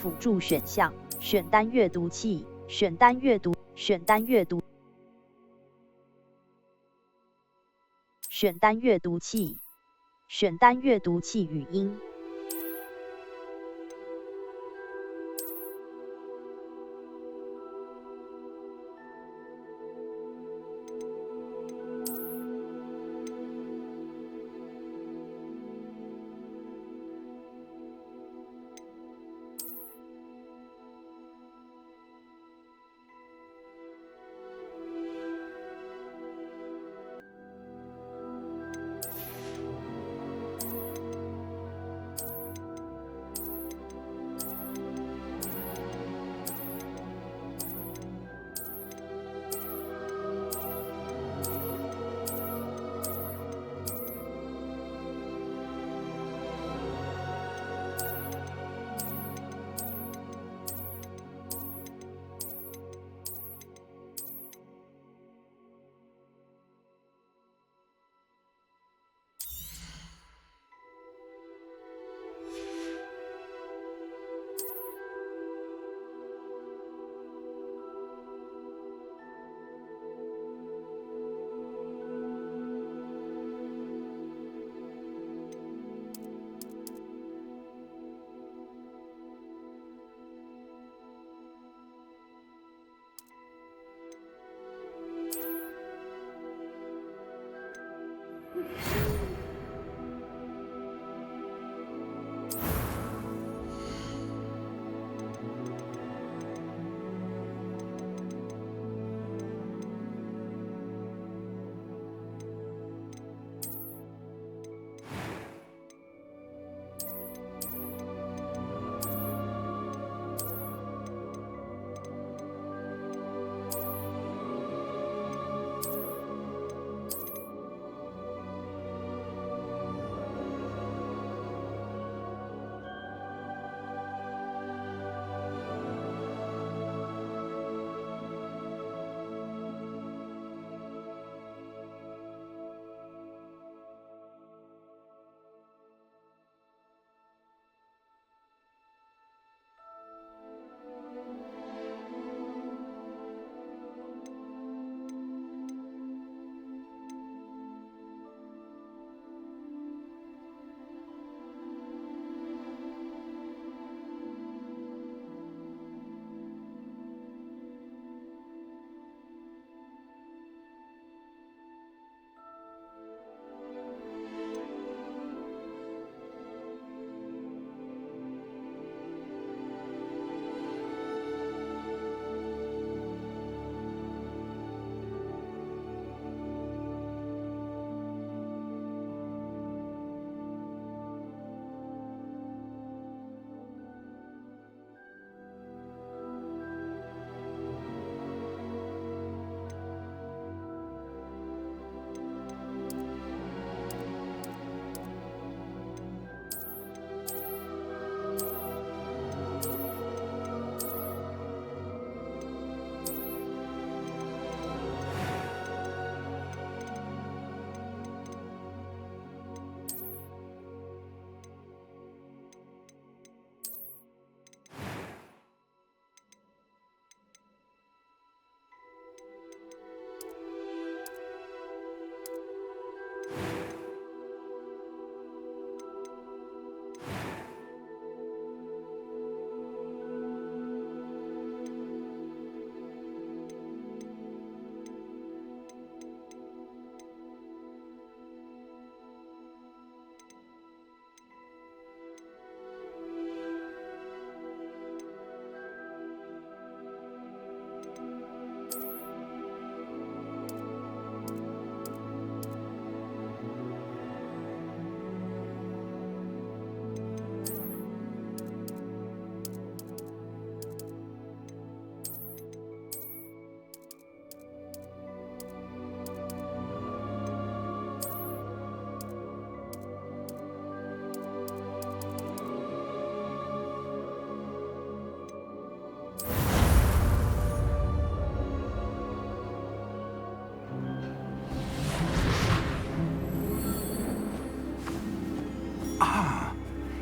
辅助选项，选单阅读器，选单阅读，选单阅读，选单阅读器，选单阅读器语音。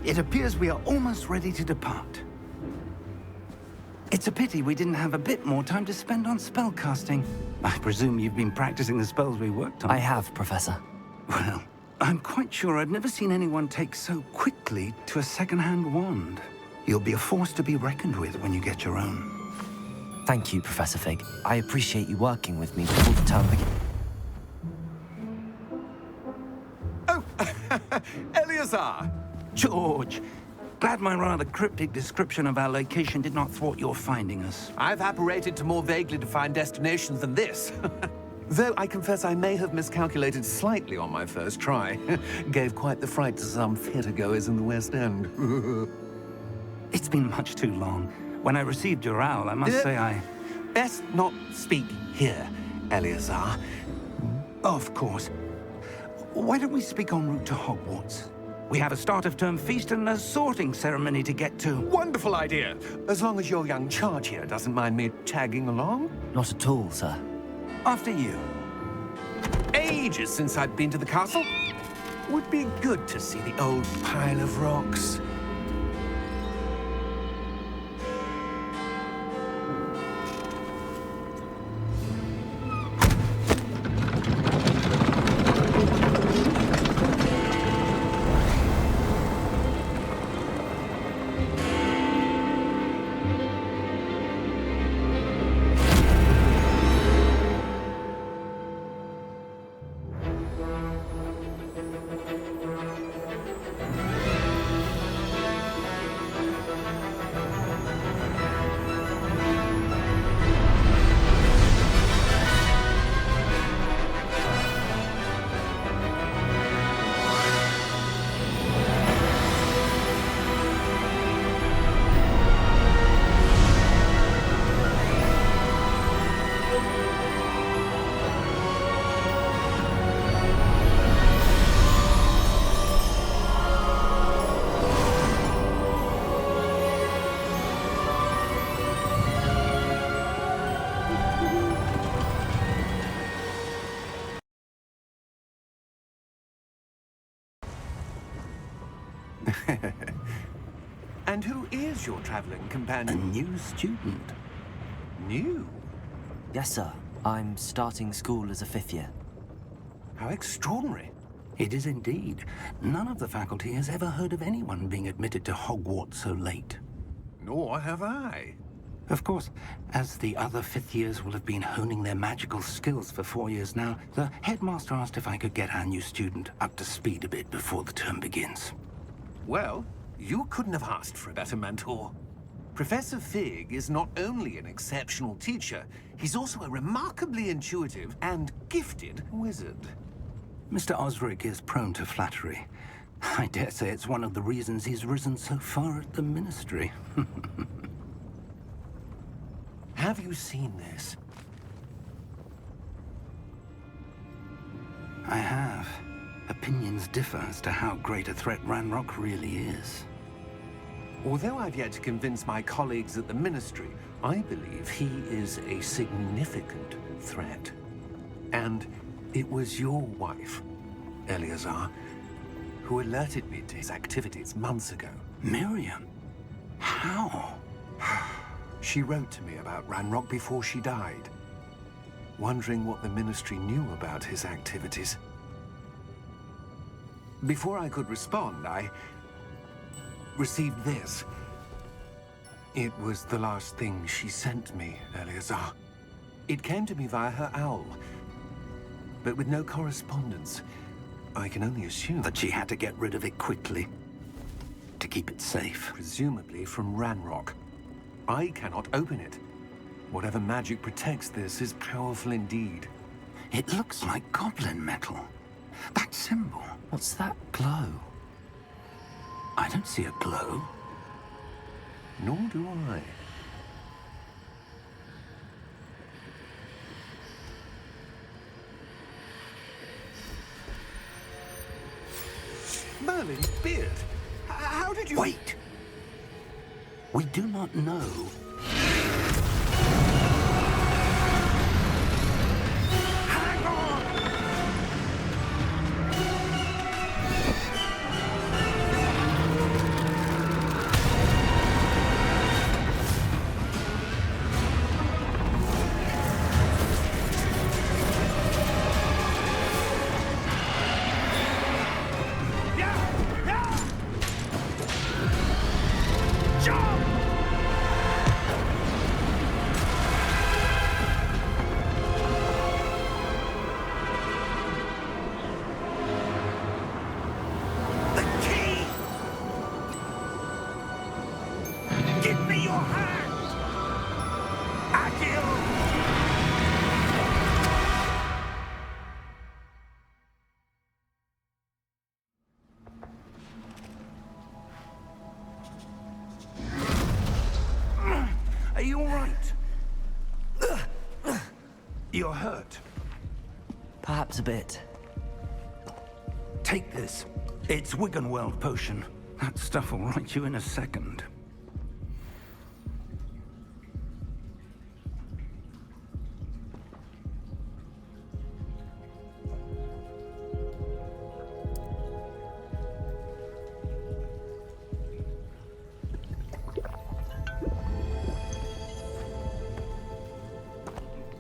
It appears we are almost ready to depart. It's a pity we didn't have a bit more time to spend on spellcasting. I presume you've been practicing the spells we worked on. I have, Professor. Well, I'm quite sure I've never seen anyone take so quickly to a second-hand wand. You'll be a force to be reckoned with when you get your own. Thank you, Professor Fig. I appreciate you working with me before the term begins. Oh, Eleazar! George, glad my rather cryptic description of our location did not thwart your finding us. I've apparated to more vaguely defined destinations than this. Though I confess I may have miscalculated slightly on my first try. Gave quite the fright to some theatre-goers in the West End. It's been much too long. When I received your owl, I must say I... Best not speak here, Eleazar. Of course. Why don't we speak en route to Hogwarts? We have a start-of-term feast and a sorting ceremony to get to. Wonderful idea! As long as your young charge here doesn't mind me tagging along. Not at all, sir. After you. Ages since I'd been to the castle. Would be good to see the old pile of rocks. And who is your traveling A companion? new student. New? Yes, sir. I'm starting school as a 5th year. How extraordinary. It is indeed. None of the faculty has ever heard of anyone being admitted to Hogwarts so late. Nor have I. Of course, as the other 5th years will have been honing their magical skills for 4 years now, the headmaster asked if I could get our new student up to speed a bit before the term begins. Well, you couldn't have asked for a better mentor. Professor Fig is not only an exceptional teacher, he's also a remarkably intuitive and gifted wizard. Mr. Osric is prone to flattery. I dare say it's one of the reasons he's risen so far at the Ministry. Have you seen this? I have. Opinions differ as to how great a threat Ranrock really is. Although I've yet to convince my colleagues at the Ministry, I believe he is a significant threat. And it was your wife, Eleazar, who alerted me to his activities months ago. Miriam? How? She wrote to me about Ranrock before she died, wondering what the Ministry knew about his activities. Before I could respond, I received this. It was the last thing she sent me, Eleazar. It came to me via her owl, but with no correspondence. I can only assume That she had to get rid of it quickly, to keep it safe. presumably from Ranrock. I cannot open it. Whatever magic protects this is powerful indeed. It looks like goblin metal. That symbol. What's that glow? I don't see a glow. Nor do I. Merlin's beard. How did you... Wait! We do not know. Hang on! hand! Agile! Are you all right? You're hurt. Perhaps a bit. Take this. It's Wiggenweld potion. That stuff will right you in a second.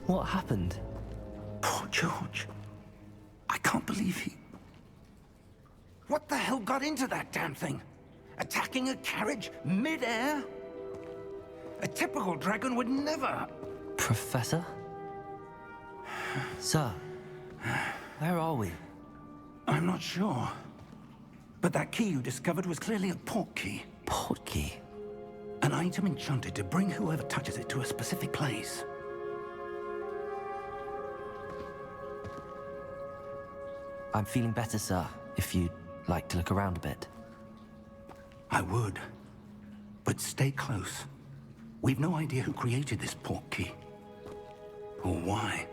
What happened? Poor George. I can't believe he... What the hell got into that damn thing? Attacking a carriage mid-air? A typical dragon would never... Professor? Sir, where are we? I'm not sure. But that key you discovered was clearly a port key. Port key? An item enchanted to bring whoever touches it to a specific place. I'm feeling better, sir, if you'd like to look around a bit. I would. But stay close. We've no idea who created this port key. Or why.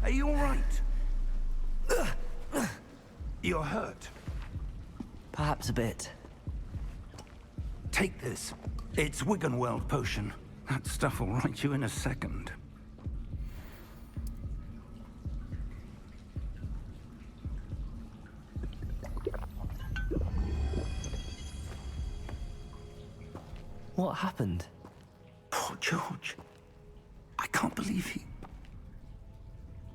Are you all right? You're hurt. Perhaps a bit. Take this. It's Wiggenweld potion. That stuff will right you in a second. What happened? Poor George. I can't believe he...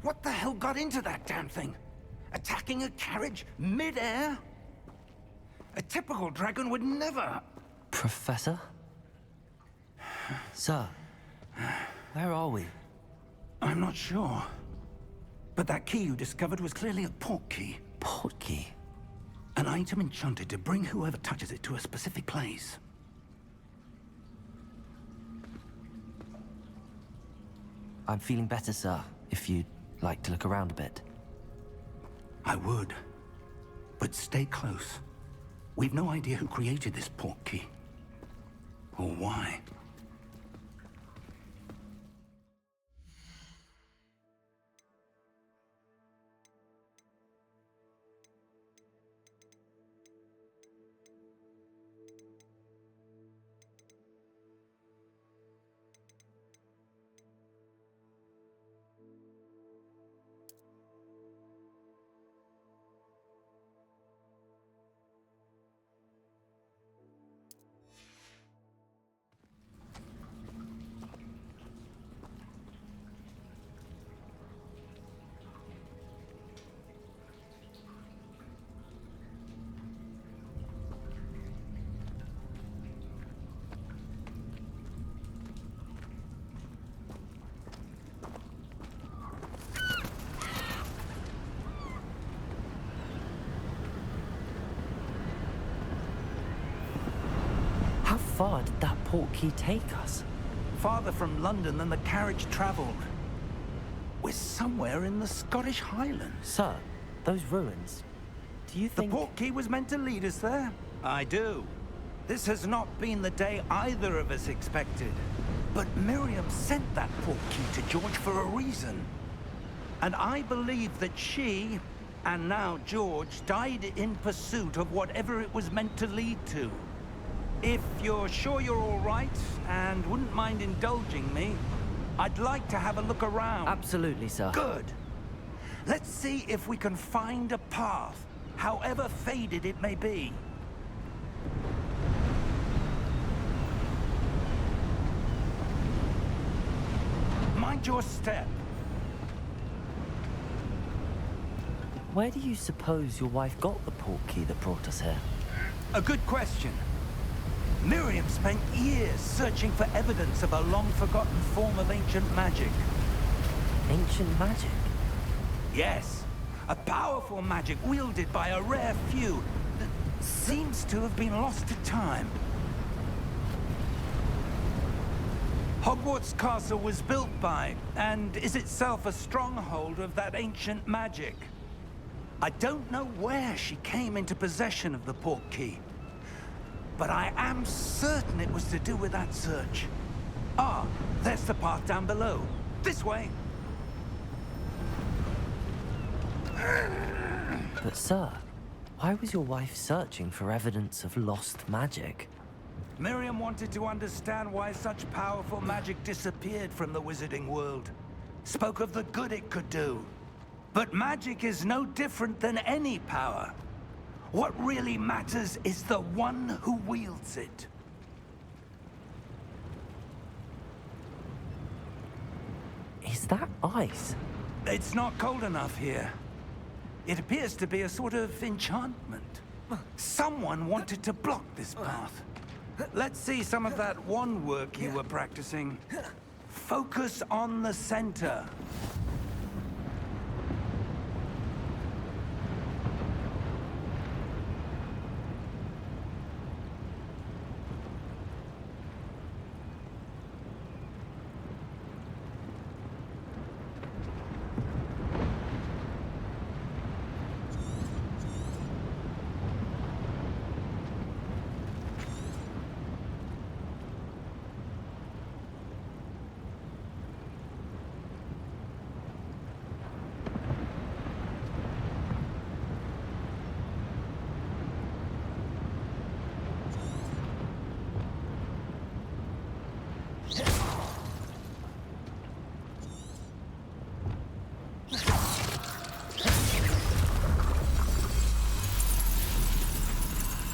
What the hell got into that damn thing? Attacking a carriage mid-air? A typical dragon would never... Professor? Sir, where are we? I'm not sure. But that key you discovered was clearly a port key. Port key? An item enchanted to bring whoever touches it to a specific place. I'm feeling better, sir, if you'd like to look around a bit. I would. But stay close. We've no idea who created this portkey. Or why. How far did that portkey take us? Farther from London than the carriage travelled. We're somewhere in the Scottish Highlands. Sir, those ruins, do you The think... portkey was meant to lead us there? I do. This has not been the day either of us expected. But Miriam sent that portkey to George for a reason. And I believe that she, and now George, died in pursuit of whatever it was meant to lead to. If you're sure you're all right, and wouldn't mind indulging me, I'd like to have a look around. Absolutely, sir. Good. Let's see if we can find a path, however faded it may be. Mind your step. Where do you suppose your wife got the portkey that brought us here? A good question. Miriam spent years searching for evidence of a long-forgotten form of ancient magic. Ancient magic? Yes, a powerful magic wielded by a rare few that seems to have been lost to time. Hogwarts Castle was built by, and is itself a stronghold of that ancient magic. I don't know where she came into possession of the portkey, but I am certain it was to do with that search. Ah, there's the path down below. This way. But sir, why was your wife searching for evidence of lost magic? Miriam wanted to understand why such powerful magic disappeared from the wizarding world. Spoke of the good it could do. But magic is no different than any power. What really matters is the one who wields it. Is that ice? It's not cold enough here. It appears to be a sort of enchantment. Someone wanted to block this path. Let's see some of that wand work you were practicing. Focus on the center.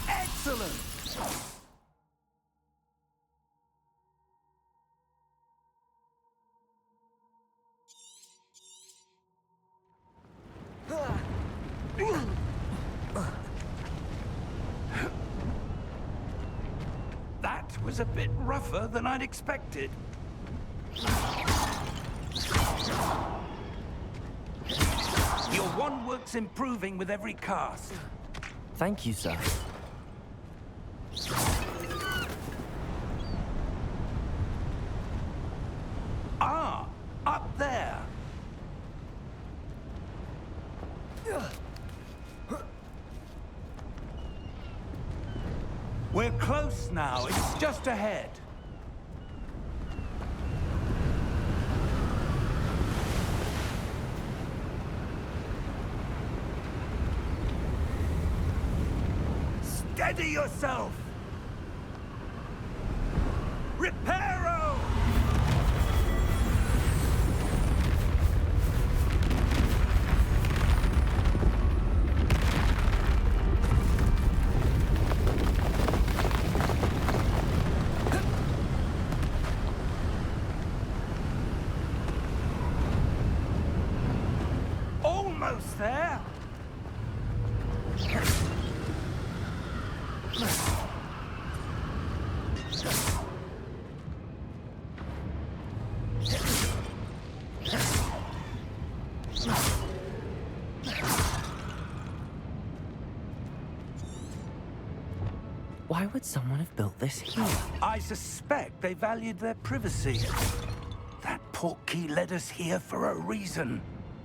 Excellent! That was a bit rougher than I'd expected. Your wand work's improving with every cast. Thank you, sir. Ah, Up there! We're close now. It's just ahead. Steady yourself! Reparo! Almost there! Why would someone have built this here? I suspect they valued their privacy. That portkey led us here for a reason.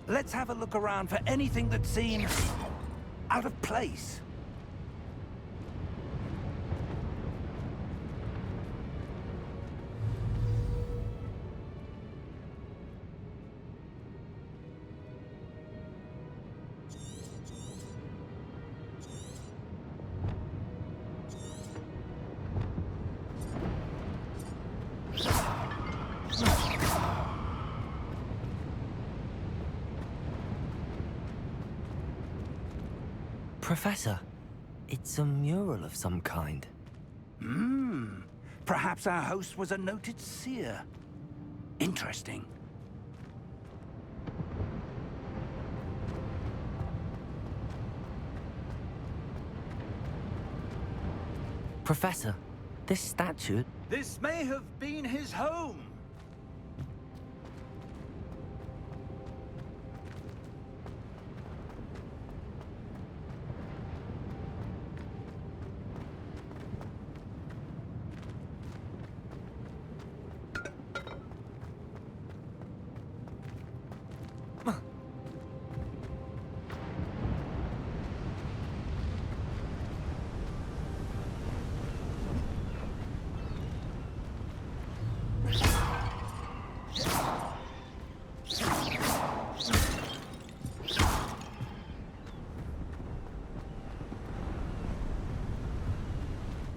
Let's have a look around for anything that seems out of place. Professor, it's a mural of some kind. Perhaps our host was a noted seer. Interesting. Professor, this statue... This may have been his home.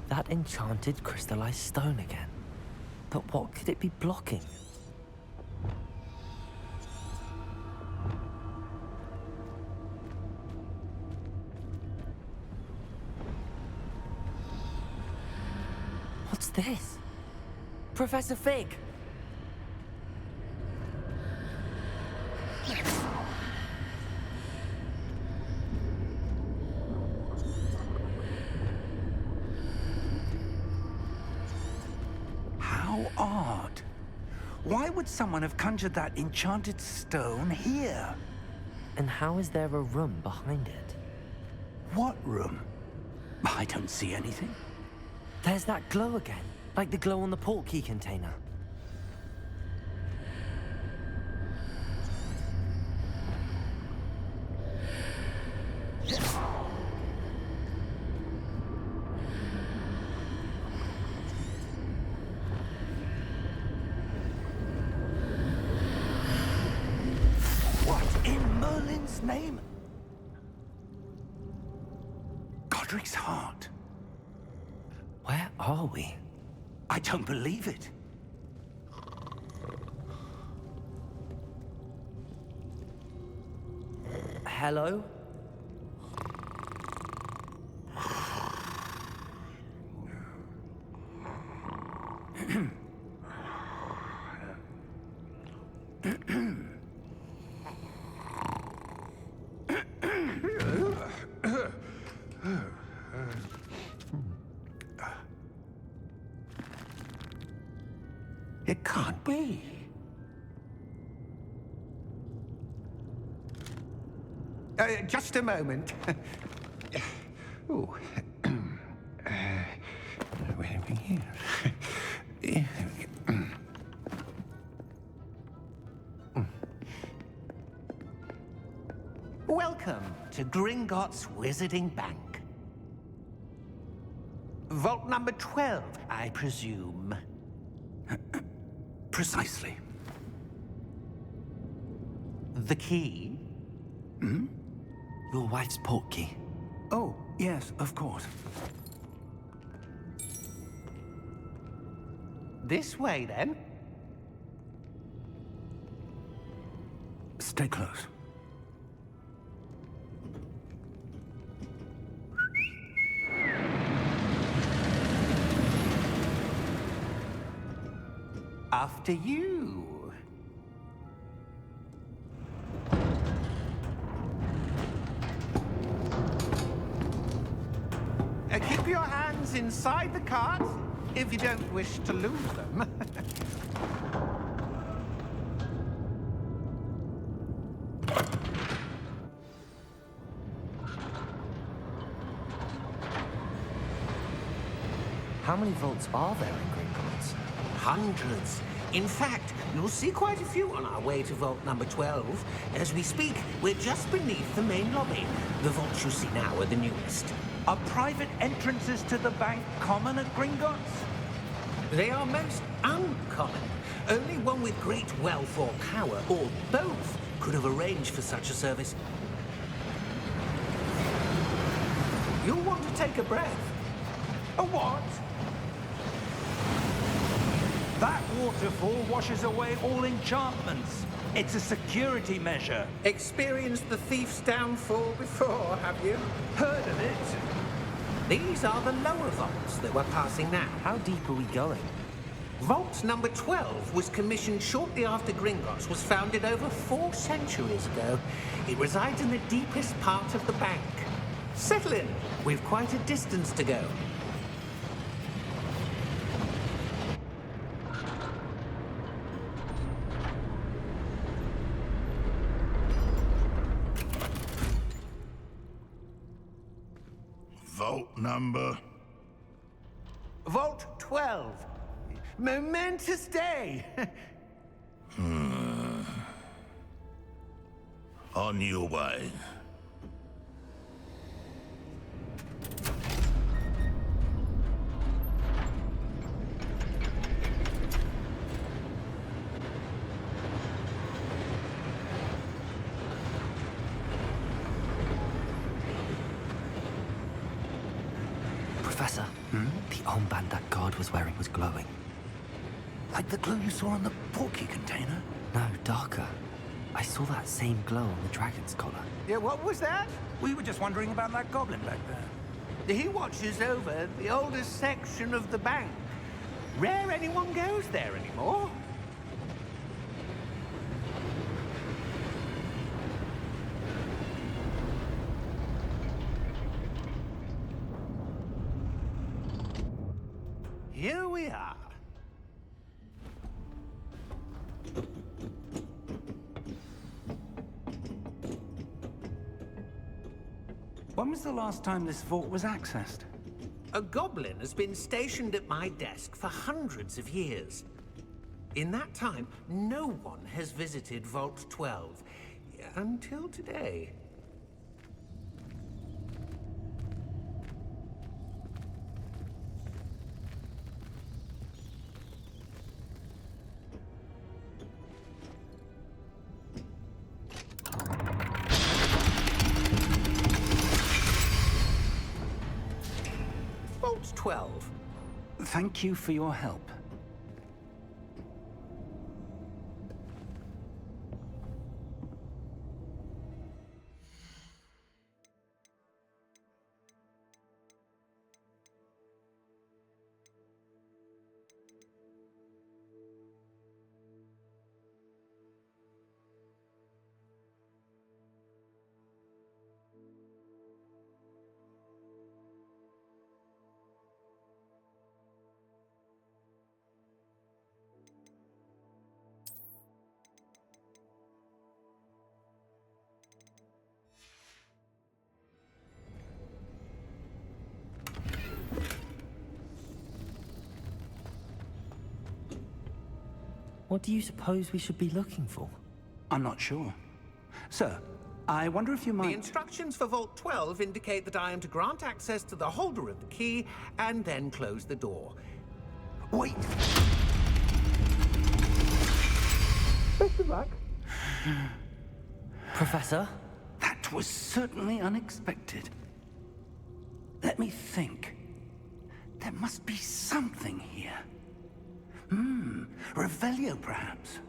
That enchanted crystallized stone again. But what could it be blocking? What's this? Professor Fig! How odd. Why would someone have conjured that enchanted stone here? And how is there a room behind it? What room? I don't see anything. There's that glow again, like the glow on the portkey container. What in Merlin's name? Godric's heart. Where are we? I don't believe it. Hello? It can't be. Just a moment. Oh. Where are we here? to Gringotts Wizarding Bank. Vault number 12, I presume. Precisely. The key? Your wife's portkey. Oh, yes, of course. This way, then. Stay close. After you. Keep your hands inside the cart if you don't wish to lose them. How many vaults are there in Gringotts? Hundreds. In fact, you'll see quite a few on our way to vault number 12. As we speak, we're just beneath the main lobby. The vaults you see now are the newest. Are private entrances to the bank common at Gringotts? They are most uncommon. Only one with great wealth or power, or both, could have arranged for such a service. You'll want to take a breath. A what? That waterfall washes away all enchantments. It's a security measure. Experienced the thief's downfall before, have you? Heard of it? These are the lower vaults that we're passing now. How deep are we going? Vault number 12 was commissioned shortly after Gringotts was founded over 4 centuries ago. It resides in the deepest part of the bank. Settle in. We've quite a distance to go. Vault number? Vault 12. Momentous day. On your way. Professor, the armband that guard was wearing was glowing. Like the glow you saw on the portkey container? No, darker. I saw that same glow on the dragon's collar. Yeah, what was that? We were just wondering about that goblin back there. He watches over the oldest section of the bank. Rare anyone goes there anymore. Here we are. When was the last time this vault was accessed? A goblin has been stationed at my desk for hundreds of years. In that time, no one has visited Vault 12 until today. Vault 12. Thank you for your help. What do you suppose we should be looking for? I'm not sure. Sir, I wonder if you The might... instructions for Vault 12 indicate that I am to grant access to the holder of the key and then close the door. Wait! Best of luck. Professor? That was certainly unexpected. Let me think. There must be something here. Revelio, perhaps?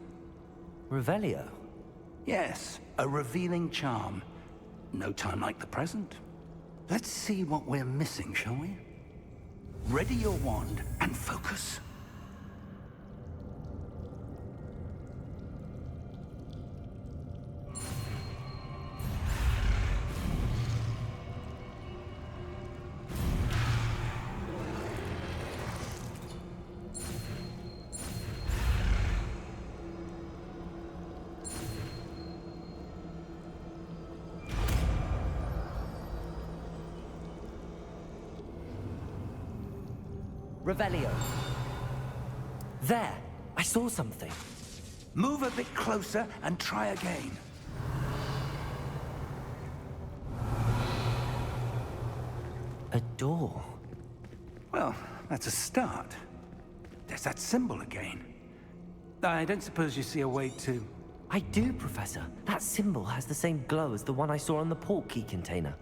Revelio? Yes, a revealing charm. No time like the present. Let's see what we're missing, shall we? Ready your wand and focus. Revelio. There! I saw something. Move a bit closer and try again. A door. Well, that's a start. There's that symbol again. I don't suppose you see a way to... I do, Professor. That symbol has the same glow as the one I saw on the port key container.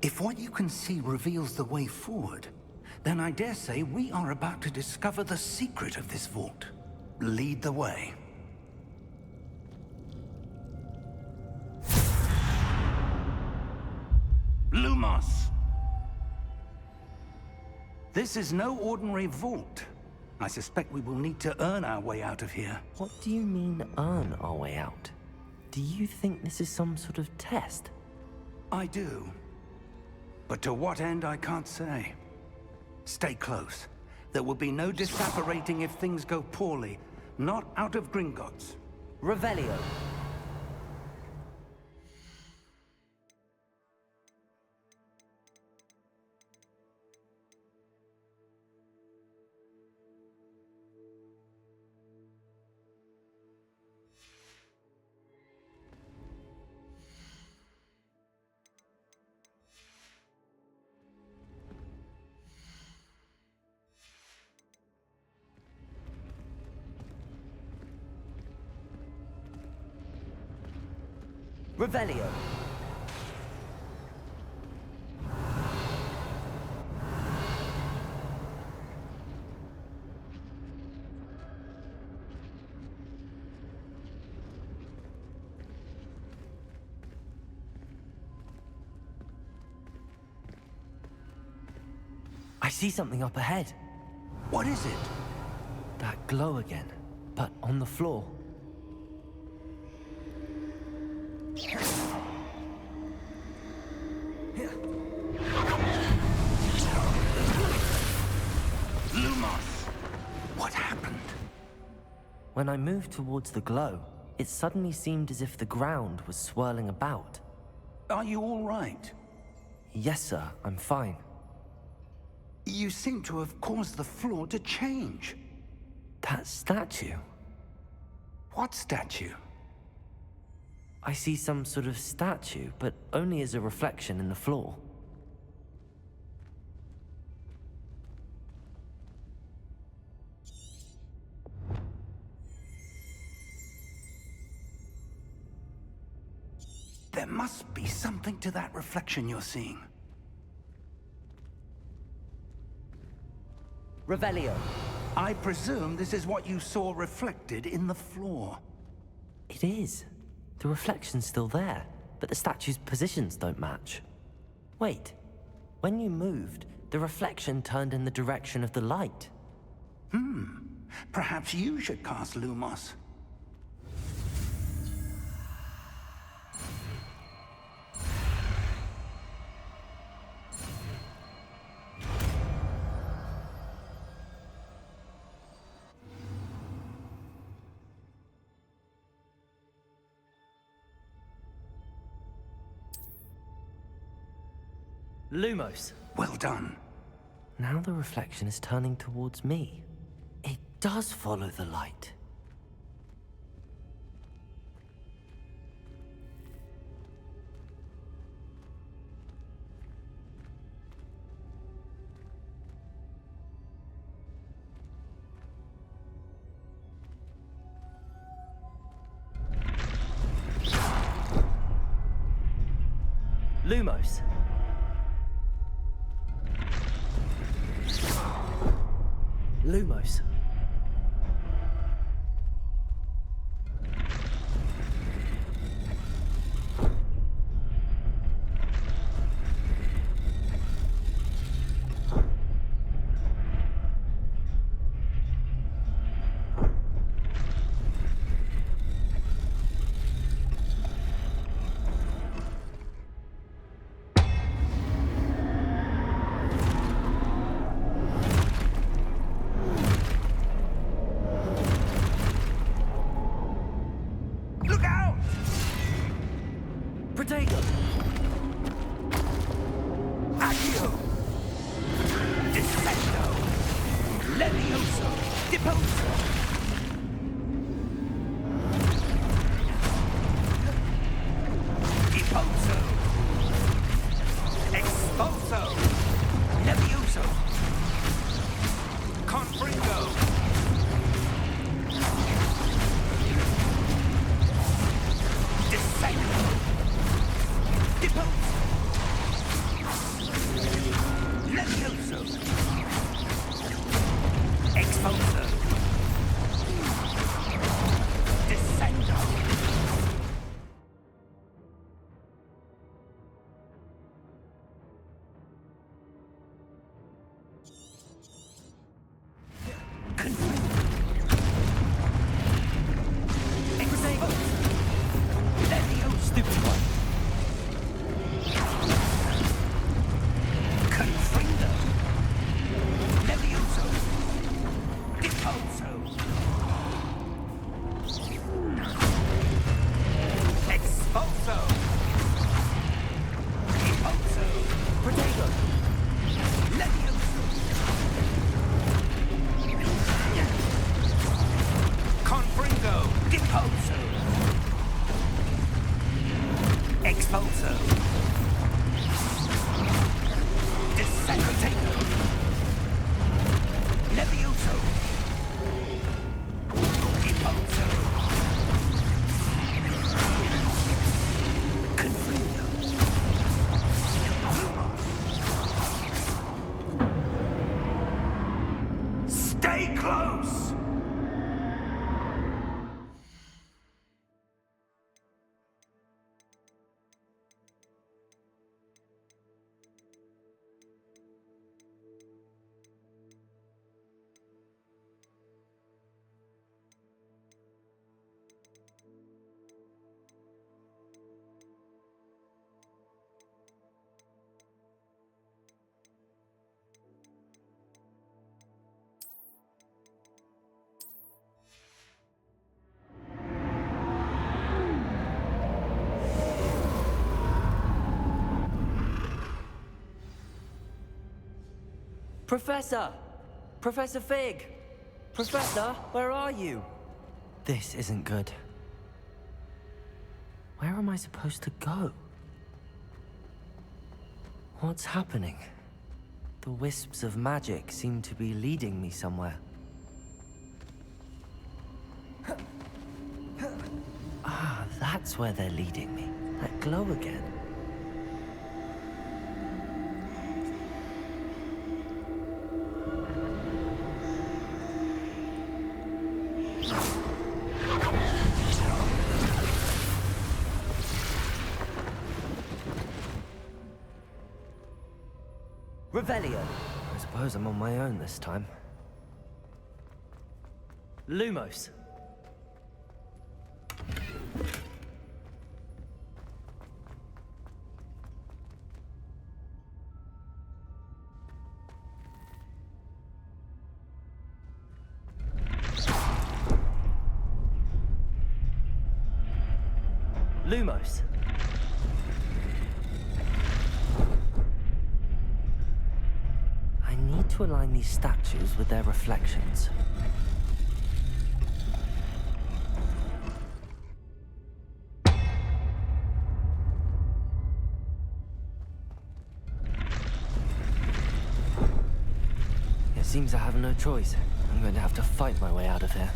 If what you can see reveals the way forward, then I dare say we are about to discover the secret of this vault. Lead the way. Lumos! This is no ordinary vault. I suspect we will need to earn our way out of here. What do you mean, earn our way out? Do you think this is some sort of test? I do. But to what end, I can't say. Stay close. There will be no disapparating if things go poorly. Not out of Gringotts. Revelio. Revelio. I see something up ahead. What is it? That glow again, but on the floor. Lumos! What happened? When I moved towards the glow, it suddenly seemed as if the ground was swirling about. Are you all right? Yes, sir, I'm fine. You seem to have caused the floor to change. That statue? What statue? I see some sort of statue, but only as a reflection in the floor. There must be something to that reflection you're seeing. Revelio. I presume this is what you saw reflected in the floor. It is. The reflection's still there, but the statue's positions don't match. Wait. When you moved, the reflection turned in the direction of the light. Perhaps you should cast Lumos. Lumos. Well done. Now the reflection is turning towards me. It does follow the light. Lumos. Lumos. Look out! Protego. Accio! Descendo! Levioso! Deposo! Deposo! Expulso! Levioso! Confringo! Descendo! Deposo! Levioso! Expulso! Descendo! Stupid one. Confringo! Levioso! Deposo! Expulso! Deposo! Protego. Levioso! Confringo! Deposo! Expulso! Descendo! Levioso! Deposo! Confringo! Stay close! Professor! Professor Fig! Professor, where are you? This isn't good. Where am I supposed to go? What's happening? The wisps of magic seem to be leading me somewhere. Ah, that's where they're leading me. That glow again. Revelio. I suppose I'm on my own this time. Lumos. Lumos. I need to align these statues with their reflections. It seems I have no choice. I'm going to have to fight my way out of here.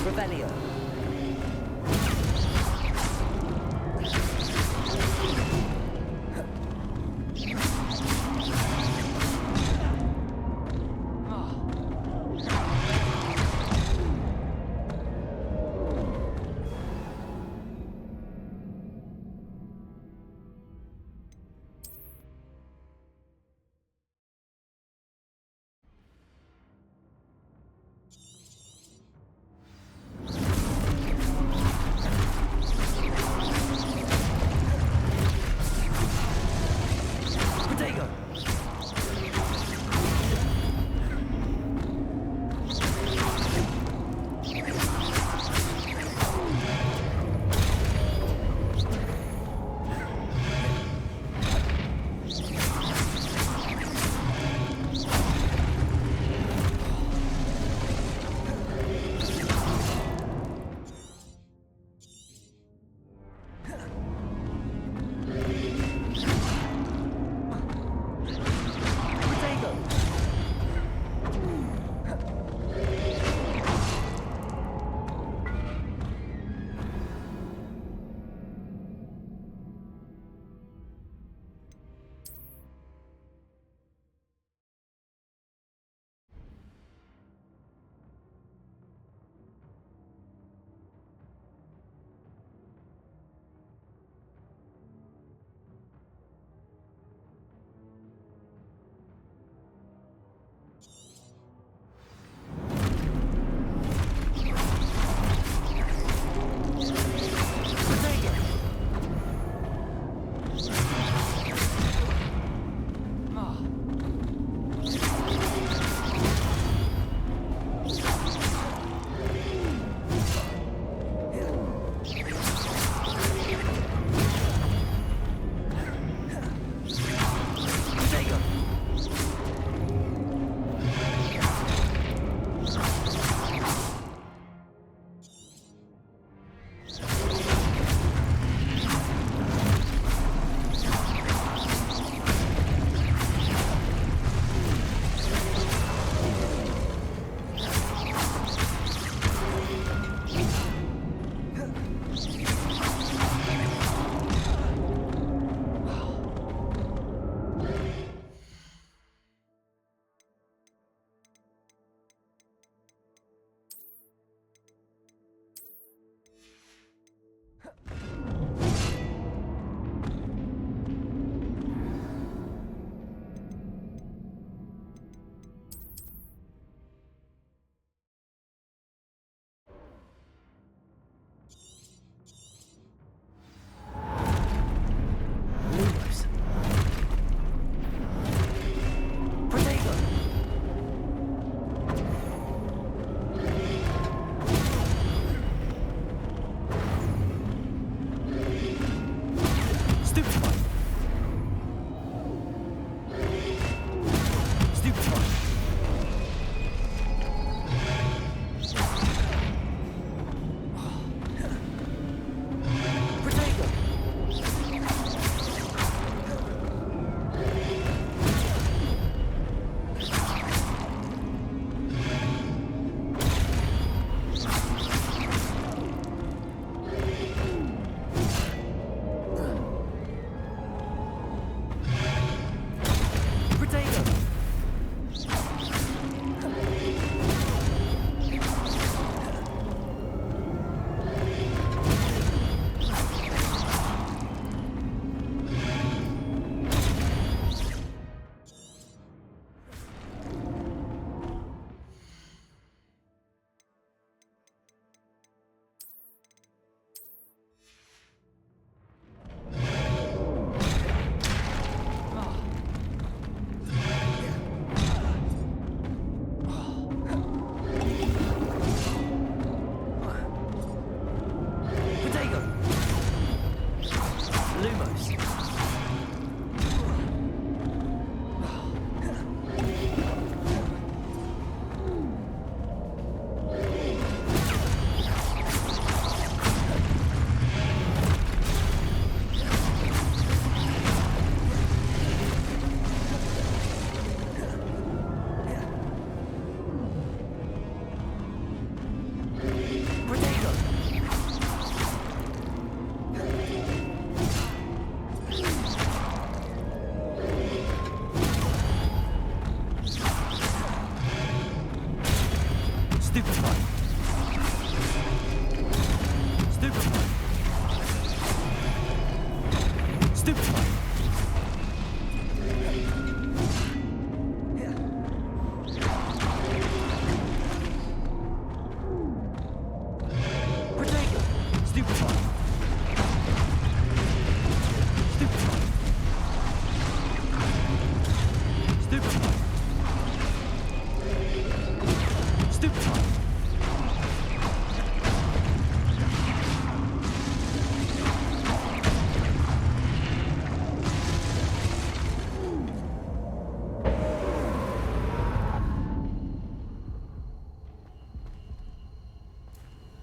Revelio.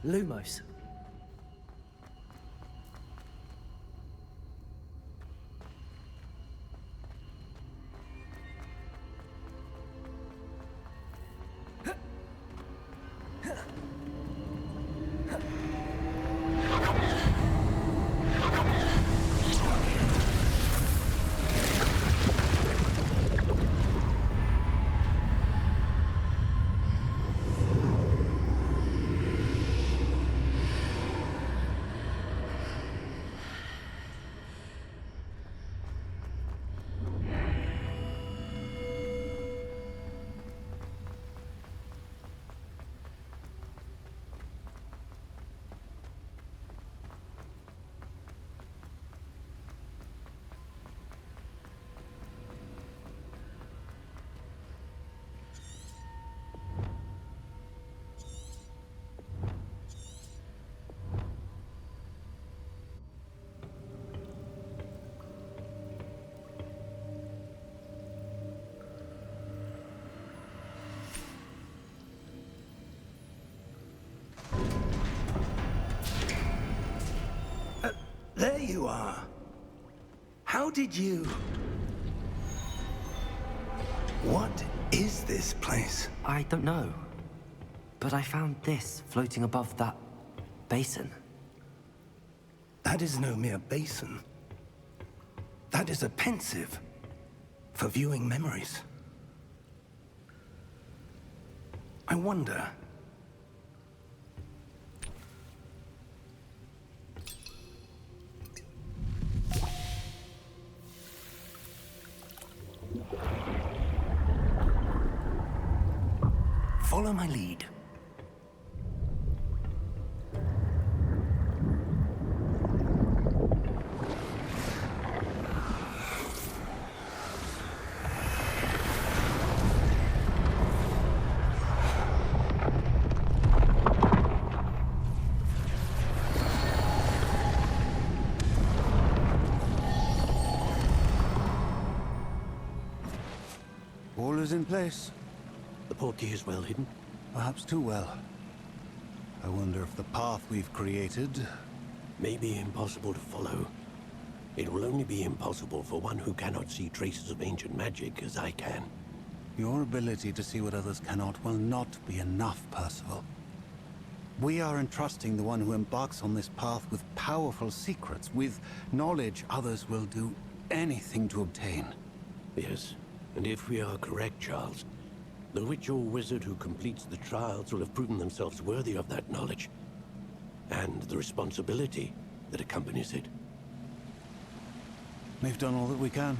Lumos. There you are. How did you... What is this place? I don't know. But I found this floating above that basin. That is no mere basin. That is a pensive for viewing memories. I wonder... Follow my lead. All is in place. The portkey is well hidden. Perhaps too well. I wonder if the path we've created... May be impossible to follow. It will only be impossible for one who cannot see traces of ancient magic as I can. Your ability to see what others cannot will not be enough, Percival. We are entrusting the one who embarks on this path with powerful secrets, with knowledge others will do anything to obtain. Yes, and if we are correct, Charles, the witch or wizard who completes the trials will have proven themselves worthy of that knowledge, and the responsibility that accompanies it. We've done all that we can.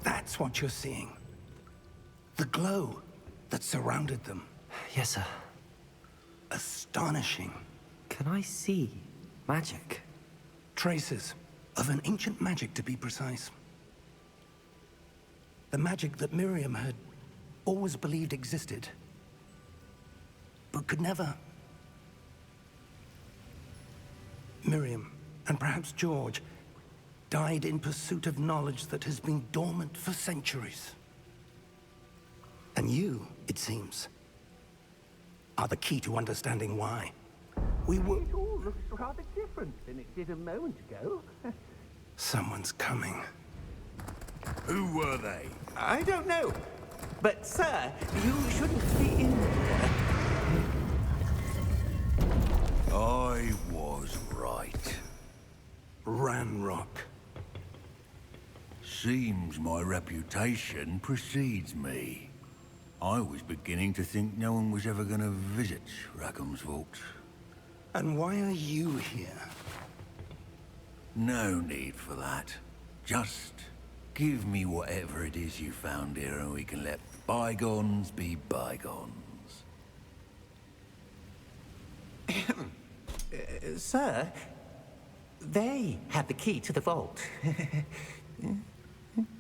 That's what you're seeing. The glow that surrounded them. Yes, sir. Astonishing. Can I see magic? Traces of an ancient magic, to be precise. The magic that Miriam had always believed existed, but could never. Miriam, and perhaps George, died in pursuit of knowledge that has been dormant for centuries. And you, it seems, are the key to understanding why. We were... It all looks rather different than it did a moment ago. Someone's coming. Who were they? I don't know. But, sir, you shouldn't be in here. I was right. Ranrock. Seems my reputation precedes me. I was beginning to think no one was ever going to visit Rackham's vault. And why are you here? No need for that. Just give me whatever it is you found here and we can let bygones be bygones. Sir, they have the key to the vault.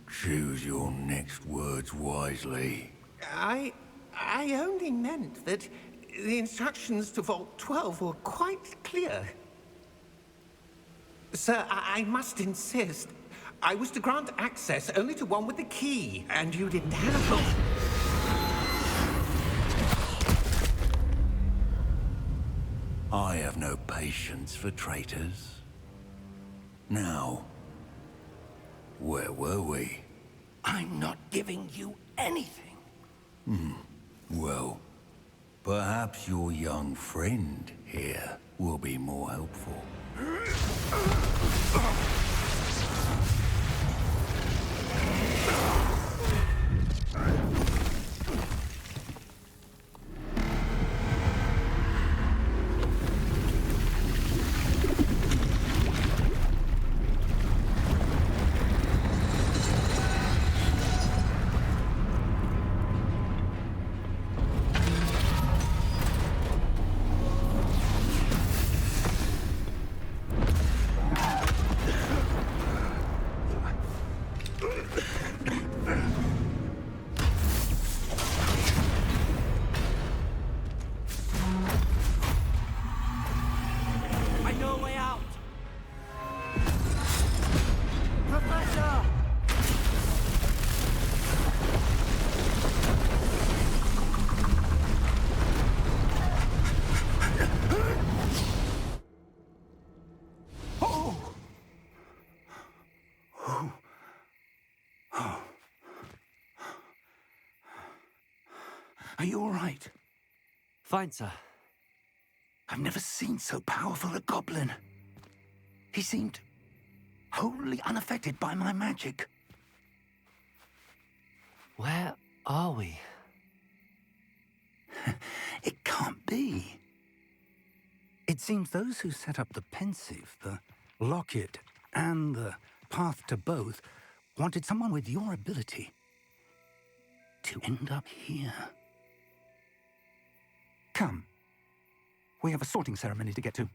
Choose your next words wisely. I only meant that the instructions to Vault 12 were quite clear. Sir, I must insist. I was to grant access only to one with the key, and you didn't have it. I have no patience for traitors. Now, where were we? I'm not giving you anything. Well, perhaps your young friend here will be more helpful. I know a way out! Professor! Oh! Oh. Oh. Are you all right? Fine, sir. I've never seen so powerful a goblin. He seemed wholly unaffected by my magic. Where are we? It can't be. It seems those who set up the pensive, the locket, and the path to both wanted someone with your ability to end up here. Come. We have a sorting ceremony to get to.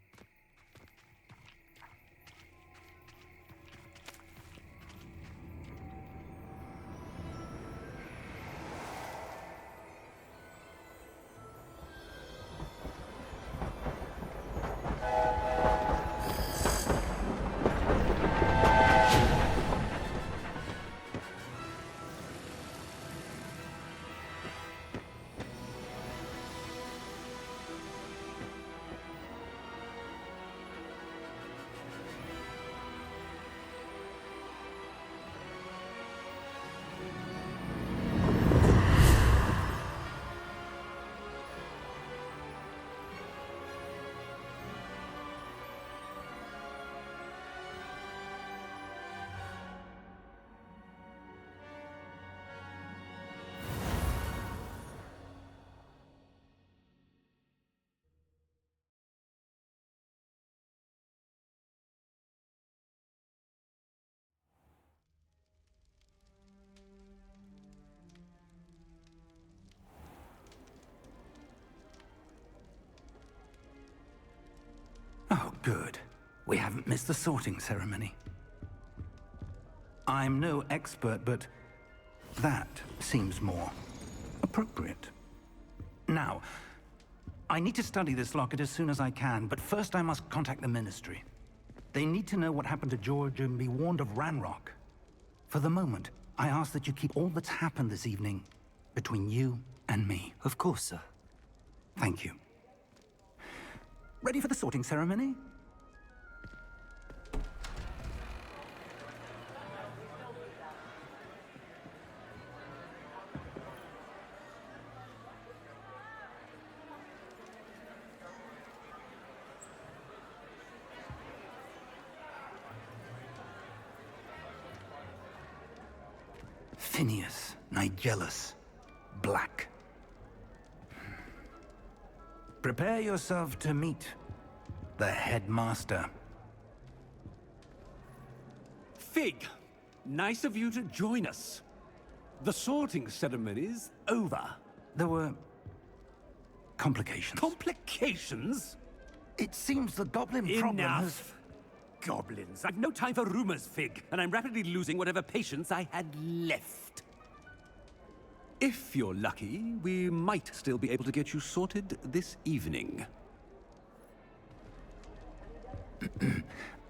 Oh, good. We haven't missed the sorting ceremony. I'm no expert, but that seems more appropriate. Now, I need to study this locket as soon as I can, but first I must contact the Ministry. They need to know what happened to George and be warned of Ranrock. For the moment, I ask that you keep all that's happened this evening between you and me. Of course, sir. Thank you. Ready for the sorting ceremony? Phineas, Nigellus, Black. Prepare yourself to meet the headmaster. Fig, nice of you to join us. The sorting ceremony's over. There were complications. Complications? It seems the goblin problem has... Enough! Goblins. I've no time for rumors, Fig, and I'm rapidly losing whatever patience I had left. If you're lucky, we might still be able to get you sorted this evening.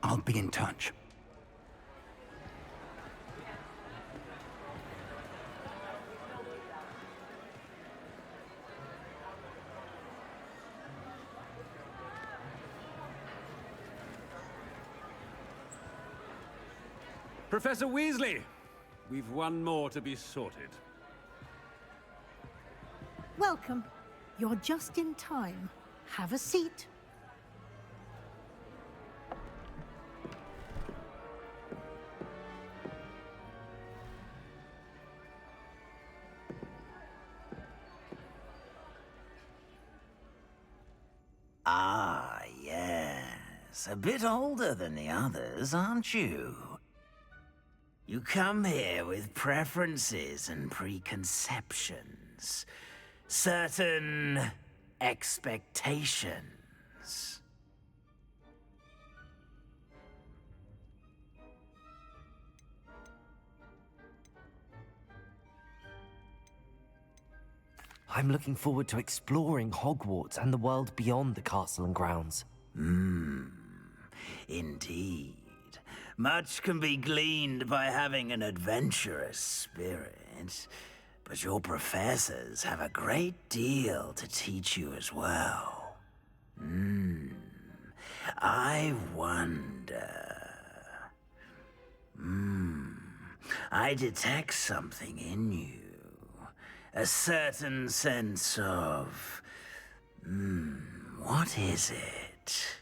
I'll be in touch. Professor Weasley, we've one more to be sorted. Welcome. You're just in time. Have a seat. Ah, yes. A bit older than the others, aren't you? You come here with preferences and preconceptions. Certain expectations. I'm looking forward to exploring Hogwarts and the world beyond the castle and grounds. Indeed. Much can be gleaned by having an adventurous spirit, but your professors have a great deal to teach you as well. I wonder... I detect something in you. A certain sense of... what is it?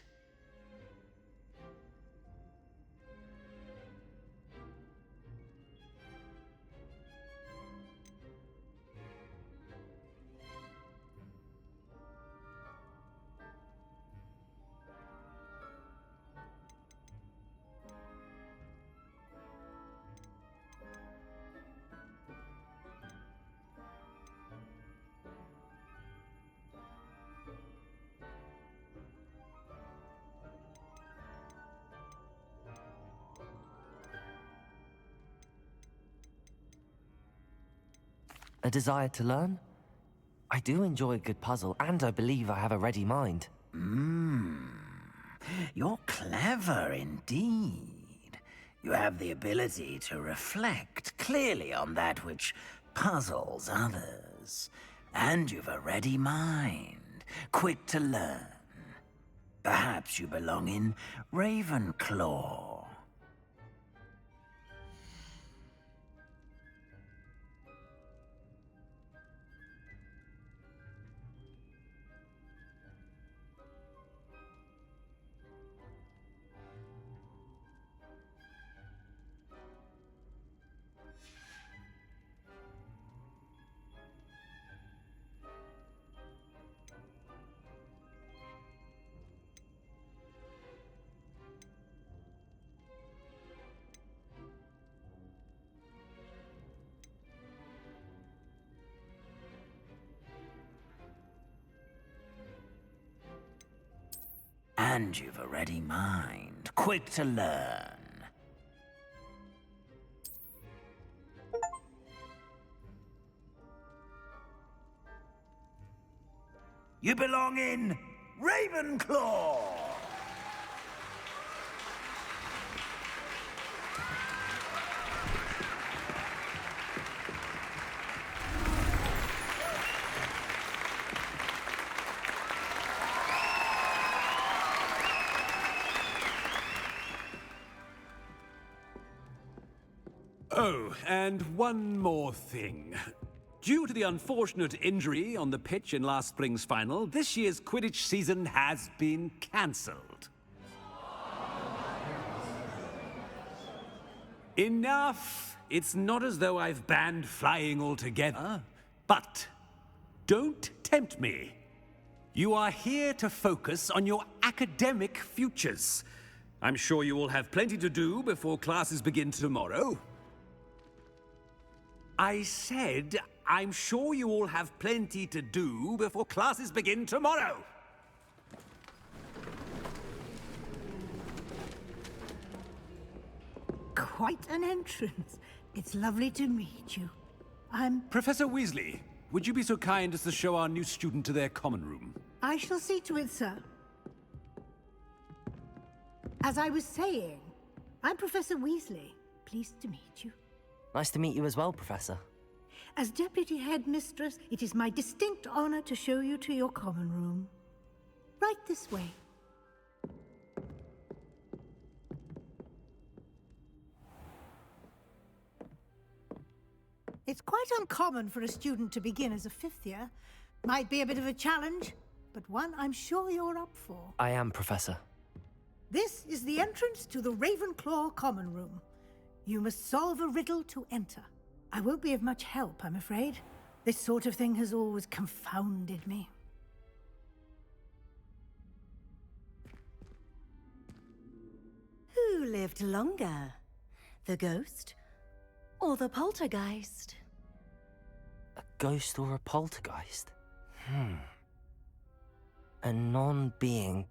A desire to learn? I do enjoy a good puzzle, and I believe I have a ready mind. You're clever indeed. You have the ability to reflect clearly on that which puzzles others. And you've a ready mind, quick to learn. Perhaps you belong in Ravenclaw. And you've a ready mind, quick to learn. You belong in Ravenclaw! Oh, and one more thing. Due to the unfortunate injury on the pitch in last spring's final, this year's Quidditch season has been cancelled. Enough! It's not as though I've banned flying altogether. But don't tempt me. You are here to focus on your academic futures. I'm sure you all have plenty to do before classes begin tomorrow. I said, I'm sure you all have plenty to do before classes begin tomorrow. Quite an entrance. It's lovely to meet you. Professor Weasley, would you be so kind as to show our new student to their common room? I shall see to it, sir. As I was saying, I'm Professor Weasley. Pleased to meet you. Nice to meet you as well, Professor. As Deputy Headmistress, it is my distinct honor to show you to your common room. Right this way. It's quite uncommon for a student to begin as a fifth year. Might be a bit of a challenge, but one I'm sure you're up for. I am, Professor. This is the entrance to the Ravenclaw common room. You must solve a riddle to enter. I won't be of much help, I'm afraid. This sort of thing has always confounded me. Who lived longer? The ghost or the poltergeist? A ghost or a poltergeist? A non-being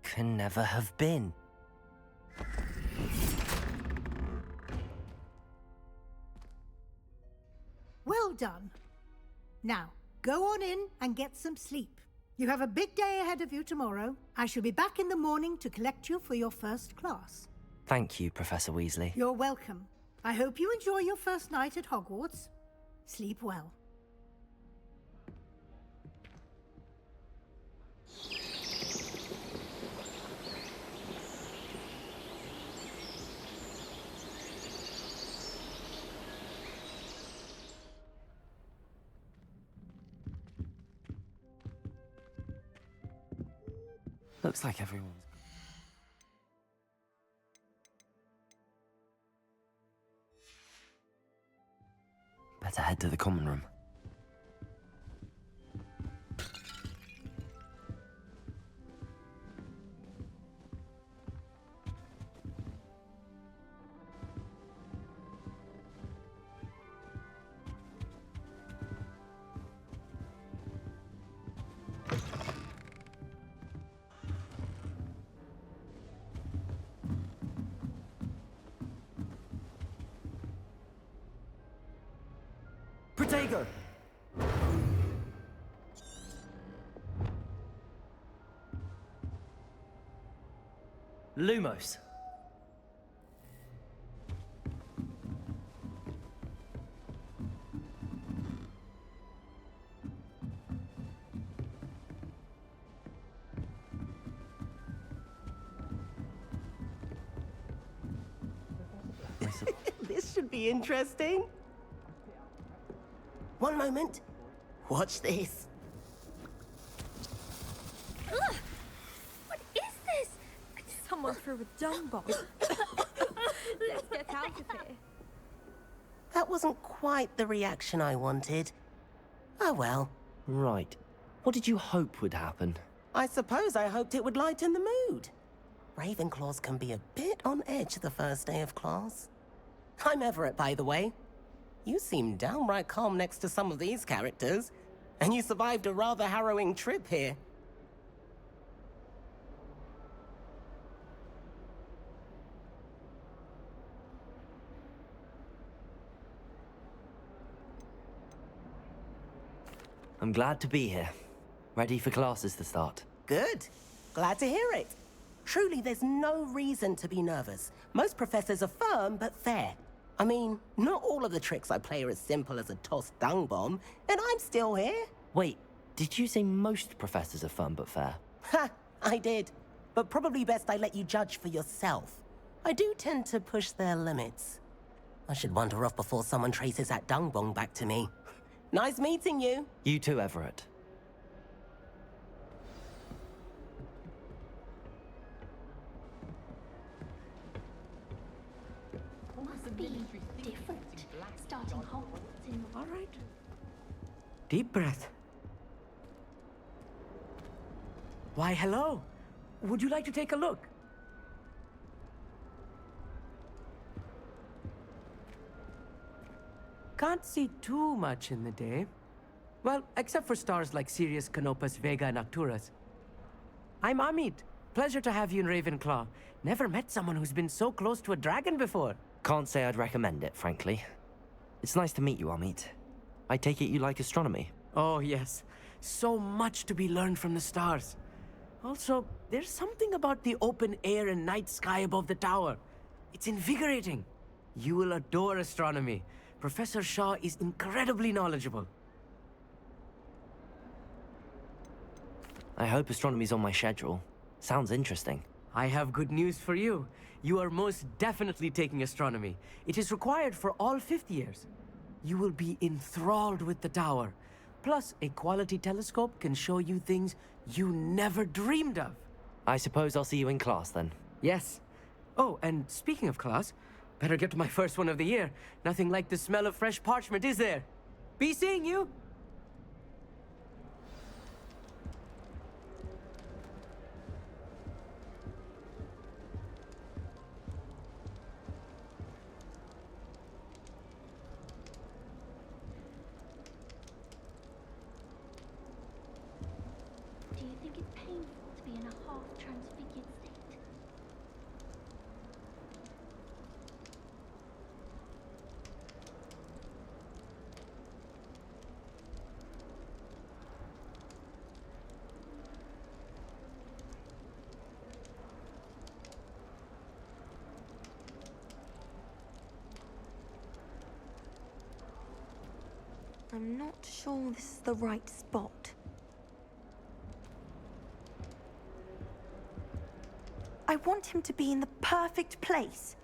can never have been. Well done. Now, go on in and get some sleep. You have a big day ahead of you tomorrow. I shall be back in the morning to collect you for your first class. Thank you, Professor Weasley. You're welcome. I hope you enjoy your first night at Hogwarts. Sleep well. Looks like everyone's... Better head to the common room. Protego! Lumos. This should be interesting. One moment. Watch this. Ugh! What is this? Someone threw a dung bomb. Let's get out of here. That wasn't quite the reaction I wanted. Oh well. Right. What did you hope would happen? I suppose I hoped it would lighten the mood. Ravenclaws can be a bit on edge the first day of class. I'm Everett, by the way. You seem downright calm next to some of these characters, and you survived a rather harrowing trip here. I'm glad to be here. Ready for classes to start. Good. Glad to hear it. Truly, there's no reason to be nervous. Most professors are firm but fair. I mean, not all of the tricks I play are as simple as a tossed dung bomb, and I'm still here. Wait, did you say most professors are fun but fair? Ha! I did. But probably best I let you judge for yourself. I do tend to push their limits. I should wander off before someone traces that dung bomb back to me. Nice meeting you. You too, Everett. Must be different. Starting Hogwarts in... All right. Deep breath. Why, hello. Would you like to take a look? Can't see too much in the day. Well, except for stars like Sirius, Canopus, Vega, and Arcturus. I'm Amit. Pleasure to have you in Ravenclaw. Never met someone who's been so close to a dragon before. Can't say I'd recommend it, frankly. It's nice to meet you, Amit. I take it you like astronomy? Oh, yes. So much to be learned from the stars. Also, there's something about the open air and night sky above the tower. It's invigorating. You will adore astronomy. Professor Shaw is incredibly knowledgeable. I hope astronomy's on my schedule. Sounds interesting. I have good news for you. You are most definitely taking astronomy. It is required for all fifth years. You will be enthralled with the tower. Plus, a quality telescope can show you things you never dreamed of. I suppose I'll see you in class then. Yes. Oh, and speaking of class, better get to my first one of the year. Nothing like the smell of fresh parchment, is there? Be seeing you! Do you think it's painful to be in a half-transfigured state? I'm not sure this is the right spot. I want him to be in the perfect place.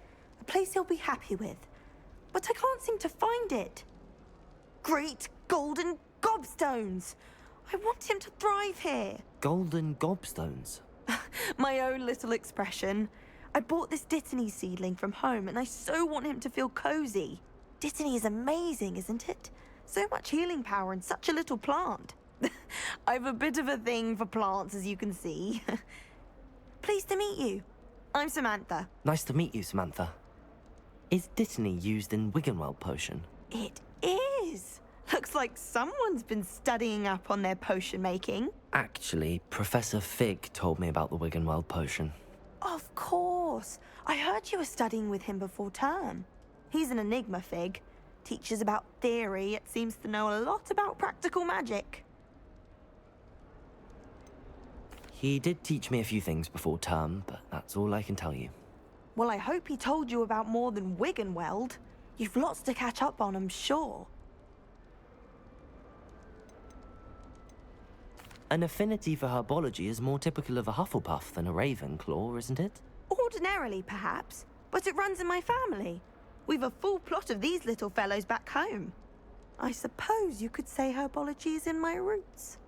A place he'll be happy with. But I can't seem to find it. Great golden gobstones! I want him to thrive here. Golden gobstones? My own little expression. I bought this Dittany seedling from home and I so want him to feel cozy. Dittany is amazing, isn't it? So much healing power in such a little plant. I've a bit of a thing for plants, as you can see. Pleased to meet you. I'm Samantha. Nice to meet you, Samantha. Is Dittany used in Wiggenweld potion? It is. Looks like someone's been studying up on their potion making. Actually, Professor Fig told me about the Wiggenweld potion. Of course. I heard you were studying with him before term. He's an enigma, Fig. Teaches about theory, yet seems to know a lot about practical magic. He did teach me a few things before term, but that's all I can tell you. Well, I hope he told you about more than Wiggenweld. You've lots to catch up on, I'm sure. An affinity for herbology is more typical of a Hufflepuff than a Ravenclaw, isn't it? Ordinarily, perhaps, but it runs in my family. We've a full plot of these little fellows back home. I suppose you could say herbology is in my roots.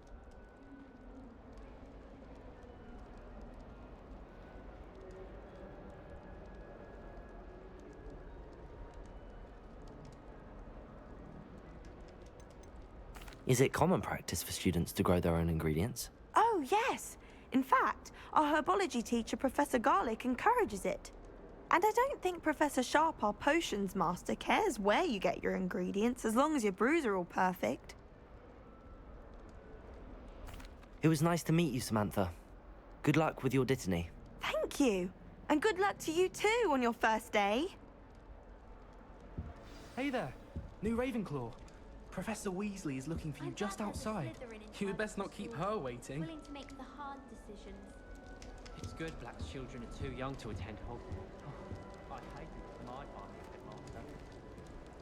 Is it common practice for students to grow their own ingredients? Oh, yes. In fact, our herbology teacher, Professor Garlick, encourages it. And I don't think Professor Sharp, our potions master, cares where you get your ingredients, as long as your brews are all perfect. It was nice to meet you, Samantha. Good luck with your Dittany. Thank you. And good luck to you too on your first day. Hey there, new Ravenclaw. Professor Weasley is looking for you just outside. You had best not keep her waiting. Willing to make the hard decisions. It's good Black's children are too young to attend Hogwarts. Oh, I hated my part of headmaster.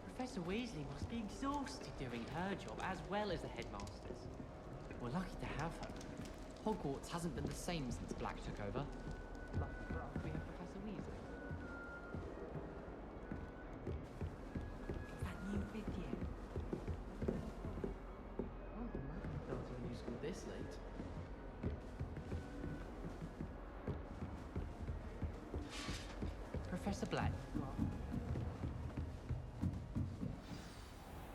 Professor Weasley must be exhausted doing her job as well as the headmasters. We're lucky to have her. Hogwarts hasn't been the same since Black took over. Lucky for us, we have Professor Weasley. That new fifth year. Starting a new school this late. Professor Black.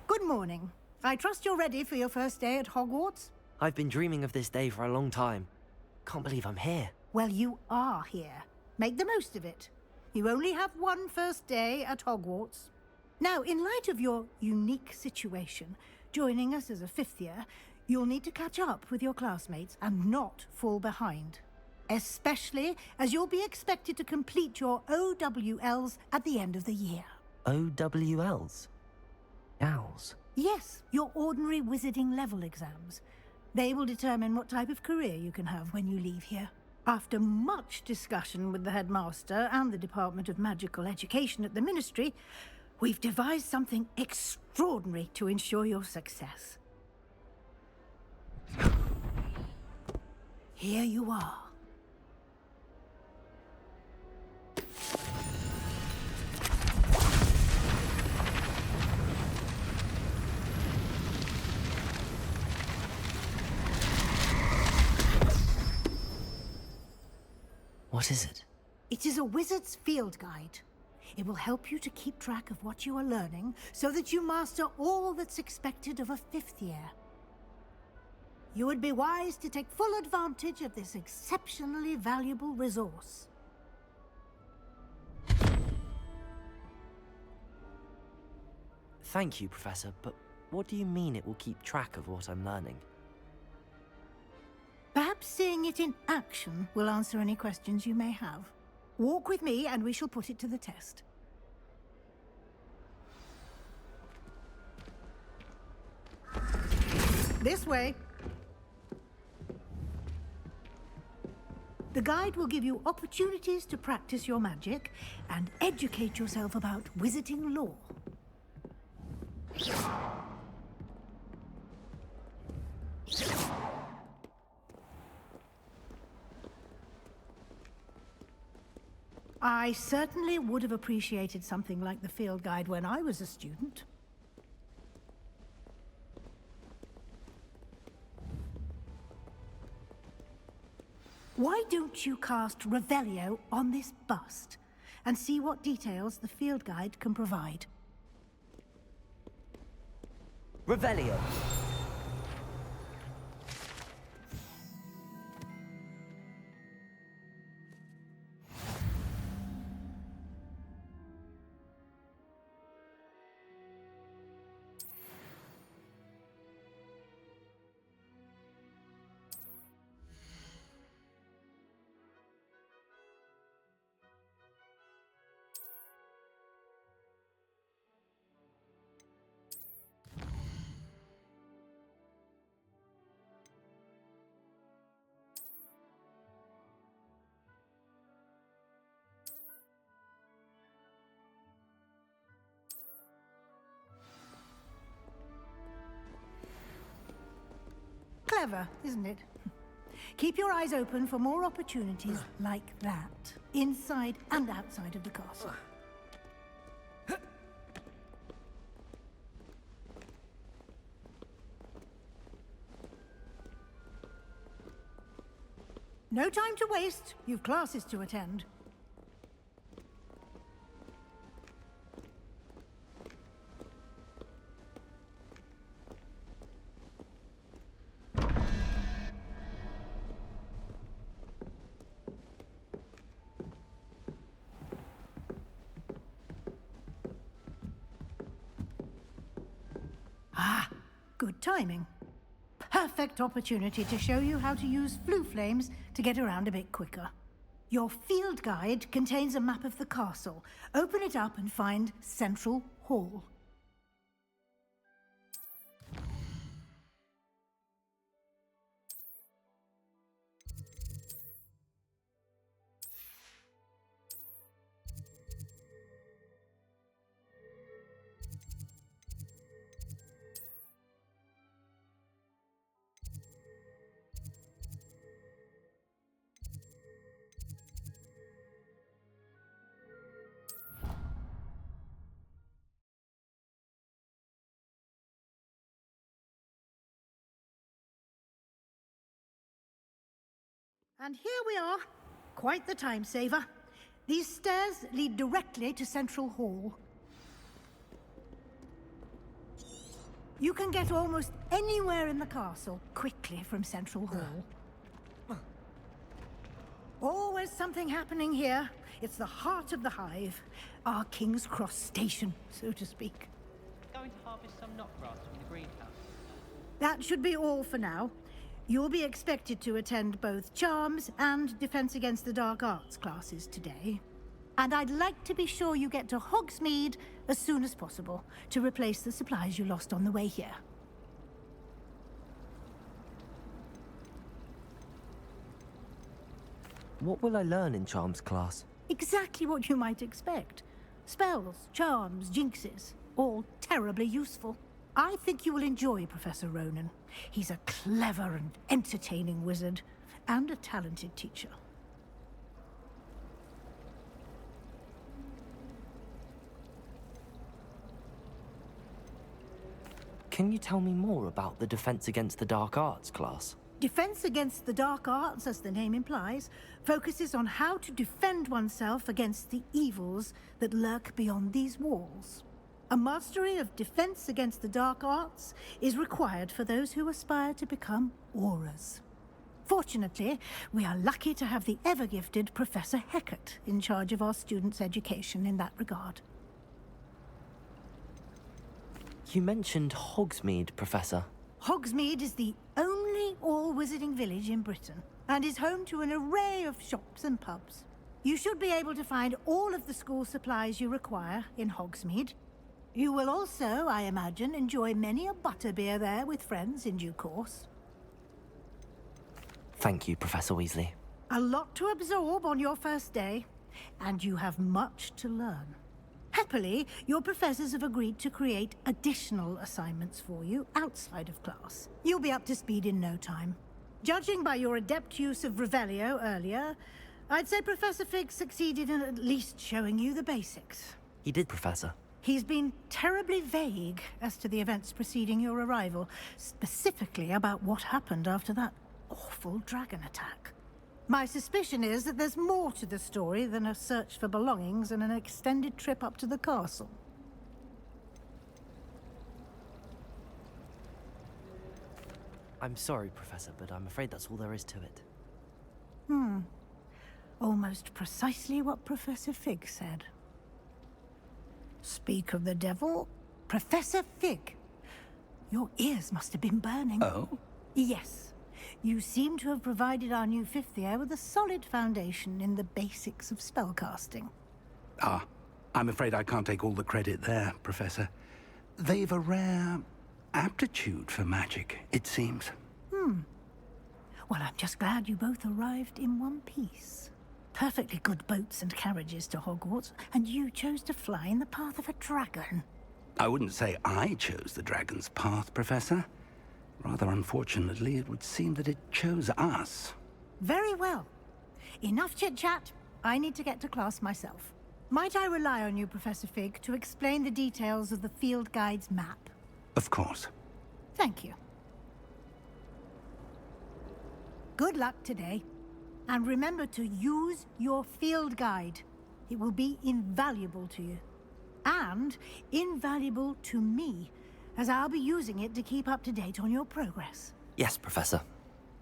Good morning. I trust you're ready for your first day at Hogwarts? I've been dreaming of this day for a long time. Can't believe I'm here. Well, you are here. Make the most of it. You only have one first day at Hogwarts. Now, in light of your unique situation, joining us as a 5th year, you'll need to catch up with your classmates and not fall behind. Especially as you'll be expected to complete your OWLs at the end of the year. OWLs? Owls? Yes, your ordinary wizarding level exams. They will determine what type of career you can have when you leave here. After much discussion with the headmaster and the Department of Magical Education at the Ministry, we've devised something extraordinary to ensure your success. Here you are. What is it? It is a wizard's field guide. It will help you to keep track of what you are learning so that you master all that's expected of a 5th year. You would be wise to take full advantage of this exceptionally valuable resource. Thank you, Professor, but what do you mean it will keep track of what I'm learning? Perhaps seeing it in action will answer any questions you may have. Walk with me and we shall put it to the test. This way. The guide will give you opportunities to practice your magic and educate yourself about wizarding lore. I certainly would have appreciated something like the field guide when I was a student. Why don't you cast Revelio on this bust and see what details the field guide can provide? Revelio! Clever, isn't it? Keep your eyes open for more opportunities like that, inside and outside of the castle. No time to waste. You've classes to attend. Good timing. Perfect opportunity to show you how to use flue flames to get around a bit quicker. Your field guide contains a map of the castle. Open it up and find Central Hall. And here we are. Quite the time saver. These stairs lead directly to Central Hall. You can get almost anywhere in the castle quickly from Central Hall. Always something happening here. It's the heart of the hive. Our King's Cross station, so to speak. Going to harvest some knotgrass from the greenhouse. That should be all for now. You'll be expected to attend both Charms and Defense Against the Dark Arts classes today. And I'd like to be sure you get to Hogsmeade as soon as possible to replace the supplies you lost on the way here. What will I learn in Charms class? Exactly what you might expect. Spells, charms, jinxes, all terribly useful. I think you will enjoy Professor Ronan. He's a clever and entertaining wizard, and a talented teacher. Can you tell me more about the Defense Against the Dark Arts class? Defense Against the Dark Arts, as the name implies, focuses on how to defend oneself against the evils that lurk beyond these walls. A mastery of Defense Against the Dark Arts is required for those who aspire to become Aurors. Fortunately, we are lucky to have the ever-gifted Professor Hecat in charge of our students' education in that regard. You mentioned Hogsmeade, Professor. Hogsmeade is the only all-wizarding village in Britain, and is home to an array of shops and pubs. You should be able to find all of the school supplies you require in Hogsmeade. You will also, I imagine, enjoy many a butterbeer there with friends in due course. Thank you, Professor Weasley. A lot to absorb on your first day, and you have much to learn. Happily, your professors have agreed to create additional assignments for you outside of class. You'll be up to speed in no time. Judging by your adept use of Revelio earlier, I'd say Professor Fig succeeded in at least showing you the basics. He did, Professor. He's been terribly vague as to the events preceding your arrival, specifically about what happened after that awful dragon attack. My suspicion is that there's more to the story than a search for belongings and an extended trip up to the castle. I'm sorry, Professor, but I'm afraid that's all there is to it. Almost precisely what Professor Fig said. Speak of the devil, Professor Fig. Your ears must have been burning. Oh? Yes. You seem to have provided our new fifth year with a solid foundation in the basics of spellcasting. Ah, I'm afraid I can't take all the credit there, Professor. They've a rare aptitude for magic, it seems. Well, I'm just glad you both arrived in one piece. Perfectly good boats and carriages to Hogwarts, and you chose to fly in the path of a dragon. I wouldn't say I chose the dragon's path, Professor. Rather unfortunately, it would seem that it chose us. Very well. Enough chit-chat. I need to get to class myself. Might I rely on you, Professor Fig, to explain the details of the field guide's map? Of course. Thank you. Good luck today. And remember to use your field guide. It will be invaluable to you. And invaluable to me, as I'll be using it to keep up to date on your progress. Yes, Professor.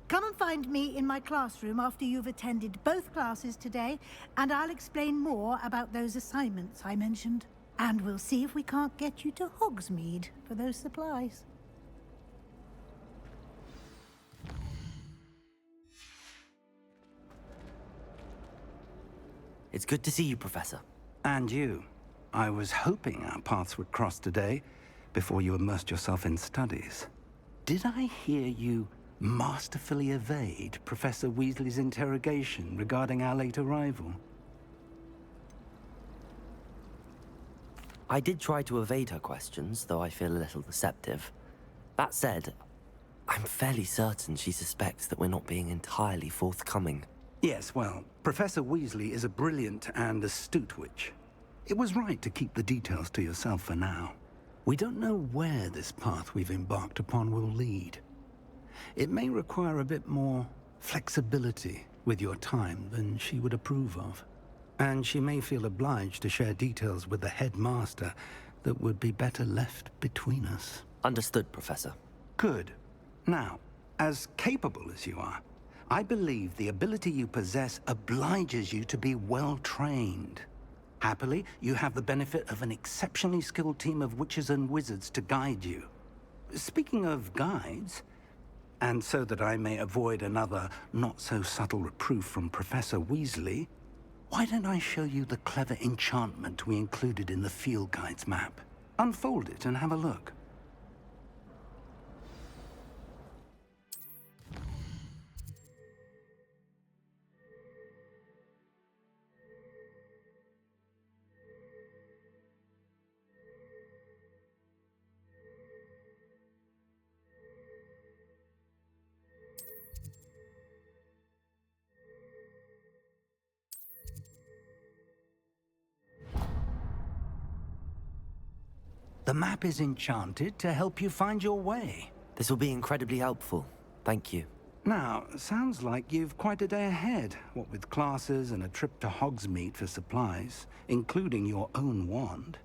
Come and find me in my classroom after you've attended both classes today, and I'll explain more about those assignments I mentioned. And we'll see if we can't get you to Hogsmeade for those supplies. It's good to see you, Professor. And you. I was hoping our paths would cross today, before you immersed yourself in studies. Did I hear you masterfully evade Professor Weasley's interrogation regarding our late arrival? I did try to evade her questions, though I feel a little deceptive. That said, I'm fairly certain she suspects that we're not being entirely forthcoming. Yes, well, Professor Weasley is a brilliant and astute witch. It was right to keep the details to yourself for now. We don't know where this path we've embarked upon will lead. It may require a bit more flexibility with your time than she would approve of. And she may feel obliged to share details with the headmaster that would be better left between us. Understood, Professor. Good. Now, as capable as you are, I believe the ability you possess obliges you to be well-trained. Happily, you have the benefit of an exceptionally skilled team of witches and wizards to guide you. Speaking of guides, and so that I may avoid another not-so-subtle reproof from Professor Weasley, why don't I show you the clever enchantment we included in the field guide's map? Unfold it and have a look. The map is enchanted to help you find your way. This will be incredibly helpful. Thank you. Now, sounds like you've quite a day ahead, what with classes and a trip to Hogsmeade for supplies, including your own wand.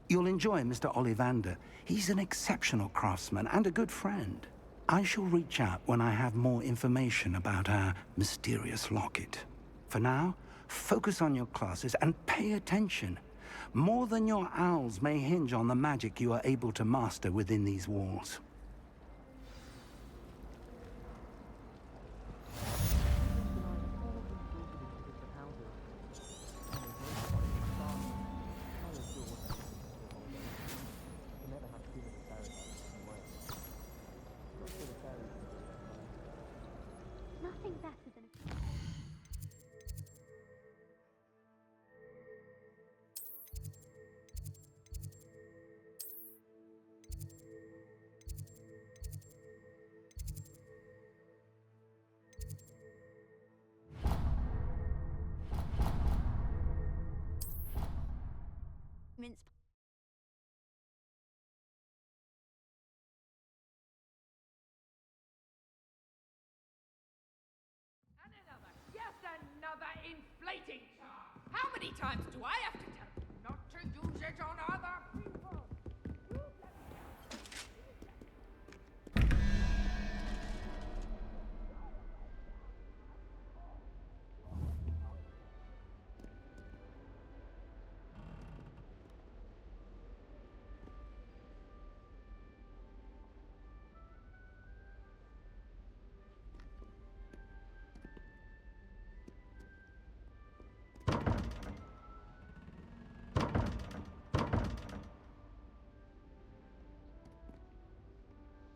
You'll enjoy Mr. Ollivander. He's an exceptional craftsman and a good friend. I shall reach out when I have more information about our mysterious locket. For now, focus on your classes and pay attention. More than your owls may hinge on the magic you are able to master within these walls. Nothing better than mince. Yet another inflating charm. How many times do I have to tell you not to use it on other people?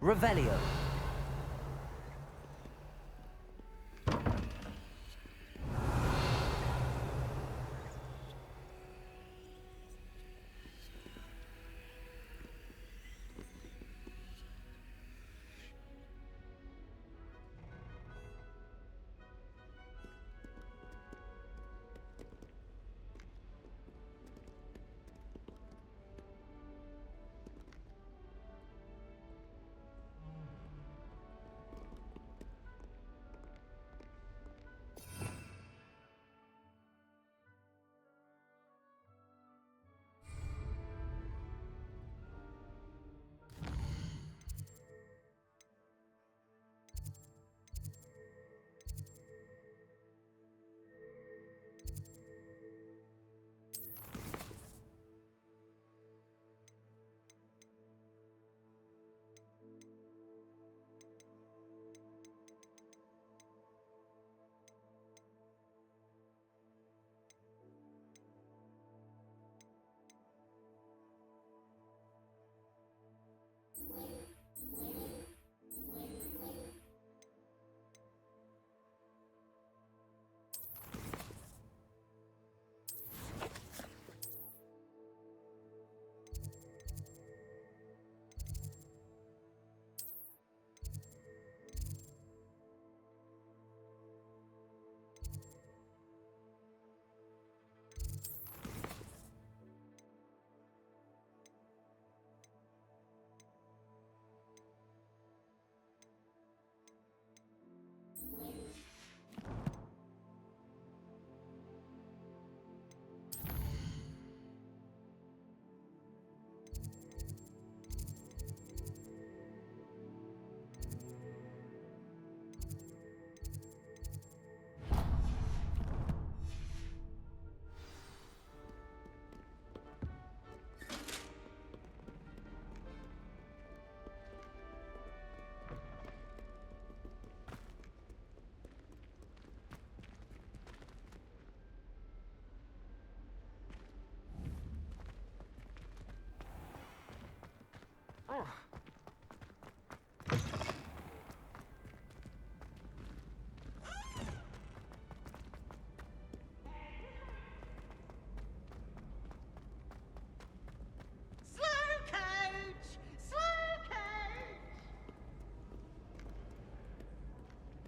Revelio.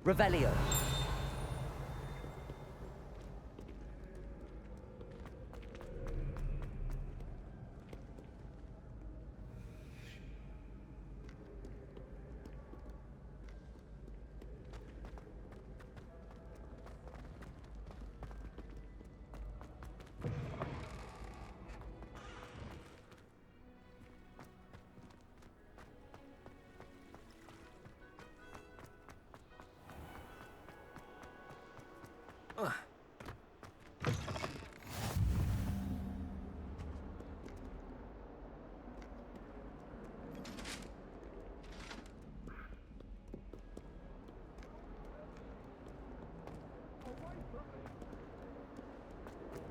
Revelio.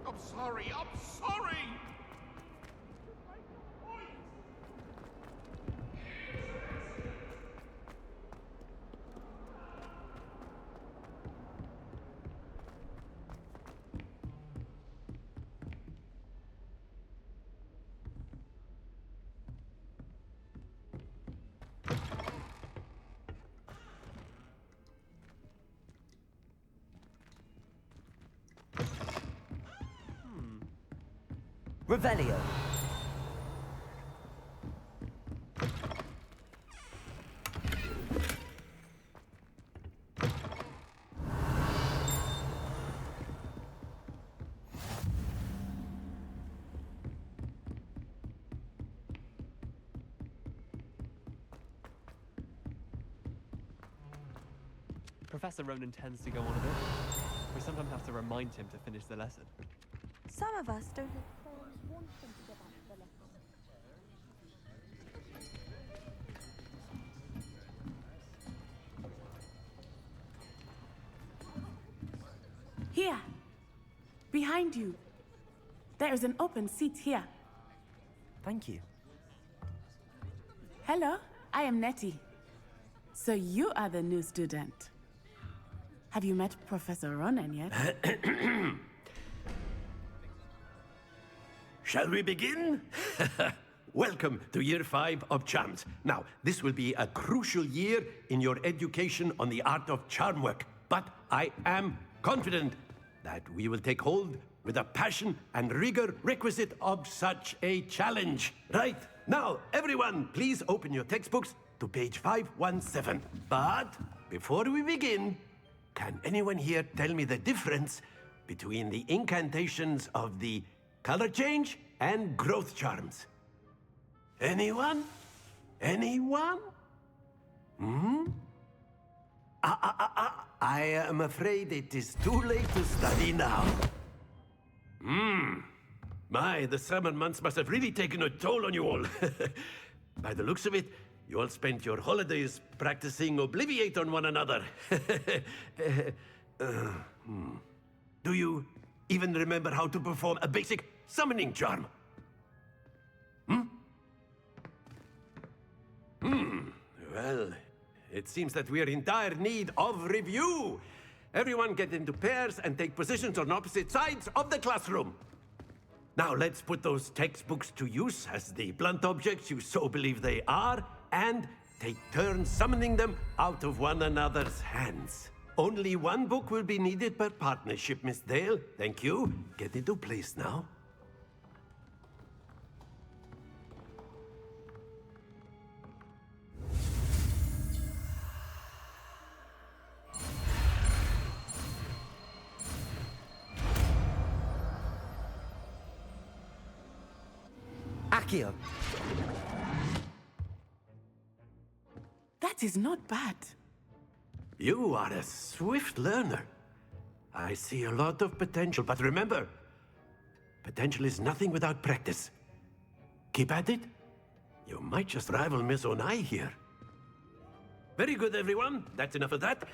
I'm sorry, I'm sorry! Revelio. Professor Ronan tends to go on a bit. We sometimes have to remind him to finish the lesson. Some of us don't necessarily want him to get back to the lesson. Here! Behind you. There is an open seat here. Thank you. Hello, I am Nettie. So you are the new student. Have you met Professor Ronan yet? Shall we begin? Welcome to Year 5 of Charms. Now, this will be a crucial year in your education on the art of charm work, but I am confident that we will take hold with the passion and rigor requisite of such a challenge. Right, now, everyone, please open your textbooks to page 517. But before we begin, can anyone here tell me the difference between the incantations of the color change and growth charms? Anyone? Anyone? Hmm? I am afraid it is too late to study now. My, the summer months must have really taken a toll on you all. By the looks of it, you all spent your holidays practicing Obliviate on one another. Do you even remember how to perform a basic summoning charm? Well, it seems that we are in dire need of review. Everyone get into pairs and take positions on opposite sides of the classroom. Now let's put those textbooks to use as the blunt objects you so believe they are, and take turns summoning them out of one another's hands. Only one book will be needed per partnership, Miss Dale. Thank you. Get into place now. Accio. That is not bad. You are a swift learner. I see a lot of potential, but remember, potential is nothing without practice. Keep at it. You might just rival Miss Onai here. Very good, everyone. That's enough of that.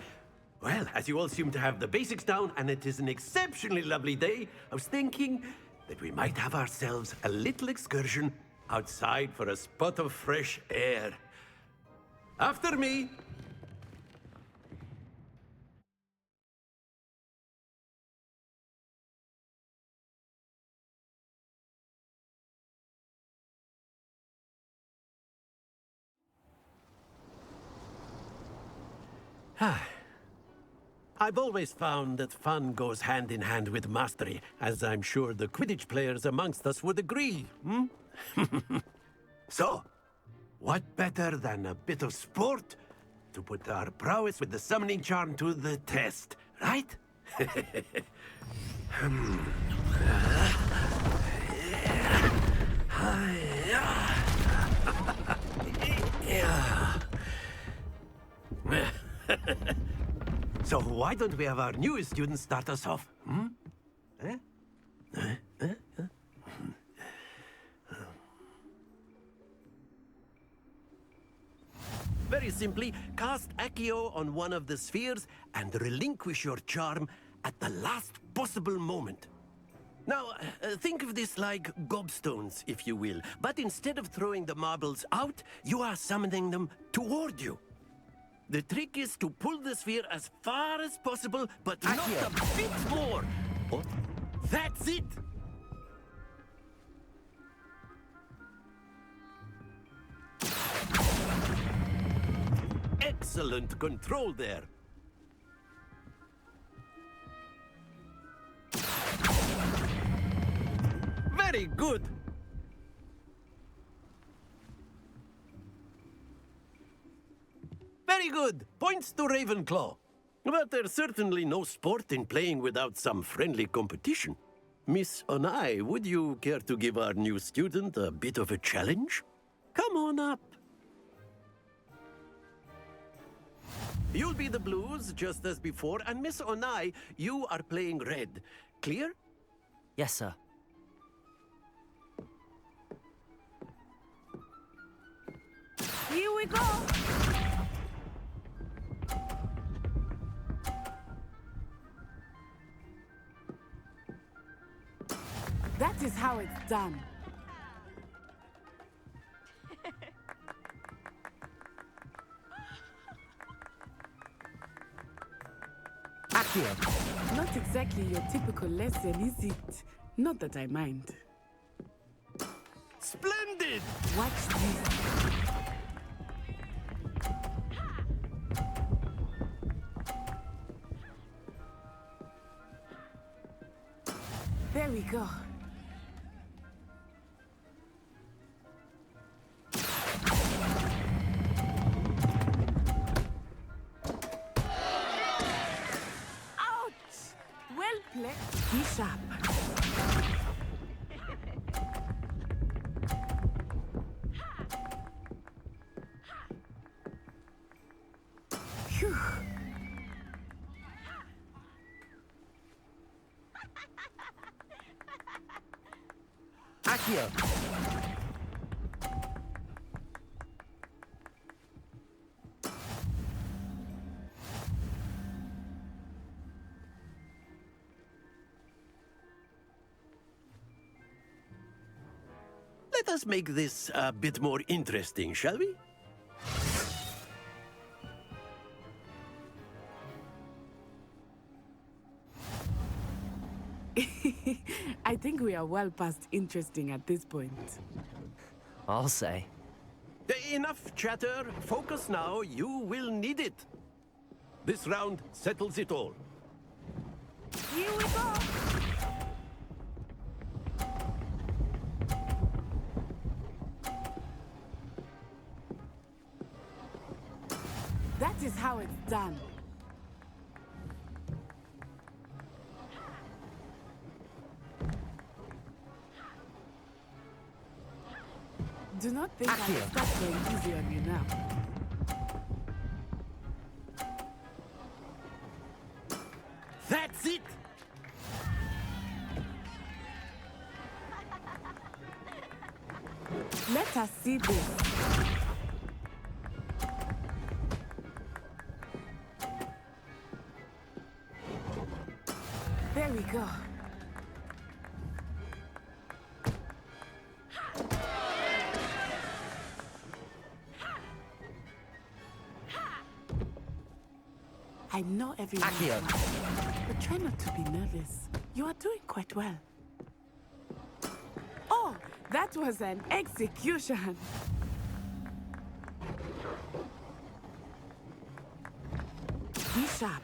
Well, as you all seem to have the basics down, and it is an exceptionally lovely day, I was thinking that we might have ourselves a little excursion outside for a spot of fresh air. After me. I've always found that fun goes hand in hand with mastery, as I'm sure the Quidditch players amongst us would agree, hmm? So, what better than a bit of sport to put our prowess with the summoning charm to the test, right? So why don't we have our newest student start us off? Hmm? Very simply, cast Accio on one of the spheres and relinquish your charm at the last possible moment. Now, think of this like gobstones, if you will. But instead of throwing the marbles out, you are summoning them toward you. The trick is to pull the sphere as far as possible, but not a bit more. Oh, that's it! Excellent control there. Very good. Very good. Points to Ravenclaw. But there's certainly no sport in playing without some friendly competition. Miss Onai, would you care to give our new student a bit of a challenge? Come on up. You'll be the blues, just as before, and Miss Onai, you are playing red. Clear? Yes, sir. Here we go! That is how it's done. Accio. Not exactly your typical lesson, is it? Not that I mind. Splendid! Watch this. There we go. Ouch! Well played. Be sharp. Phew. Accio. Let us make this a bit more interesting, shall we? I think we are well past interesting at this point. I'll say. Enough chatter. Focus now. You will need it. This round settles it all. Here we go! That is how it's done. Do not think I will start going easy on you now. That's it! Let us see this. There we go. I know everyone, but try not to be nervous. You are doing quite well. Oh, that was an execution. Be sharp.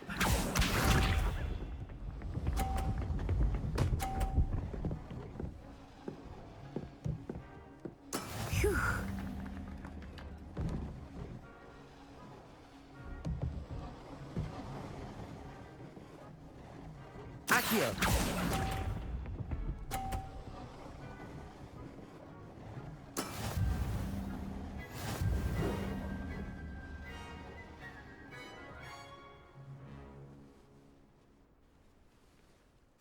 Accio!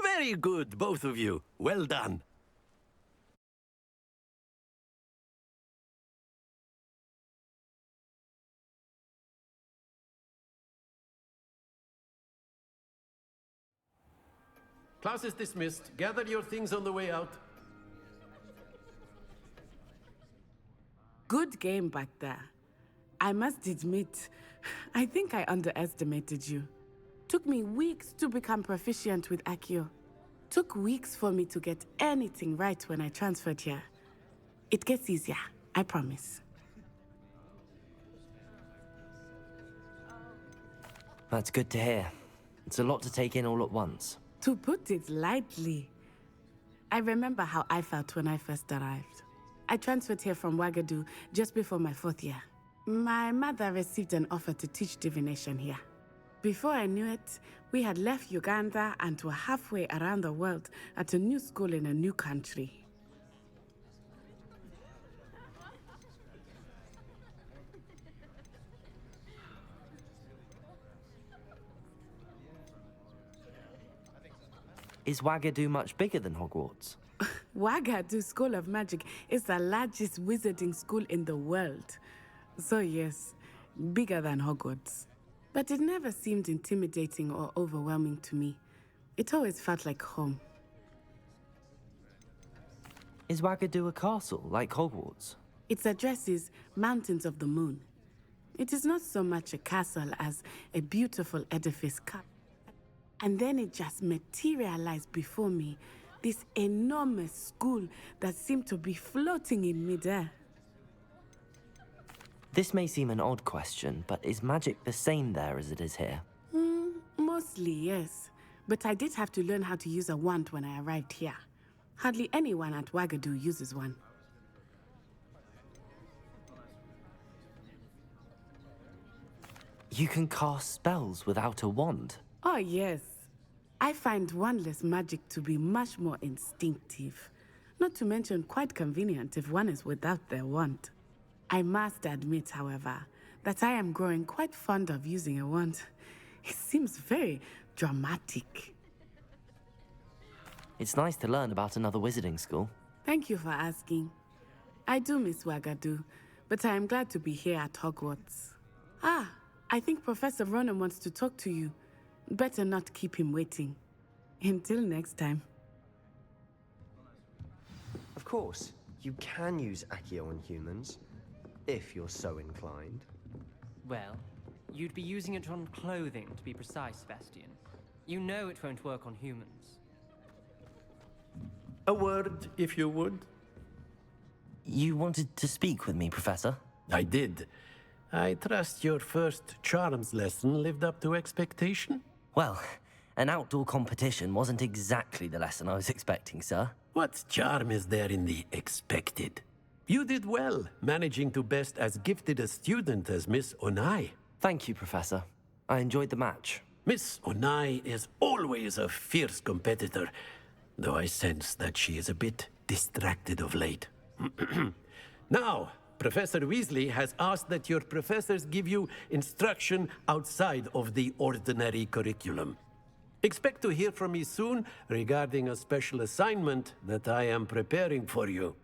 Very good, both of you. Well done. Class is dismissed. Gather your things on the way out. Good game back there. I must admit, I think I underestimated you. Took me weeks to become proficient with Accio. Took weeks for me to get anything right when I transferred here. It gets easier, I promise. That's good to hear. It's a lot to take in all at once. To put it lightly, I remember how I felt when I first arrived. I transferred here from Wagadu just before my 4th year. My mother received an offer to teach divination here. Before I knew it, we had left Uganda and were halfway around the world at a new school in a new country. Is Wagadu much bigger than Hogwarts? Wagadu School of Magic is the largest wizarding school in the world. So yes, bigger than Hogwarts. But it never seemed intimidating or overwhelming to me. It always felt like home. Is Wagadu a castle, like Hogwarts? Its address is Mountains of the Moon. It is not so much a castle as a beautiful edifice cut. And then it just materialized before me, this enormous school that seemed to be floating in midair. This may seem an odd question, but is magic the same there as it is here? Mostly, yes. But I did have to learn how to use a wand when I arrived here. Hardly anyone at Wagadu uses one. You can cast spells without a wand? Oh, yes. I find wandless magic to be much more instinctive. Not to mention quite convenient if one is without their wand. I must admit, however, that I am growing quite fond of using a wand. It seems very dramatic. It's nice to learn about another wizarding school. Thank you for asking. I do miss Wagadu, but I am glad to be here at Hogwarts. Ah, I think Professor Ronan wants to talk to you. Better not keep him waiting. Until next time. Of course, you can use Accio on humans, if you're so inclined. Well, you'd be using it on clothing, to be precise, Sebastian. You know it won't work on humans. A word, if you would. You wanted to speak with me, Professor? I did. I trust your first charms lesson lived up to expectation? Well, an outdoor competition wasn't exactly the lesson I was expecting, sir. What charm is there in the expected? You did well, managing to best as gifted a student as Miss Onai. Thank you, Professor. I enjoyed the match. Miss Onai is always a fierce competitor, though I sense that she is a bit distracted of late. Now, Professor Weasley has asked that your professors give you instruction outside of the ordinary curriculum. Expect to hear from me soon regarding a special assignment that I am preparing for you.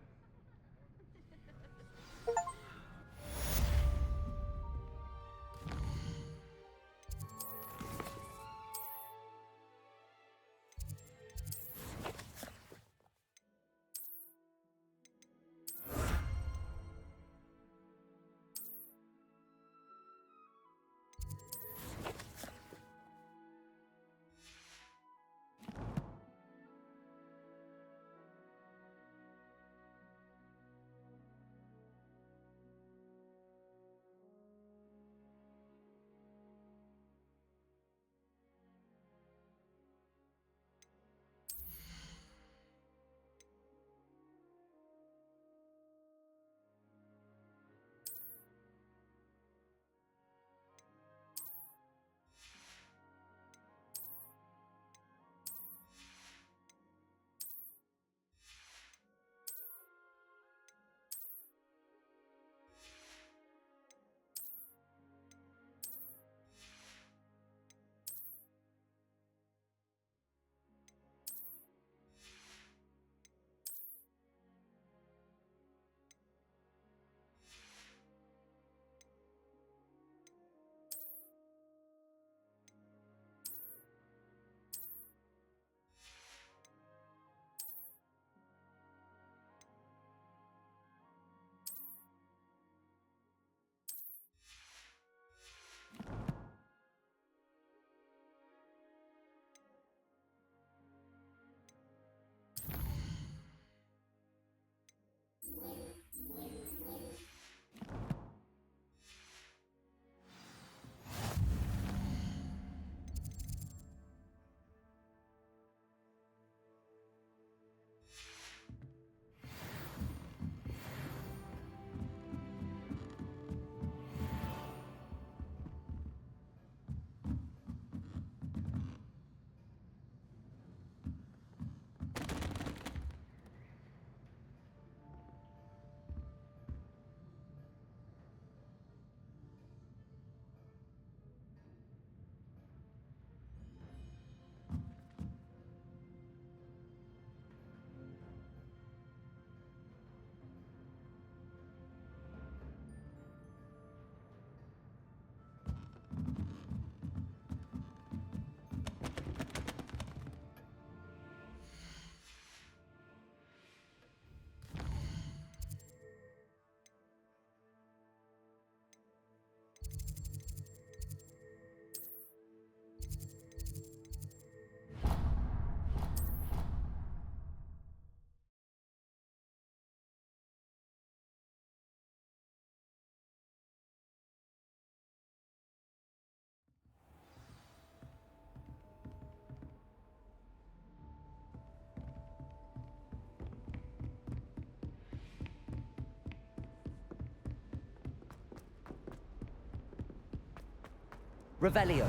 Revelio.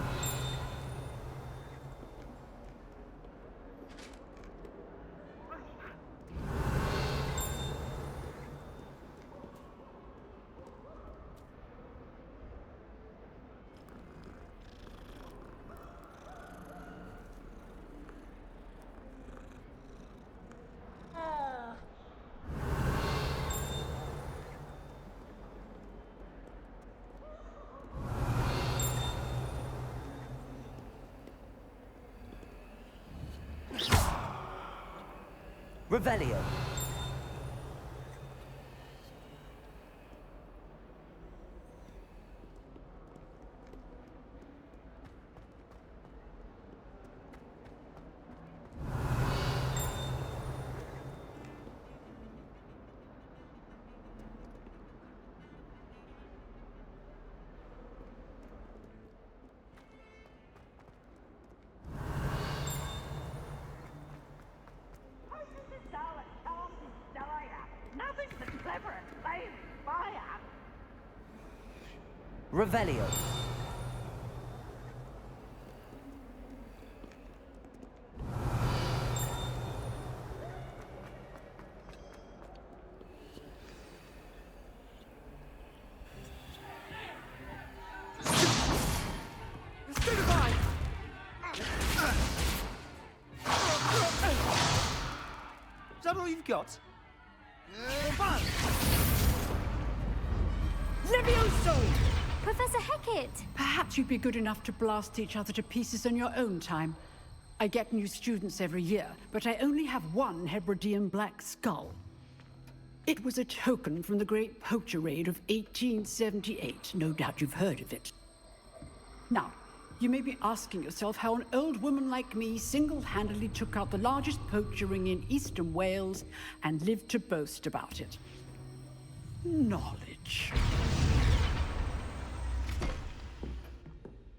Revelio. Revelio. Is that all you've got? Levioso! Professor Hecat! Perhaps you'd be good enough to blast each other to pieces on your own time. I get new students every year, but I only have one Hebridean black skull. It was a token from the Great Poacher Raid of 1878. No doubt you've heard of it. Now, you may be asking yourself how an old woman like me single-handedly took out the largest poacher ring in eastern Wales and lived to boast about it. Knowledge.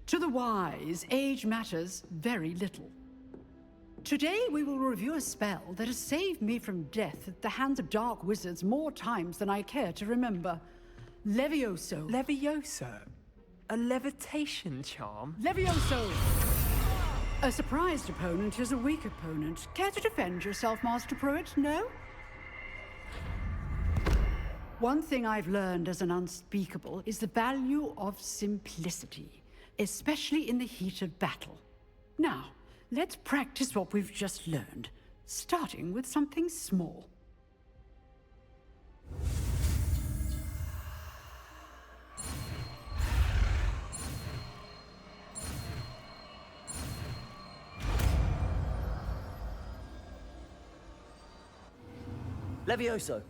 To the wise, age matters very little. Today we will review a spell that has saved me from death at the hands of dark wizards more times than I care to remember. Levioso. Levioso? A levitation charm? Levioso! A surprised opponent is a weak opponent. Care to defend yourself, Master Pruitt? No? One thing I've learned as an unspeakable is the value of simplicity, especially in the heat of battle. Now, let's practice what we've just learned, starting with something small. Levioso.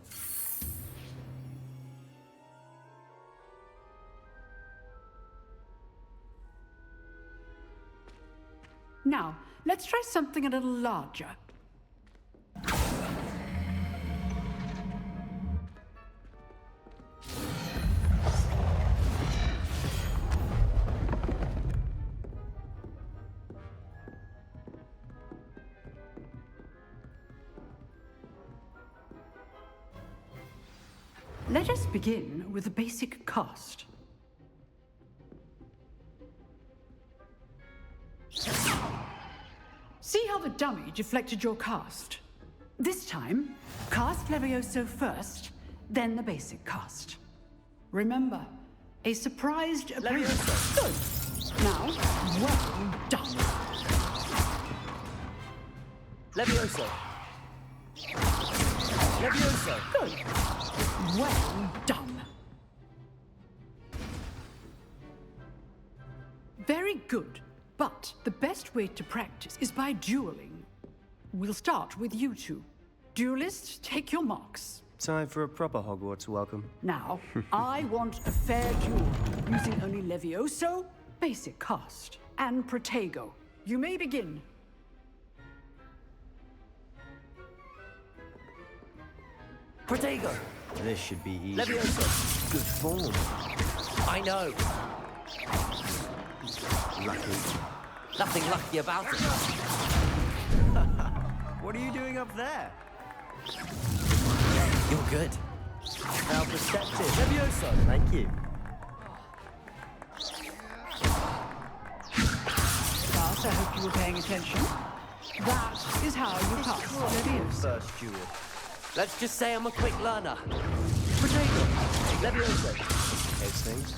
Now, let's try something a little larger. Let us begin with the basic cast. See how the dummy deflected your cast? This time, cast Levioso first, then the basic cast. Remember, a surprised opponent. Good. Now, well done. Levioso. Levioso. Good. Well done. Very good. But the best way to practice is by dueling. We'll start with you two. Duelists, take your marks. Time for a proper Hogwarts welcome. Now, I want a fair duel, using only Levioso, basic cast, and Protego. You may begin. Protego. This should be easy. Levioso. Good form. I know. Lucky. Nothing lucky about it. What are you doing up there? You're good. How perceptive. Levioso. Thank you. class, I hope you were paying attention. That is how you pass Leviosa. First duel. Let's just say I'm a quick learner. Potato, Leviosa. Those things.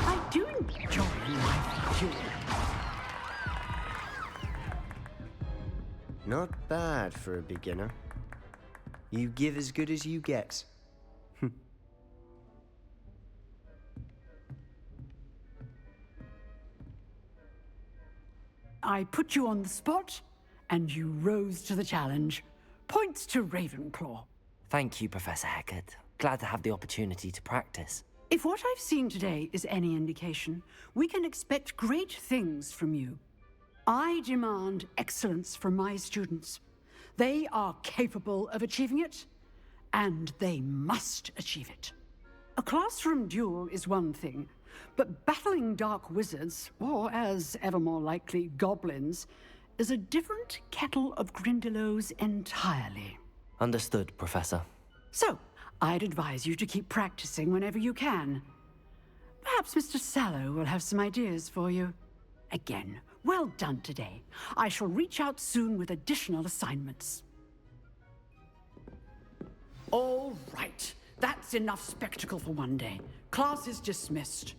I do enjoy life duel. Not bad for a beginner. You give as good as you get. I put you on the spot, and you rose to the challenge. Points to Ravenclaw. Thank you, Professor Hecat. Glad to have the opportunity to practice. If what I've seen today is any indication, we can expect great things from you. I demand excellence from my students. They are capable of achieving it, and they must achieve it. A classroom duel is one thing, but battling dark wizards, or as ever more likely, goblins, is a different kettle of Grindylows entirely. Understood, Professor. So, I'd advise you to keep practicing whenever you can. Perhaps Mr. Sallow will have some ideas for you. Again, well done today. I shall reach out soon with additional assignments. All right. That's enough spectacle for one day. Class is dismissed.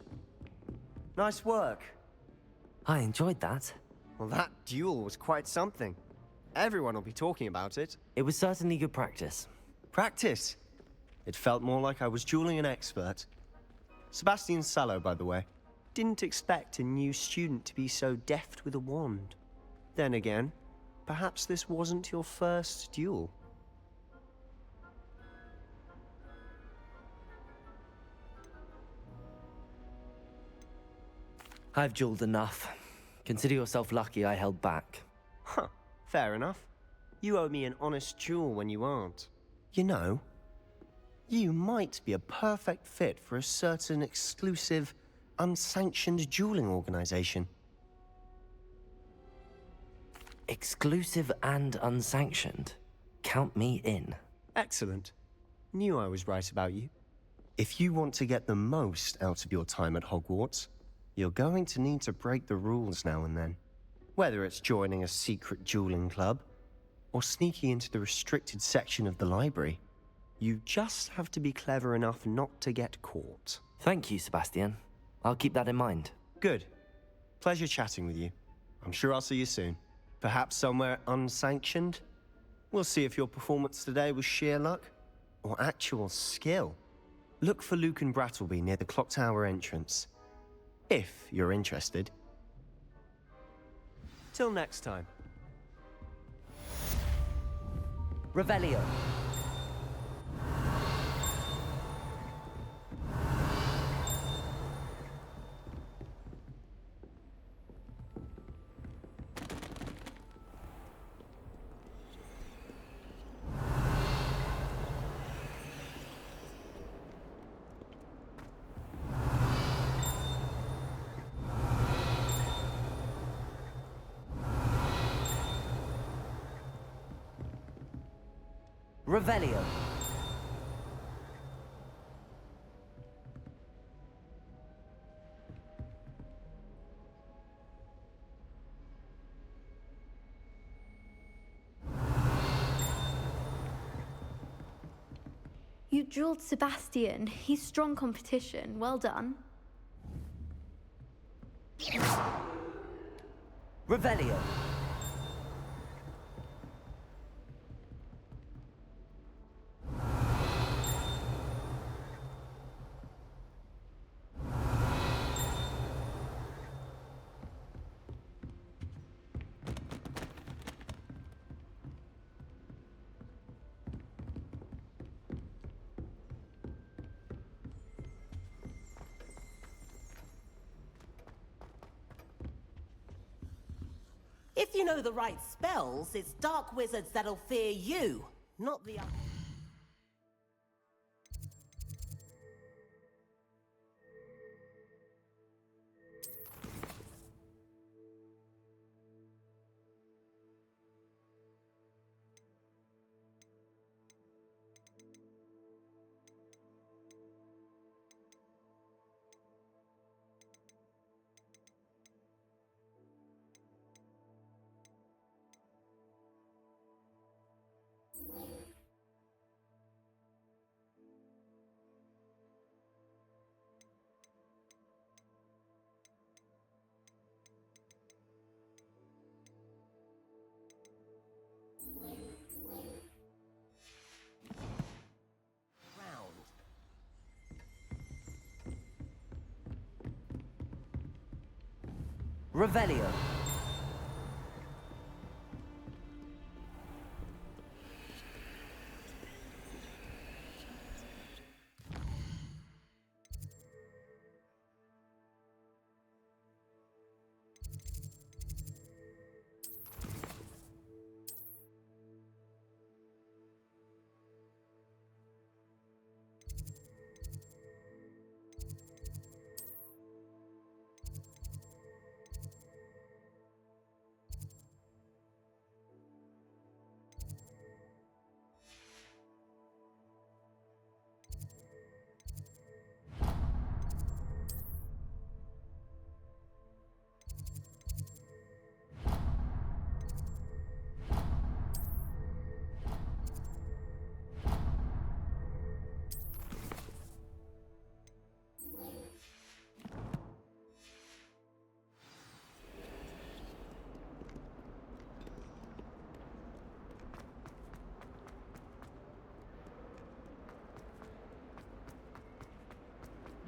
Nice work. I enjoyed that. Well, that duel was quite something. Everyone will be talking about it. It was certainly good practice. Practice? It felt more like I was dueling an expert. Sebastian Sallow, by the way. Didn't expect a new student to be so deft with a wand. Then again, perhaps this wasn't your first duel. I've dueled enough. Consider yourself lucky I held back. Huh, fair enough. You owe me an honest duel when you aren't. You know, you might be a perfect fit for a certain exclusive, unsanctioned dueling organization. Exclusive and unsanctioned? Count me in. Excellent. Knew I was right about you. If you want to get the most out of your time at Hogwarts, you're going to need to break the rules now and then. Whether it's joining a secret dueling club, or sneaking into the restricted section of the library, you just have to be clever enough not to get caught. Thank you, Sebastian. I'll keep that in mind. Good. Pleasure chatting with you. I'm sure I'll see you soon. Perhaps somewhere unsanctioned? We'll see if your performance today was sheer luck, or actual skill. Look for Luke and Brattleby near the clock tower entrance. If you're interested. Till next time. Revelio. Revelio. You dueled Sebastian. He's strong competition. Well done. Revelio. If you know the right spells, it's dark wizards that'll fear you, not the other. Revelio.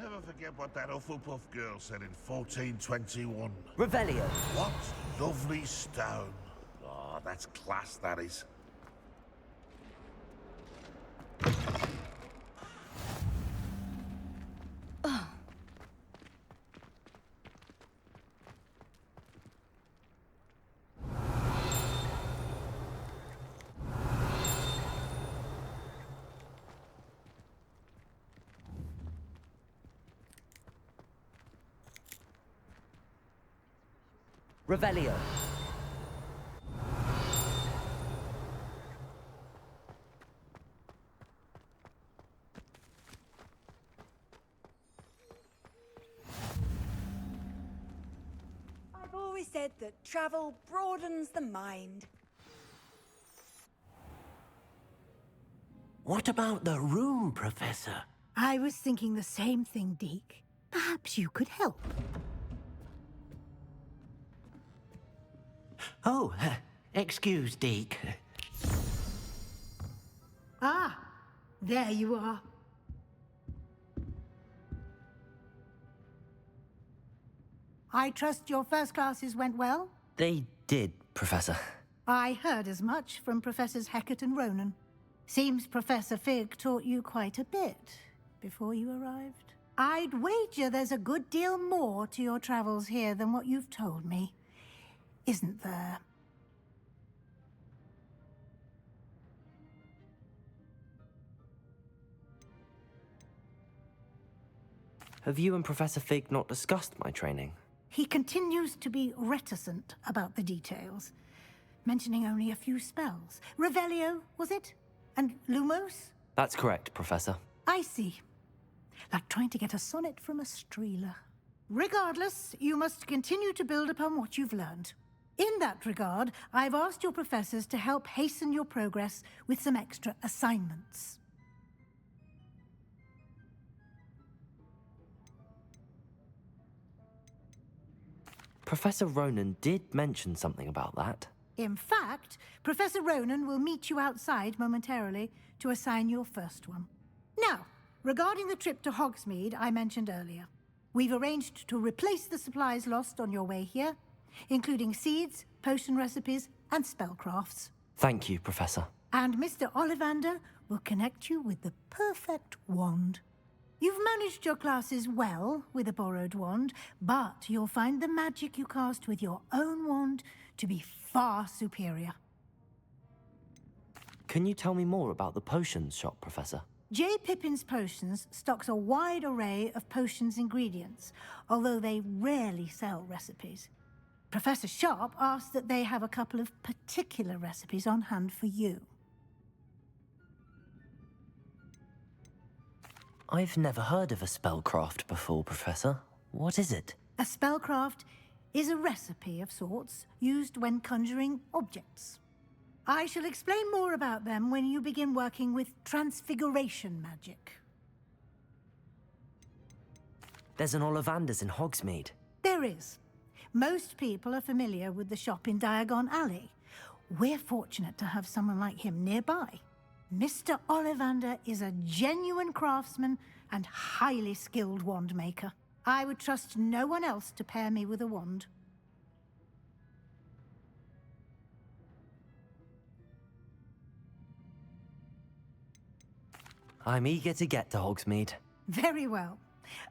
Never forget what that Hufflepuff girl said in 1421. Revelio. What lovely stone. Oh, that's class, that is. Revelio. I've always said that travel broadens the mind. What about the room, Professor? I was thinking the same thing, Deke. Perhaps you could help. Oh, excuse, Deke. Ah, there you are. I trust your first classes went well? They did, Professor. I heard as much from Professors Hecat and Ronan. Seems Professor Fig taught you quite a bit before you arrived. I'd wager there's a good deal more to your travels here than what you've told me. Isn't there? Have you and Professor Fig not discussed my training? He continues to be reticent about the details, mentioning only a few spells. Revelio, was it? And Lumos? That's correct, Professor. I see. Like trying to get a sonnet from a streeler. Regardless, you must continue to build upon what you've learned. In that regard, I've asked your professors to help hasten your progress with some extra assignments. Professor Ronan did mention something about that. In fact, Professor Ronan will meet you outside momentarily to assign your first one. Now, regarding the trip to Hogsmeade I mentioned earlier, we've arranged to replace the supplies lost on your way here, including seeds, potion recipes, and spellcrafts. Thank you, Professor. And Mr. Ollivander will connect you with the perfect wand. You've managed your classes well with a borrowed wand, but you'll find the magic you cast with your own wand to be far superior. Can you tell me more about the potions shop, Professor? J. Pippin's Potions stocks a wide array of potions ingredients, although they rarely sell recipes. Professor Sharp asked that they have a couple of particular recipes on hand for you. I've never heard of a spellcraft before, Professor. What is it? A spellcraft is a recipe of sorts used when conjuring objects. I shall explain more about them when you begin working with transfiguration magic. There's an Ollivander's in Hogsmeade. There is. Most people are familiar with the shop in Diagon Alley. We're fortunate to have someone like him nearby. Mr. Ollivander is a genuine craftsman and highly skilled wand maker. I would trust no one else to pair me with a wand. I'm eager to get to Hogsmeade. Very well.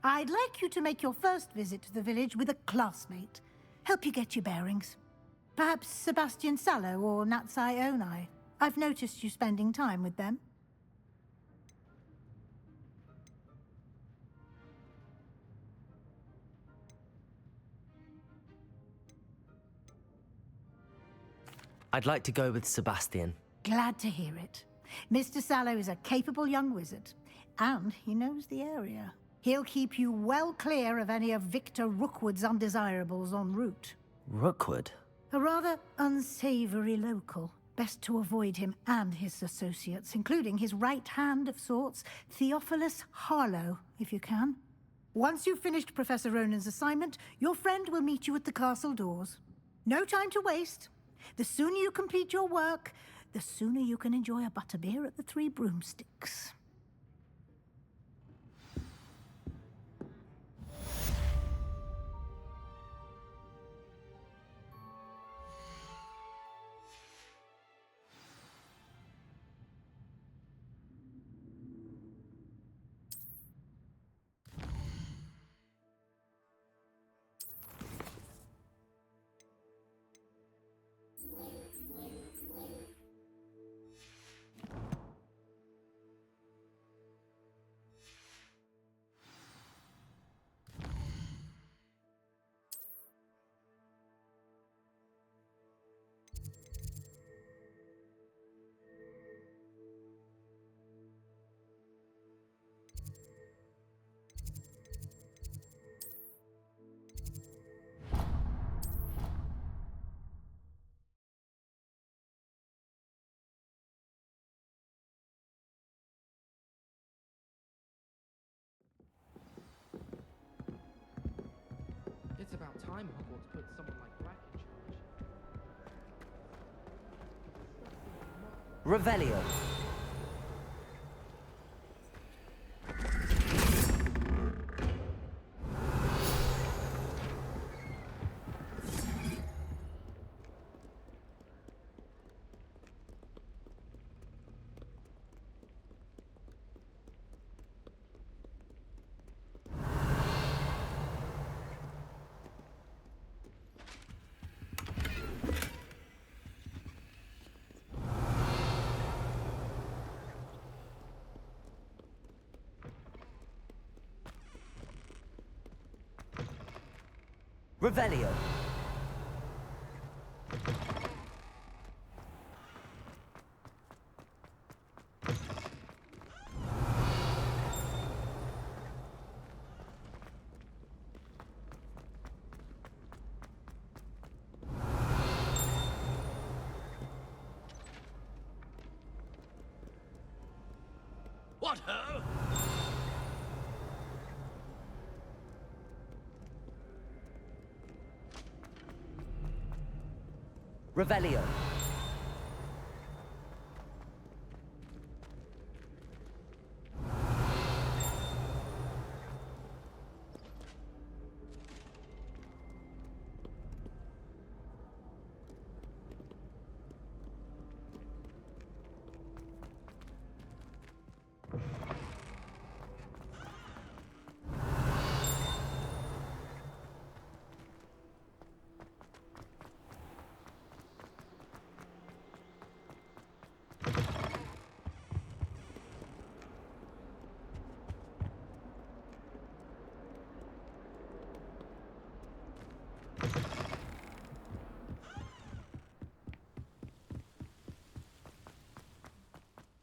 I'd like you to make your first visit to the village with a classmate. Help you get your bearings. Perhaps Sebastian Sallow or Natsai Onai. I've noticed you spending time with them. I'd like to go with Sebastian. Glad to hear it. Mr. Sallow is a capable young wizard, and he knows the area. He'll keep you well clear of any of Victor Rookwood's undesirables en route. Rookwood? A rather unsavory local. Best to avoid him and his associates, including his right hand of sorts, Theophilus Harlow, if you can. Once you've finished Professor Ronan's assignment, your friend will meet you at the castle doors. No time to waste. The sooner you complete your work, the sooner you can enjoy a butterbeer at the Three Broomsticks. It's about time Hogwarts put someone like Black in charge. Revelio. Revelio. What ho? Revelio.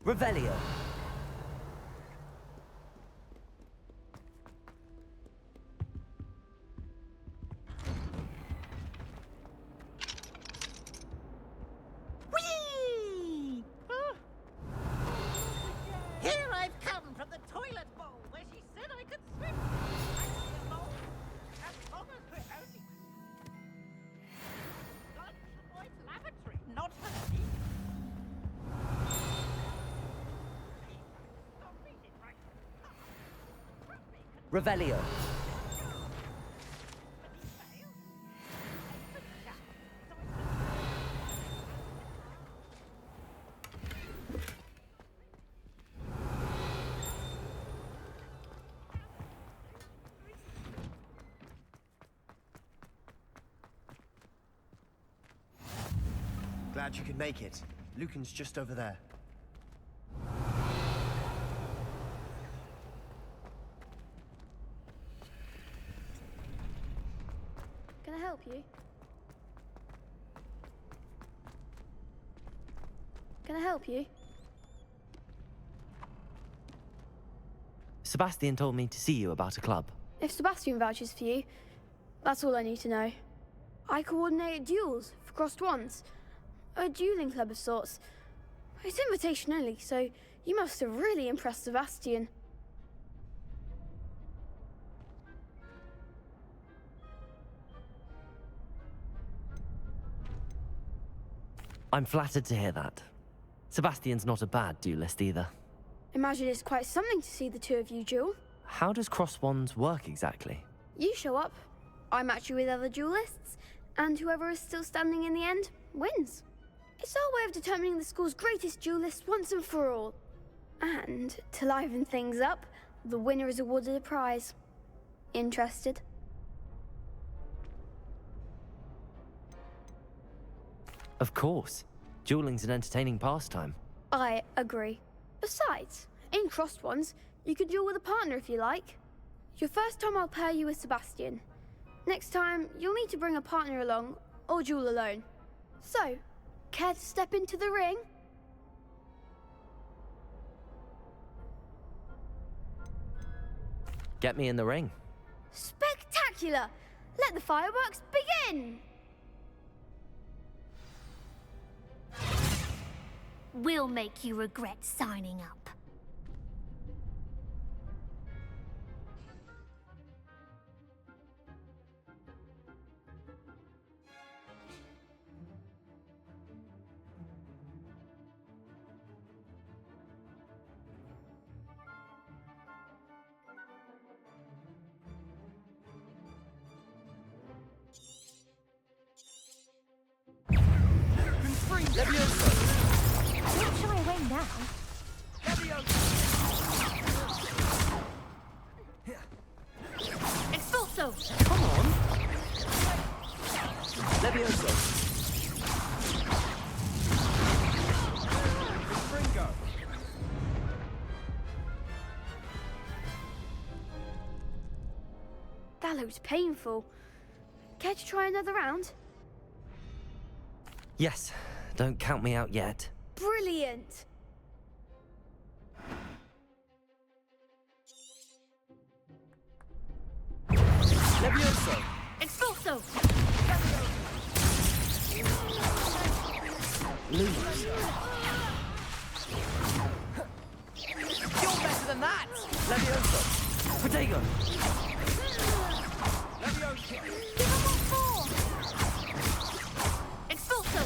Revelio. Whee! Here I've come from the toilet bowl where she said I could swim. I see a bowl. As long as we're only lunch the boys' lavatory, not her feet. Revelio. glad you could make it. Lucan's just over there. Can I help you? Can I help you? Sebastian told me to see you about a club. If Sebastian vouches for you, that's all I need to know. I coordinate duels for crossed wands. A dueling club of sorts. It's invitation only, so you must have really impressed Sebastian. I'm flattered to hear that. Sebastian's not a bad duelist either. Imagine it's quite something to see the two of you duel. How does cross wands work exactly? You show up, I match you with other duelists, and whoever is still standing in the end wins. It's our way of determining the school's greatest duelist once and for all. And to liven things up, the winner is awarded a prize. Interested? Of course. Dueling's an entertaining pastime. I agree. Besides, in crossed ones, you could duel with a partner if you like. Your first time I'll pair you with Sebastian. Next time, you'll need to bring a partner along, or duel alone. So, care to step into the ring? Get me in the ring. Spectacular! Let the fireworks begin! We'll make you regret signing up. Don't shy away now. Expulso! Come on! Levioso! Fringo! That looked painful. Care to try another round? Yes, don't count me out yet. Brilliant! Levioso! Expulso! Lumos. You're better than that! Levioso! Protego! Levioso! Give him all four! Expulso!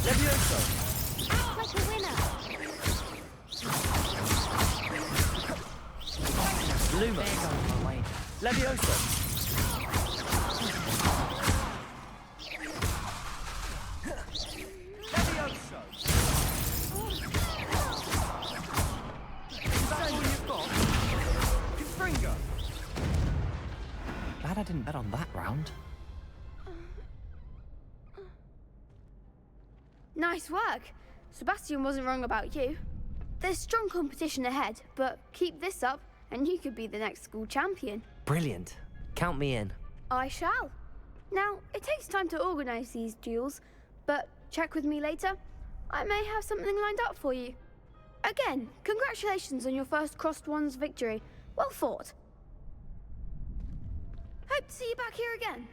Levioso! Act like a winner! Lumos. Levioso! Levioso! Is that all you've got? Fringo! Glad I didn't bet on that round. Nice work. Sebastian wasn't wrong about you. There's strong competition ahead, but keep this up and you could be the next school champion. Brilliant. Count me in. I shall. Now, it takes time to organise these duels, but check with me later. I may have something lined up for you. Again, congratulations on your first Crossed Wands victory. Well fought. Hope to see you back here again.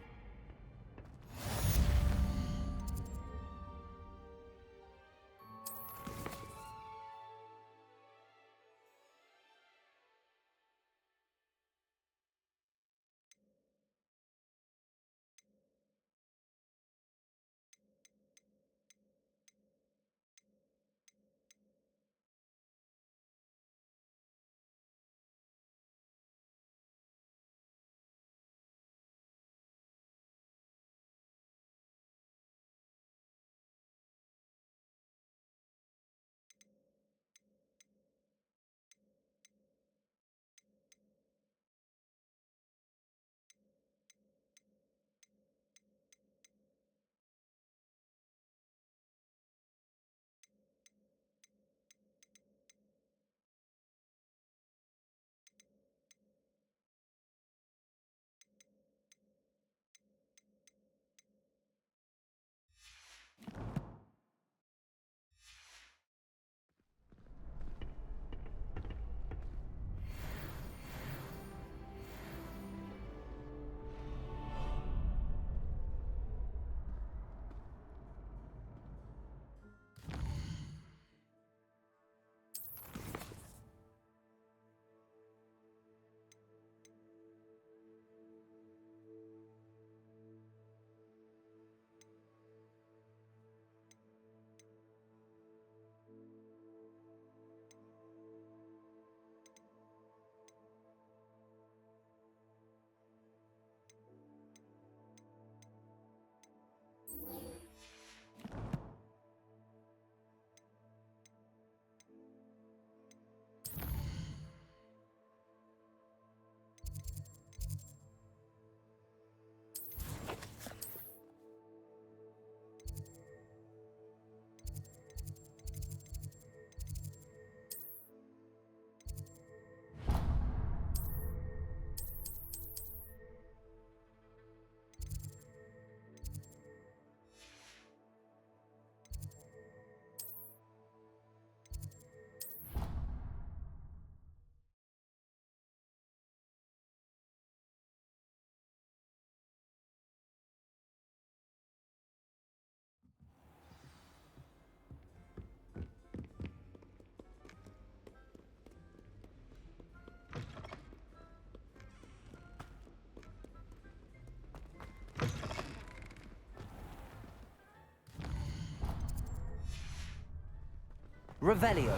Revelio.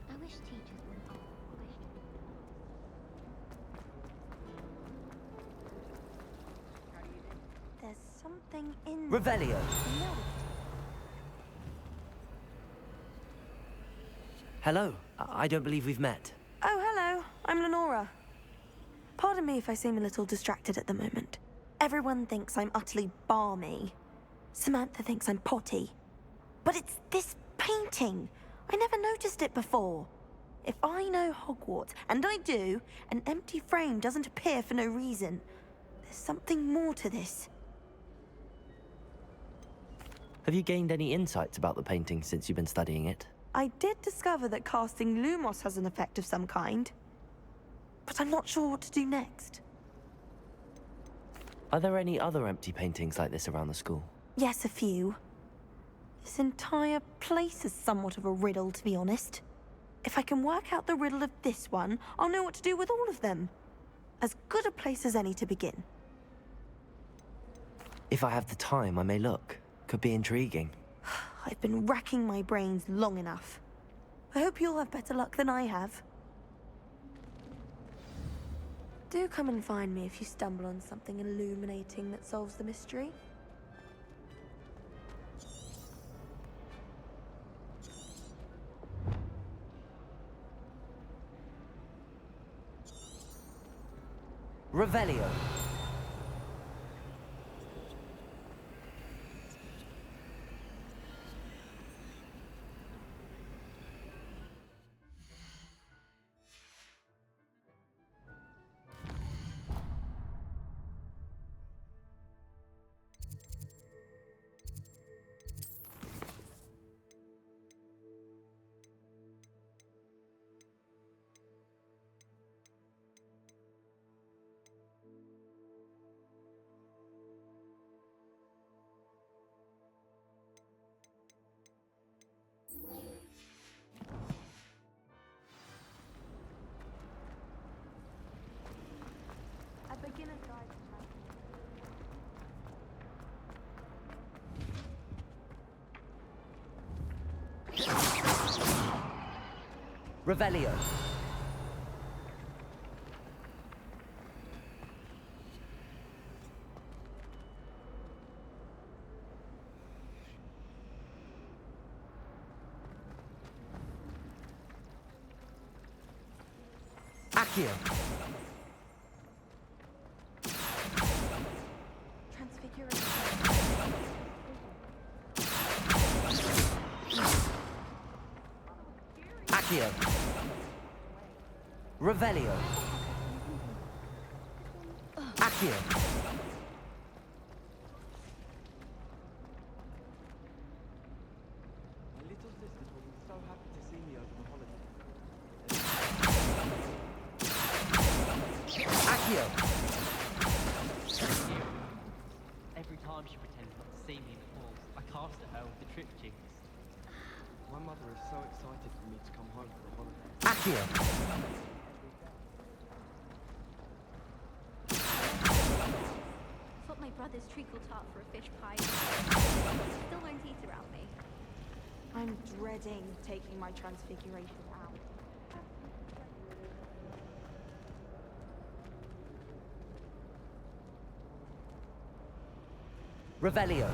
I wish teachers wouldn't ask questions. There's something in Revelio. No. Hello. I don't believe we've met. Oh, hello. I'm Lenora. Pardon me if I seem a little distracted at the moment. Everyone thinks I'm utterly balmy. Samantha thinks I'm potty. But it's this painting. I never noticed it before. If I know Hogwarts, and I do, an empty frame doesn't appear for no reason. There's something more to this. Have you gained any insights about the painting since you've been studying it? I did discover that casting Lumos has an effect of some kind. But I'm not sure what to do next. Are there any other empty paintings like this around the school? Yes, a few. This entire place is somewhat of a riddle, to be honest. If I can work out the riddle of this one, I'll know what to do with all of them. As good a place as any to begin. If I have the time, I may look. Could be intriguing. I've been racking my brains long enough. I hope you'll have better luck than I have. Do come and find me if you stumble on something illuminating that solves the mystery. Revelio. A beginner's guide to Revelio. Accio. Accio. Revelio. Accio. My little sisters will be so happy to see me over the holidays. Accio. Every time she pretends not to see me in the halls, I cast at her with the trick jinx. My mother is so excited for me to come home for the holidays. Accio. Thought my brother's treacle tart for a fish pie. Still won't eat around me. I'm dreading taking my transfiguration out. Revelio.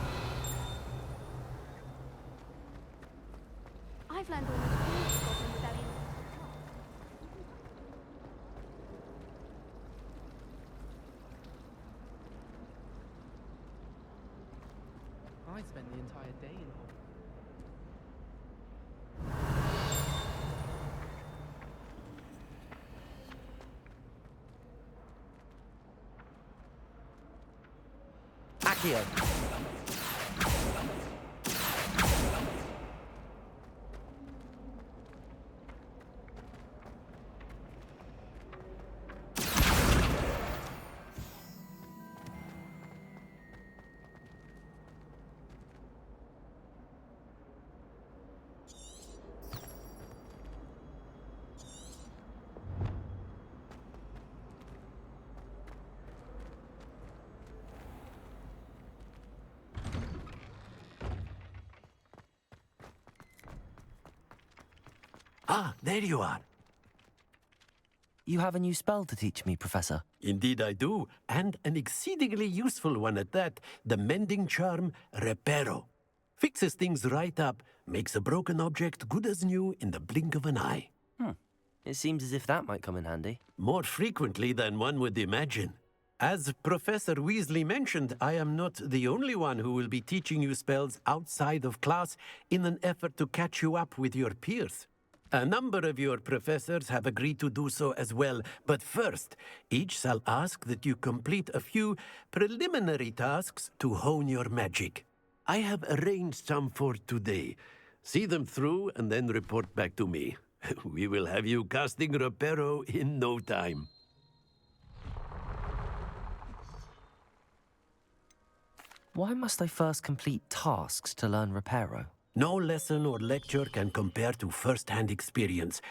I've learned almost all the Goblin Rebellion. I spent the entire day in Hogwarts. Accio. Ah, there you are. You have a new spell to teach me, Professor. Indeed I do, and an exceedingly useful one at that. The mending charm, Reparo. Fixes things right up, makes a broken object good as new in the blink of an eye. It seems as if that might come in handy. More frequently than one would imagine. As Professor Weasley mentioned, I am not the only one who will be teaching you spells outside of class in an effort to catch you up with your peers. A number of your professors have agreed to do so as well, but first, each shall ask that you complete a few preliminary tasks to hone your magic. I have arranged some for today. See them through and then report back to me. We will have you casting Reparo in no time. Why must I first complete tasks to learn Reparo? No lesson or lecture can compare to first-hand experience,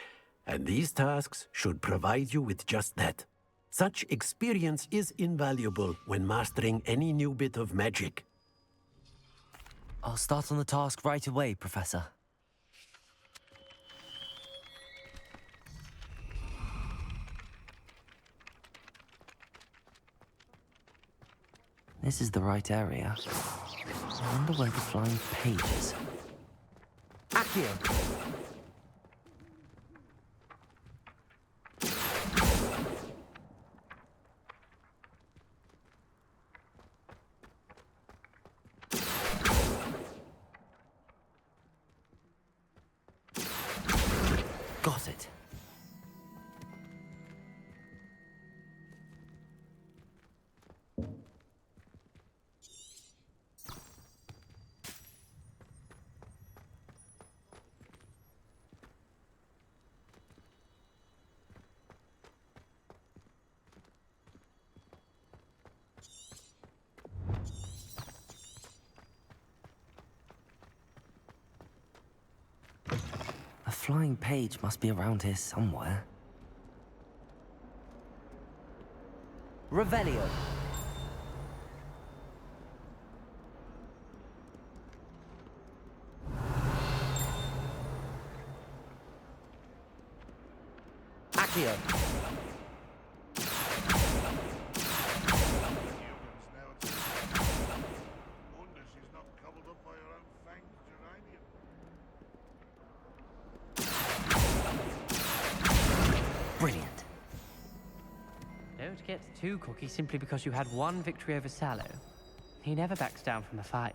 and these tasks should provide you with just that. Such experience is invaluable when mastering any new bit of magic. I'll start on the task right away, Professor. This is the right area. I wonder where the flying page is. Accio! Got it. A flying page must be around here somewhere. Revelio. Accio. Brilliant. Don't get too cocky simply because you had one victory over Sallow. He never backs down from a fight.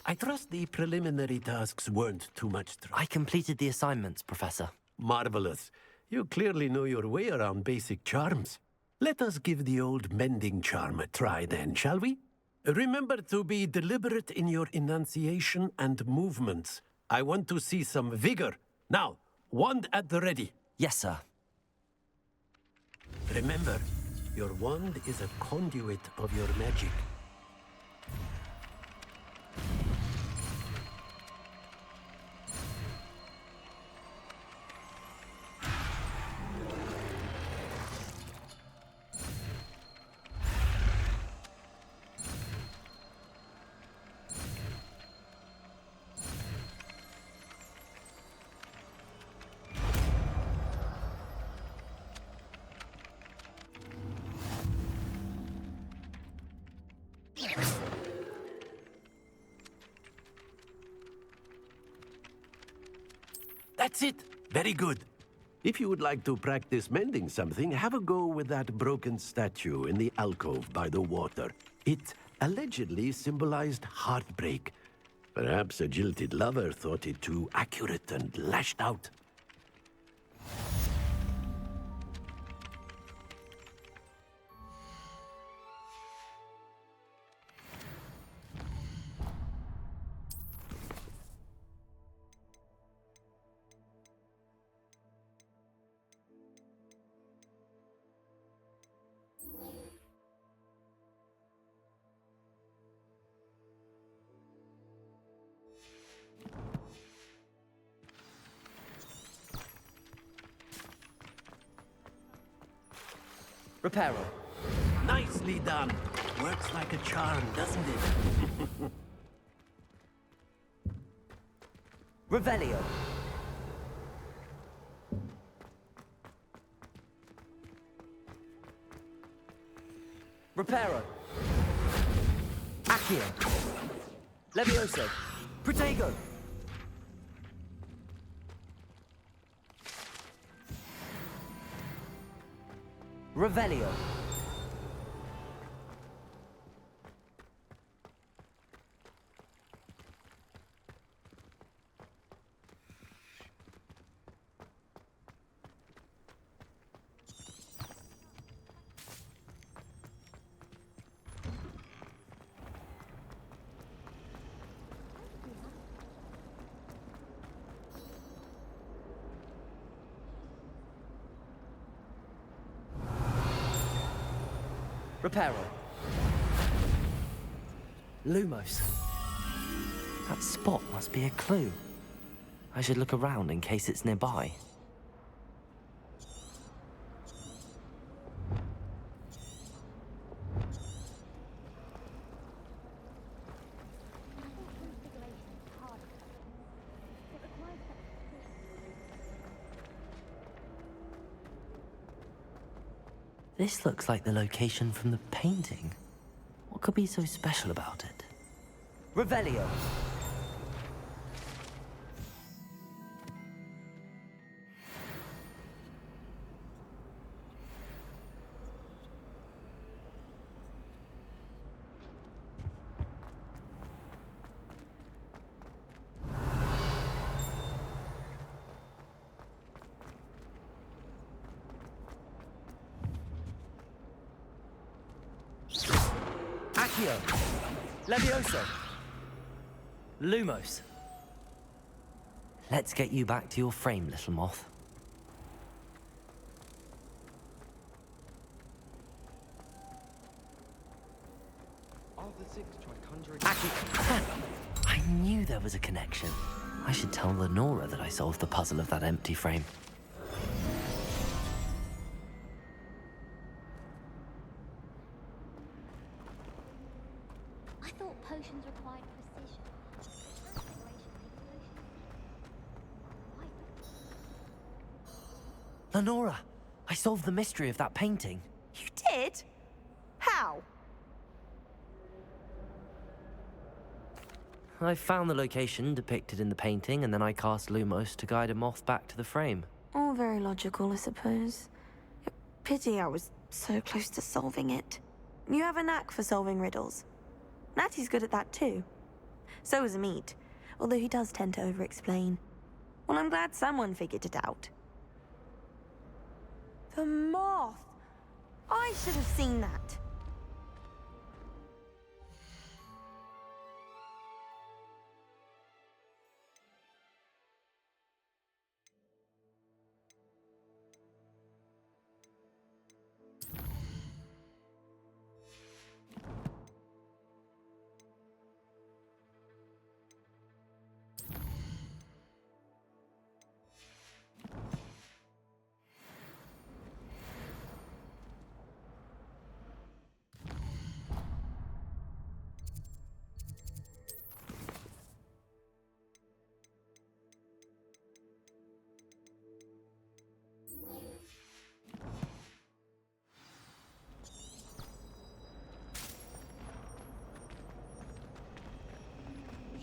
I trust the preliminary tasks weren't too much trouble. I completed the assignments, Professor. Marvelous. You clearly know your way around basic charms. Let us give the old mending charm a try then, shall we? Remember to be deliberate in your enunciation and movements. I want to see some vigor. Now, wand at the ready. Yes, sir. Remember, your wand is a conduit of your magic. That's it. Very good. If you would like to practice mending something, have a go with that broken statue in the alcove by the water. It allegedly symbolized heartbreak. Perhaps a jilted lover thought it too accurate and lashed out. Reparo. Nicely done. Works like a charm, doesn't it? Revelio. Reparo. Accio. Levioso. Protego. Revelio. Reparo. Lumos. That spot must be a clue. I should look around in case it's nearby. This looks like the location from the painting. What could be so special about it? Revelio. Accio. Levioso. Lumos. Let's get you back to your frame, little moth. Arthur VI tried conjuring... Accio. I knew there was a connection. I should tell Lenora that I solved the puzzle of that empty frame. I thought potions required precision. Lenora, I solved the mystery of that painting. You did? How? I found the location depicted in the painting, and then I cast Lumos to guide a moth back to the frame. All very logical, I suppose. Pity I was so close to solving it. You have a knack for solving riddles. Natty's good at that too. So is Amit, although he does tend to over-explain. Well, I'm glad someone figured it out. The moth! I should have seen that.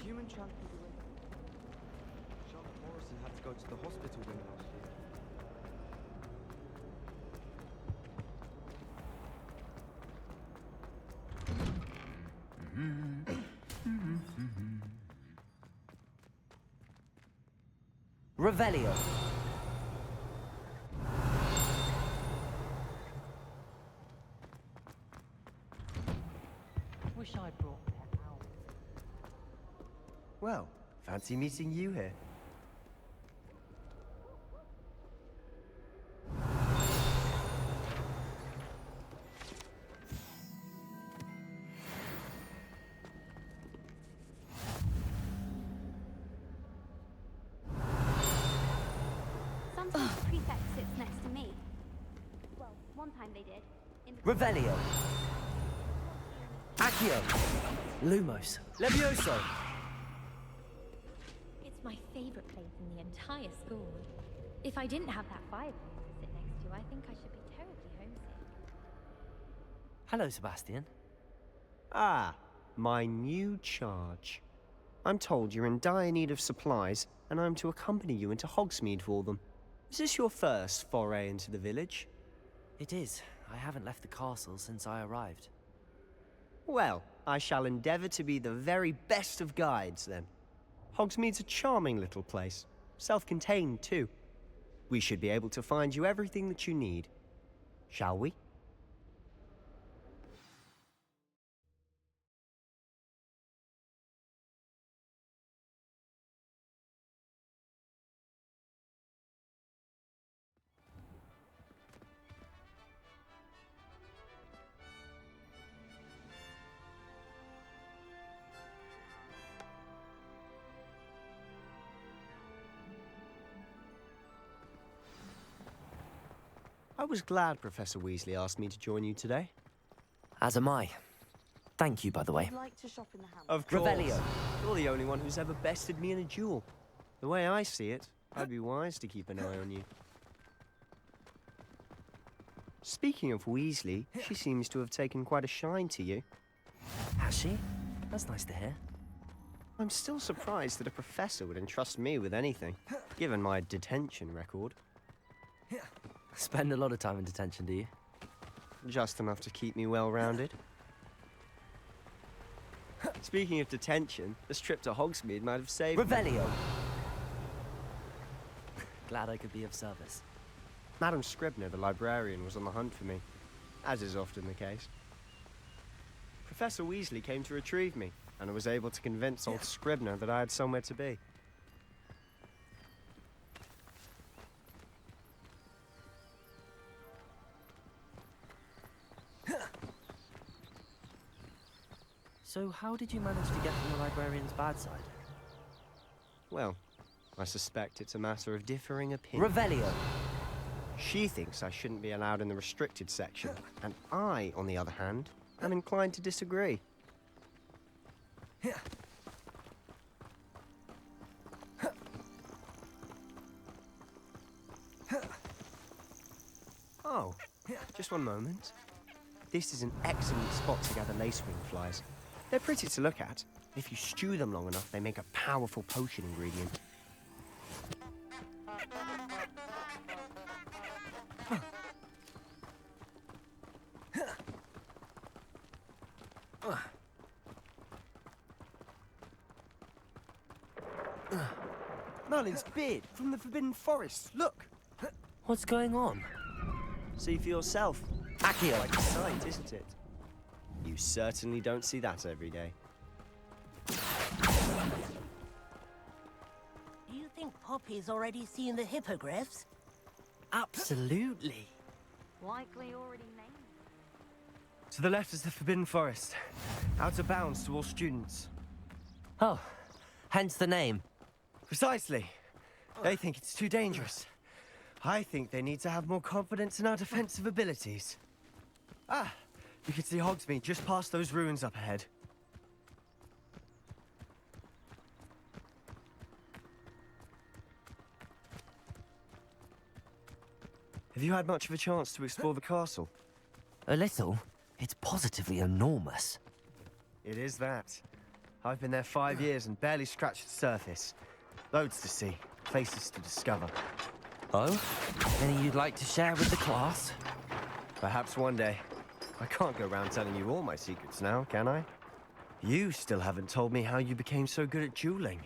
Human trampled away. Charlotte Morrison had to go to the hospital wing last year. Revelio. Wish I brought that out. Well, fancy meeting you here. Sometimes the prefect sits next to me. Well, one time they did. Revelio. Accio. Lumos. Levioso. It's my favorite place in the entire school. If I didn't have that fireplace to sit next to, I think I should be terribly homesick. Hello, Sebastian. Ah, my new charge. I'm told you're in dire need of supplies, and I'm to accompany you into Hogsmeade for them. Is this your first foray into the village? It is. I haven't left the castle since I arrived. Well, I shall endeavour to be the very best of guides, then. Hogsmeade's a charming little place. Self-contained, too. We should be able to find you everything that you need. Shall we? I was glad Professor Weasley asked me to join you today. As am I. Thank you, by the way. I'd like to shop in the house. Of course. Revelio. You're the only one who's ever bested me in a duel. The way I see it, I'd be wise to keep an eye on you. Speaking of Weasley, she seems to have taken quite a shine to you. Has she? That's nice to hear. I'm still surprised that a professor would entrust me with anything, given my detention record. Spend a lot of time in detention, do you? Just enough to keep me well-rounded. Speaking of detention, this trip to Hogsmeade might have saved... Revelio! Glad I could be of service. Madam Scribner, the librarian, was on the hunt for me, as is often the case. Professor Weasley came to retrieve me, and I was able to convince old Scribner that I had somewhere to be. So how did you manage to get from the librarian's bad side? Well, I suspect it's a matter of differing opinion. Revelio! She thinks I shouldn't be allowed in the restricted section, and I, on the other hand, am inclined to disagree. Oh, just one moment. This is an excellent spot to gather lacewing flies. They're pretty to look at. If you stew them long enough, they make a powerful potion ingredient. Merlin's beard from the Forbidden Forest. Look! What's going on? See for yourself. Accio! Quite a sight, isn't it? You certainly don't see that every day. Do you think Poppy's already seen the hippogriffs? Absolutely. Likely already named. To the left is the Forbidden Forest. Out of bounds to all students. Oh, hence the name. Precisely. They think it's too dangerous. I think they need to have more confidence in our defensive abilities. Ah, you can see Hogsmeade just past those ruins up ahead. Have you had much of a chance to explore the castle? A little. It's positively enormous. It is that. I've been there 5 years and barely scratched the surface. Loads to see, places to discover. Oh? Any you'd like to share with the class? Perhaps one day. I can't go around telling you all my secrets now, can I? You still haven't told me how you became so good at dueling.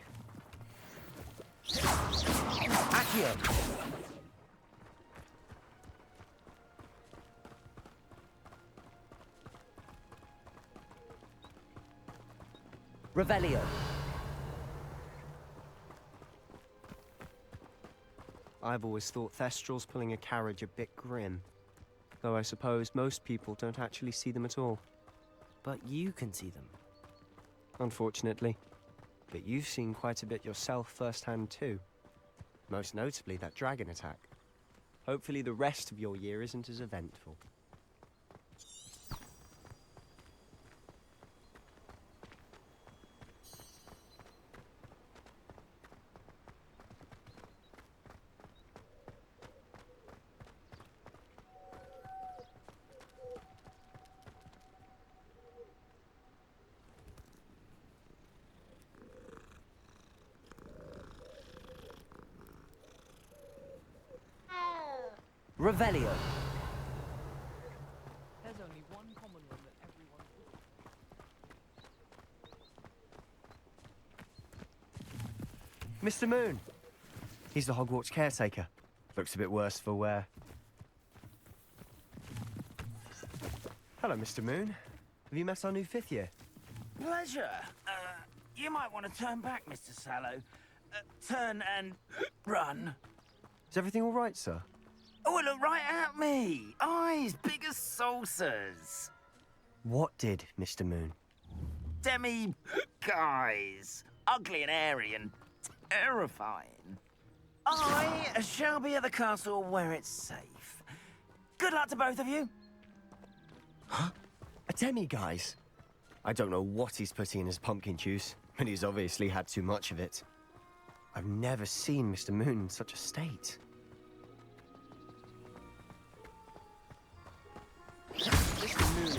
Accio! Revelio. I've always thought Thestrals pulling a carriage a bit grim. Though I suppose most people don't actually see them at all. But you can see them. Unfortunately. But you've seen quite a bit yourself firsthand too. Most notably that dragon attack. Hopefully the rest of your year isn't as eventful. Revelio. There's only one common room that everyone... Mr. Moon. He's the Hogwarts caretaker. Looks a bit worse for wear. Hello, Mr. Moon. Have you met our new fifth year? Pleasure. You might want to turn back, Mr. Sallow. Turn and run. Is everything all right, sir? Oh, look right at me. Eyes big as saucers. What did, Mr. Moon? Demi guys. Ugly and airy and terrifying. I shall be at the castle where it's safe. Good luck to both of you. Huh? A demi-guise? I don't know what he's putting in his pumpkin juice, but he's obviously had too much of it. I've never seen Mr. Moon in such a state. Mr. Moon is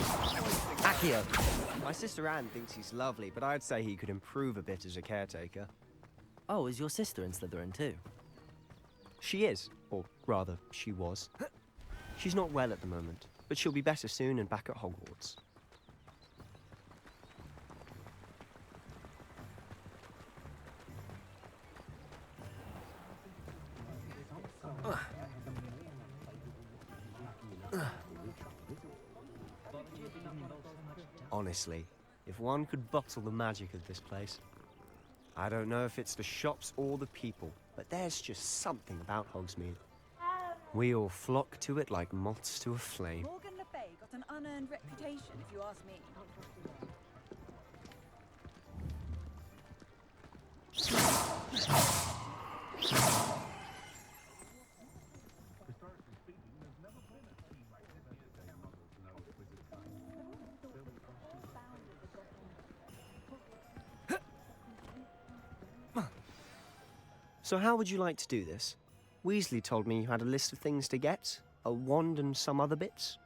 Accio. My sister Anne thinks he's lovely, but I'd say he could improve a bit as a caretaker. Oh, is your sister in Slytherin too? She is, or rather, she was. She's not well at the moment, but she'll be better soon and back at Hogwarts. Honestly, if one could bottle the magic of this place. I don't know if it's the shops or the people, but there's just something about Hogsmeade. We all flock to it like moths to a flame. Morgan Le Fay got an unearned reputation, if you ask me. So how would you like to do this? Weasley told me you had a list of things to get. A wand and some other bits.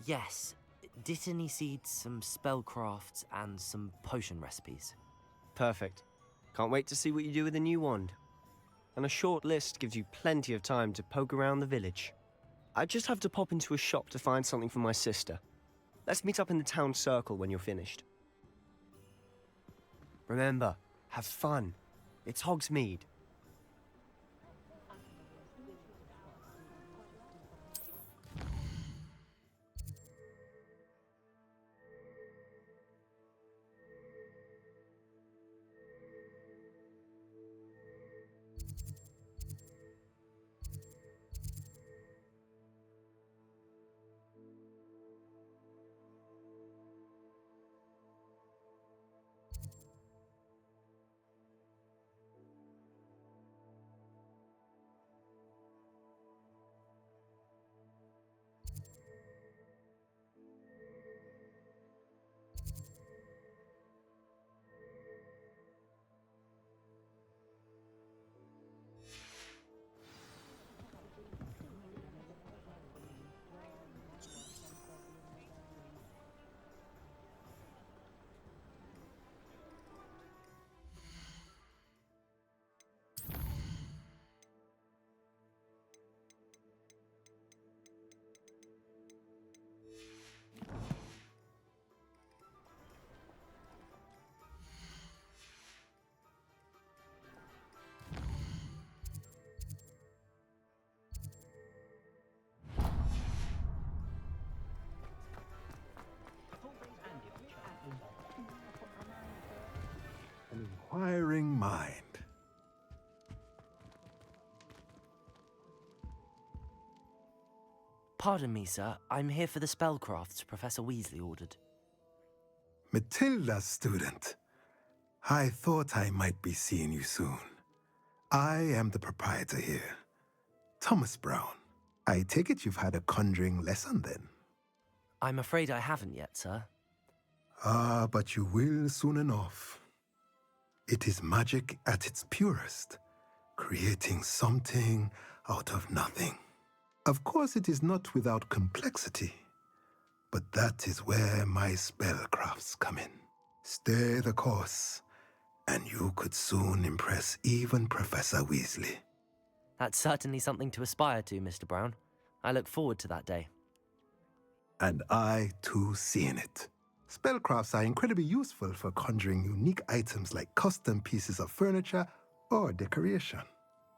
Yes. Dittany seeds, some spellcrafts, and some potion recipes. Perfect. Can't wait to see what you do with the new wand. And a short list gives you plenty of time to poke around the village. I just have to pop into a shop to find something for my sister. Let's meet up in the town circle when you're finished. Remember, have fun. It's Hogsmeade. An inquiring mind. Pardon me, sir. I'm here for the spellcrafts Professor Weasley ordered. Matilda's student. I thought I might be seeing you soon. I am the proprietor here, Thomas Brown. I take it you've had a conjuring lesson then? I'm afraid I haven't yet, sir. Ah, but you will soon enough. It is magic at its purest, creating something out of nothing. Of course, it is not without complexity, but that is where my spellcrafts come in. Stay the course, and you could soon impress even Professor Weasley. That's certainly something to aspire to, Mr. Brown. I look forward to that day. And I, too, seeing it. Spellcrafts are incredibly useful for conjuring unique items like custom pieces of furniture or decoration.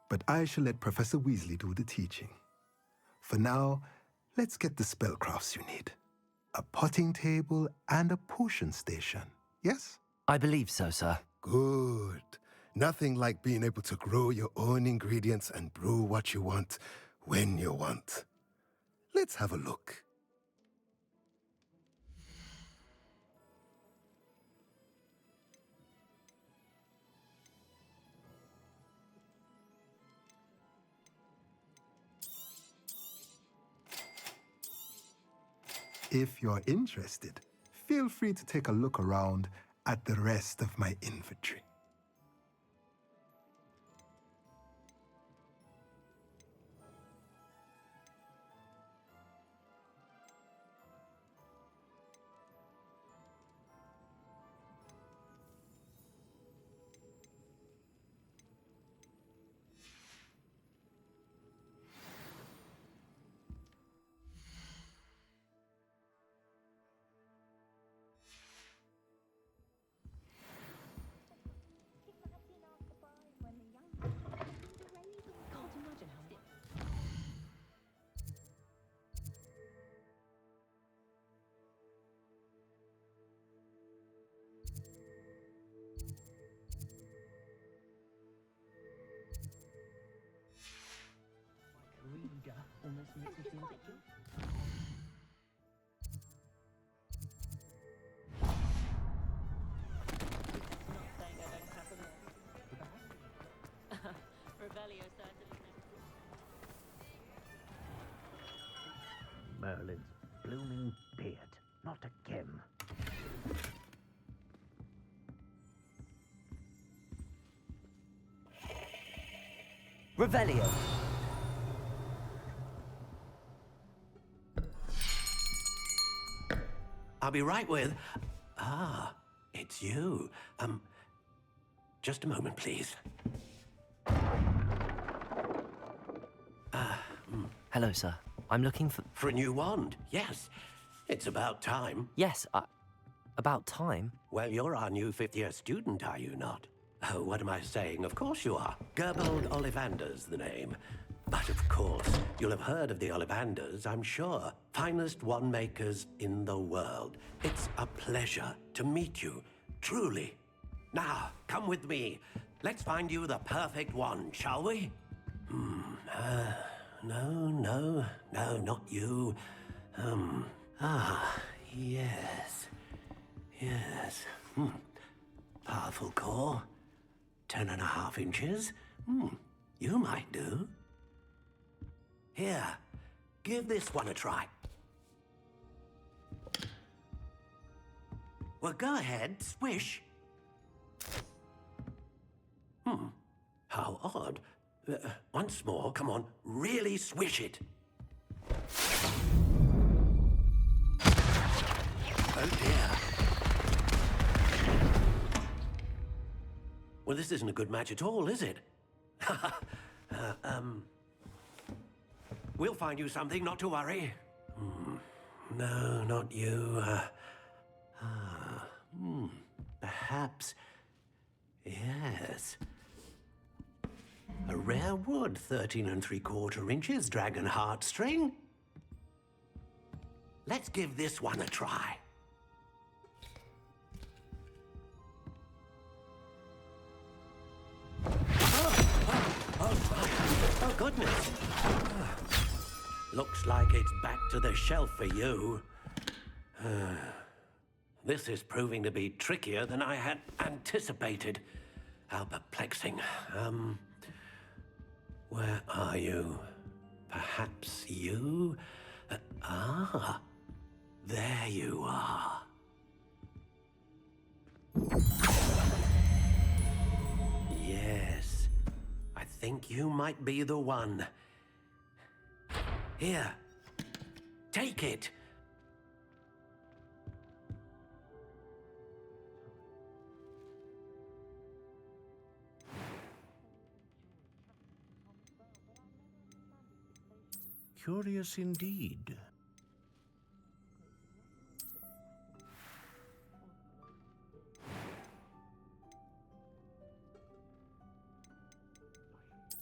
But I shall let Professor Weasley do the teaching. For now, let's get the spellcrafts you need. A potting table and a potion station, yes? I believe so, sir. Good. Nothing like being able to grow your own ingredients and brew what you want, when you want. Let's have a look. If you're interested, feel free to take a look around at the rest of my inventory. Almost makes me feel like Revelio certainly Merlin's blooming beard. Not again. Revelio. I'll be right with... Ah, it's you. Just a moment, please. Hello, sir. I'm looking for... For a new wand, yes. It's about time. Yes, about time? Well, you're our new fifth-year student, are you not? Oh, what am I saying? Of course you are. Gerbold Ollivander's the name. But of course, you'll have heard of the Ollivanders, I'm sure. Finest wand makers in the world. It's a pleasure to meet you, truly. Now, come with me. Let's find you the perfect wand, shall we? No, not you. Yes. Yes. Powerful core. 10.5 inches. You might do. Here, give this one a try. Well, go ahead, swish. How odd. Once more, come on, really swish it. Oh dear. Well, this isn't a good match at all, is it? We'll find you something, not to worry. No, not you. Perhaps. Yes. A rare wood, 13 3/4 inches, dragon heartstring. Let's give this one a try. Oh, goodness. Looks like it's back to the shelf for you. This is proving to be trickier than I had anticipated. How perplexing. Where are you? Perhaps you? There you are. Yes, I think you might be the one. Here, take it. Curious indeed.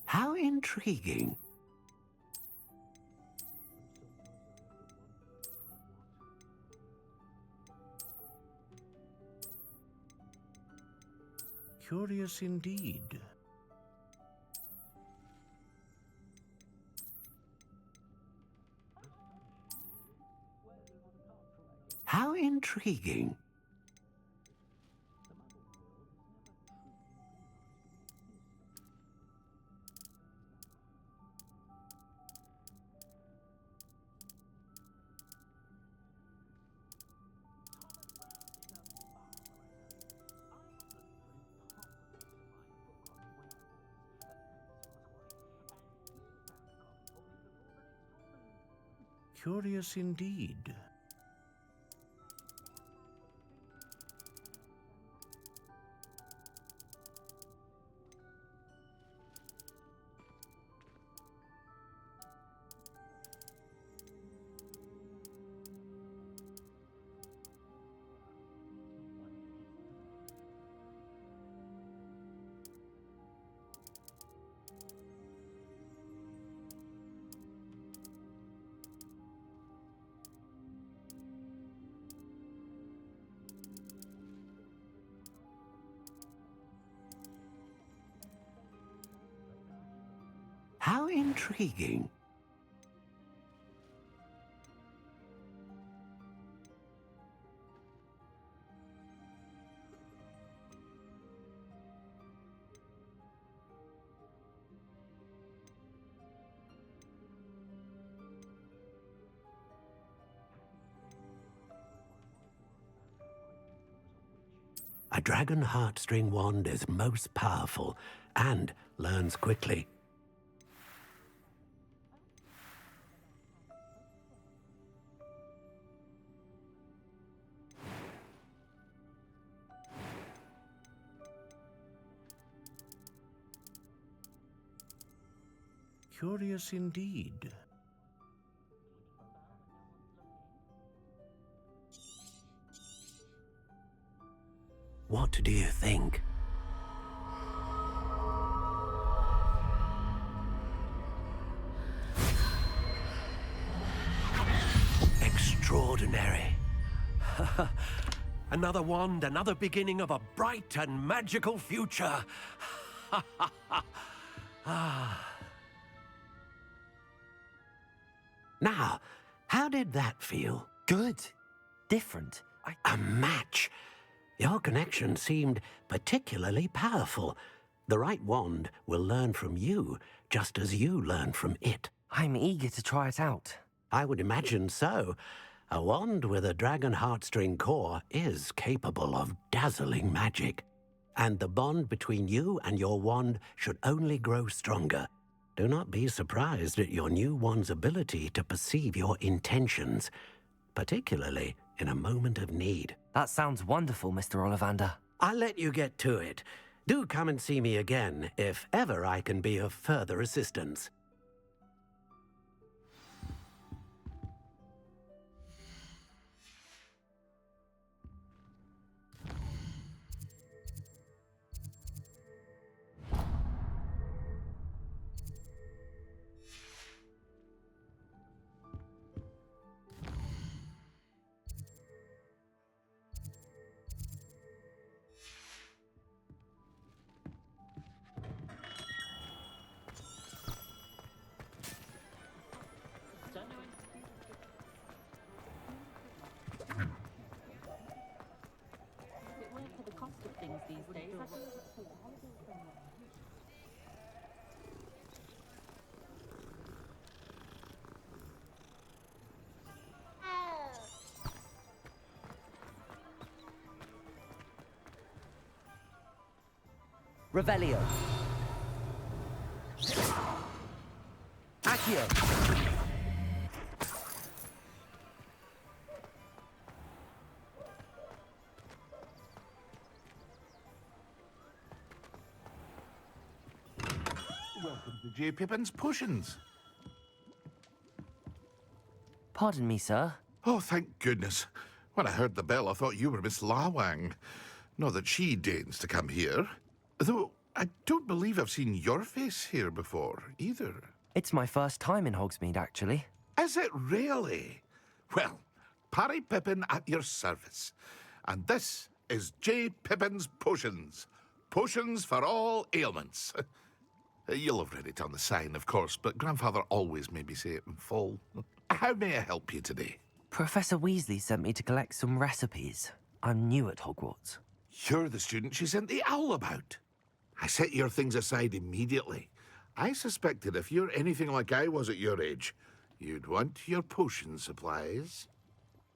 How intriguing. Curious indeed. How intriguing. Curious indeed. How intriguing. A dragon heartstring wand is most powerful and learns quickly. Curious indeed. What do you think? Extraordinary. Another wand, another beginning of a bright and magical future. Now, how did that feel? Good. Different. A match. Your connection seemed particularly powerful. The right wand will learn from you, just as you learn from it. I'm eager to try it out. I would imagine so. A wand with a dragon heartstring core is capable of dazzling magic. And the bond between you and your wand should only grow stronger. Do not be surprised at your new wand's ability to perceive your intentions, particularly in a moment of need. That sounds wonderful, Mr. Ollivander. I'll let you get to it. Do come and see me again if ever I can be of further assistance. Revelio. Accio. Welcome to J. Pippin's Potions. Pardon me, sir. Oh, thank goodness. When I heard the bell, I thought you were Miss Lawang. Not that she deigns to come here. Though I don't believe I've seen your face here before, either. It's my first time in Hogsmeade, actually. Is it really? Well, Parry Pippin at your service. And this is J. Pippin's Potions. Potions for all ailments. You'll have read it on the sign, of course, but Grandfather always made me say it in full. How may I help you today? Professor Weasley sent me to collect some recipes. I'm new at Hogwarts. You're the student she sent the owl about. I set your things aside immediately. I suspected if you're anything like I was at your age, you'd want your potion supplies.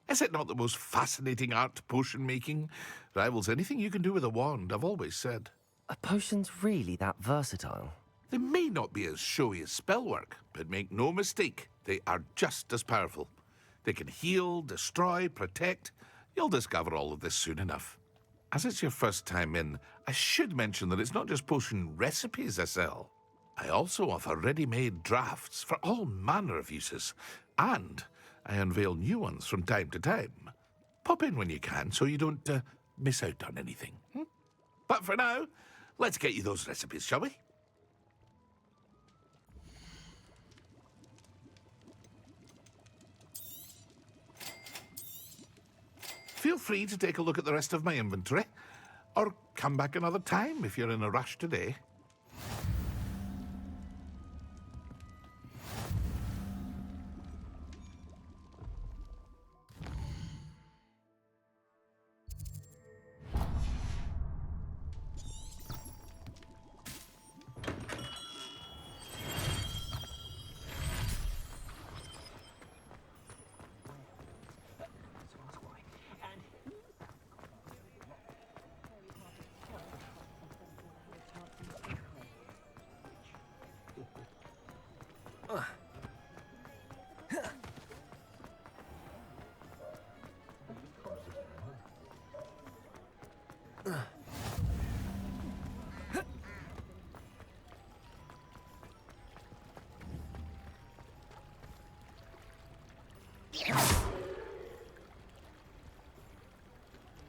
Is it not the most fascinating art, potion making? Rivals anything you can do with a wand, I've always said. Are potions really that versatile? They may not be as showy as spellwork, but make no mistake, they are just as powerful. They can heal, destroy, protect. You'll discover all of this soon enough. As it's your first time in, I should mention that it's not just potion recipes I sell. I also offer ready-made drafts for all manner of uses, and I unveil new ones from time to time. Pop in when you can so you don't miss out on anything. But for now, let's get you those recipes, shall we? Feel free to take a look at the rest of my inventory, or come back another time if you're in a rush today.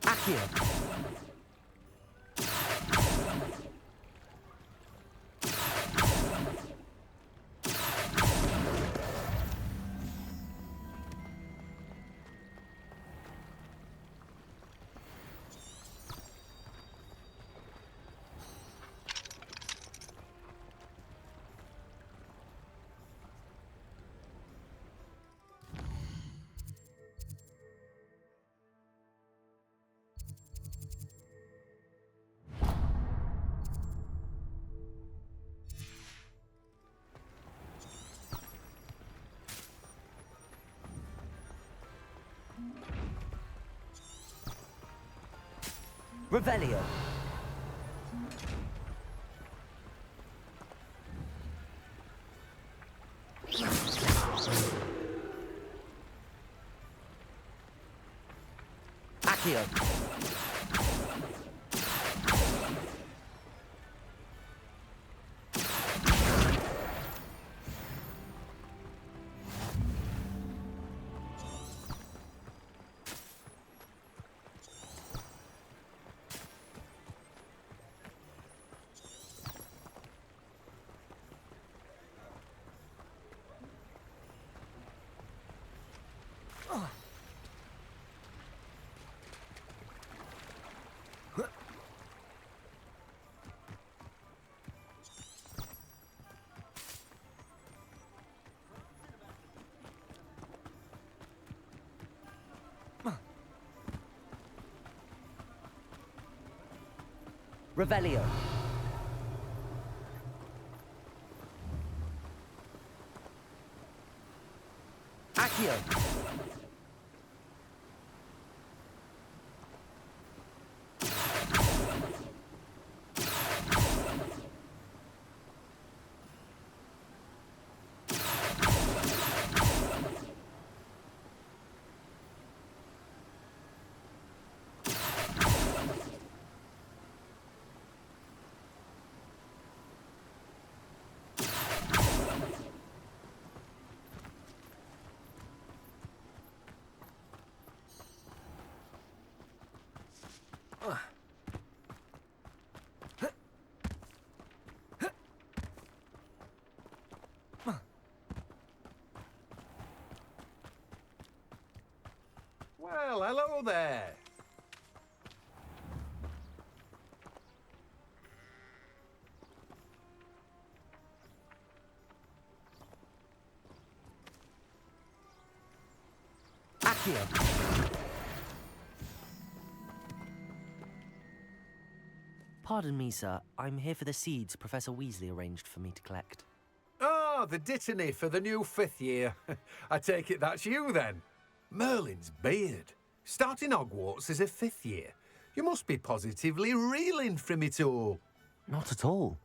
Accio. Revelio. Accio. Revelio. Accio. hello there. Accio. Pardon me, sir. I'm here for the seeds Professor Weasley arranged for me to collect. Ah, the dittany for the new 5th year. I take it that's you, then. Merlin's beard. Starting Hogwarts as a 5th year. You must be positively reeling from it all. Not at all.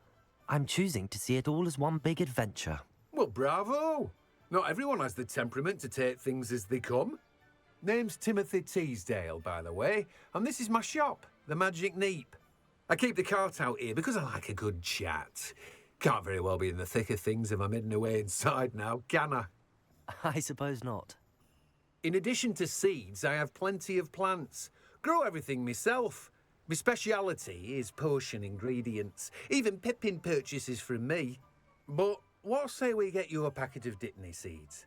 I'm choosing to see it all as one big adventure. Well, bravo. Not everyone has the temperament to take things as they come. Name's Timothy Teasdale, by the way, and this is my shop, the Magic Neep. I keep the cart out here because I like a good chat. Can't very well be in the thick of things if I'm hidden away inside now, can I? I suppose not. In addition to seeds, I have plenty of plants. Grow everything myself. My speciality is potion ingredients. Even Pippin purchases from me. But what say we get you a packet of dittany seeds?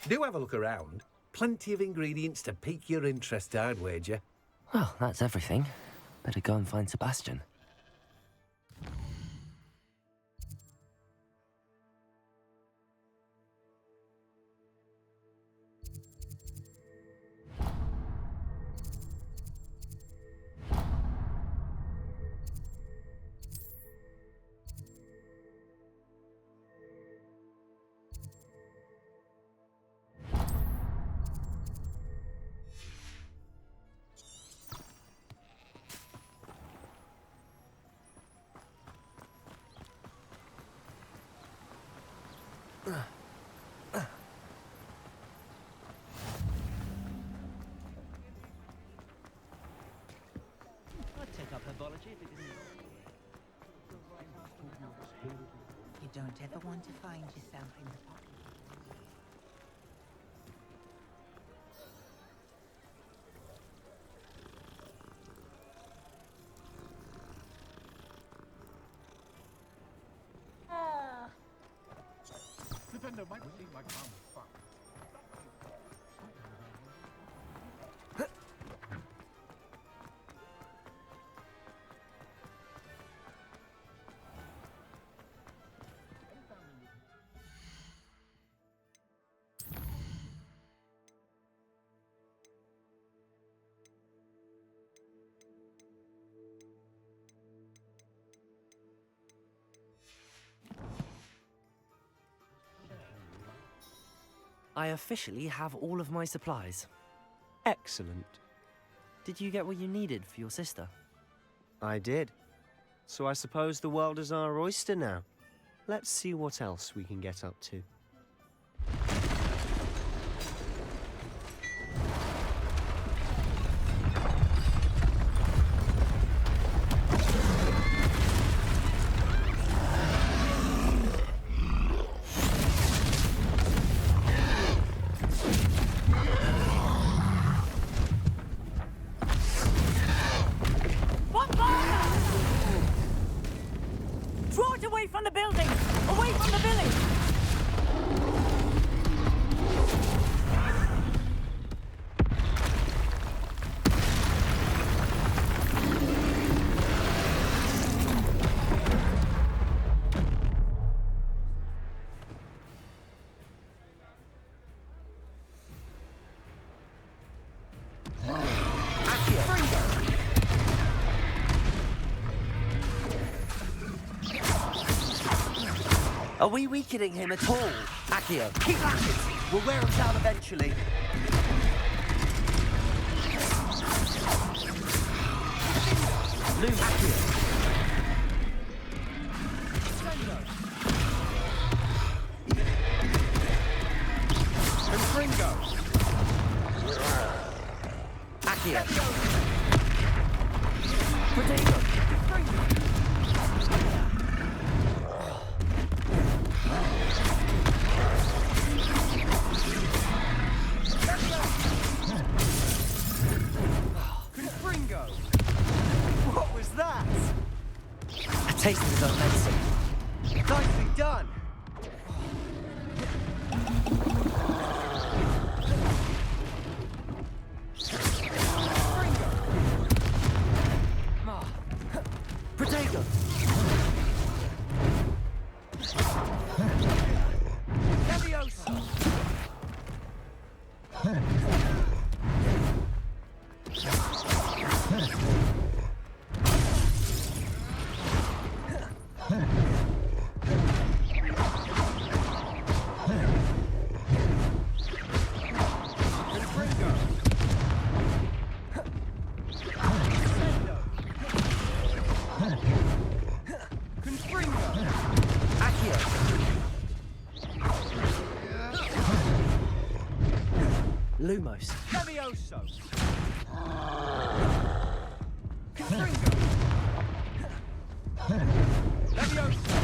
Do have a look around. Plenty of ingredients to pique your interest, I'd wager. Well, that's everything. Better go and find Sebastian. I'd take up herbology if it didn't. You don't ever want to find yourself in the pot. Defender might see my calm fuck. I officially have all of my supplies. Excellent. Did you get what you needed for your sister? I did. So I suppose the world is our oyster now. Let's see what else we can get up to. Draw it away from the building! Away from the village! Are we weakening him at all? Accio, keep at it! We'll wear him down eventually. Blue Accio. And Fringo! Accio. Potato. What was that? A taste of his own medicine. Nicely done. Lumos. Levioso! Levioso!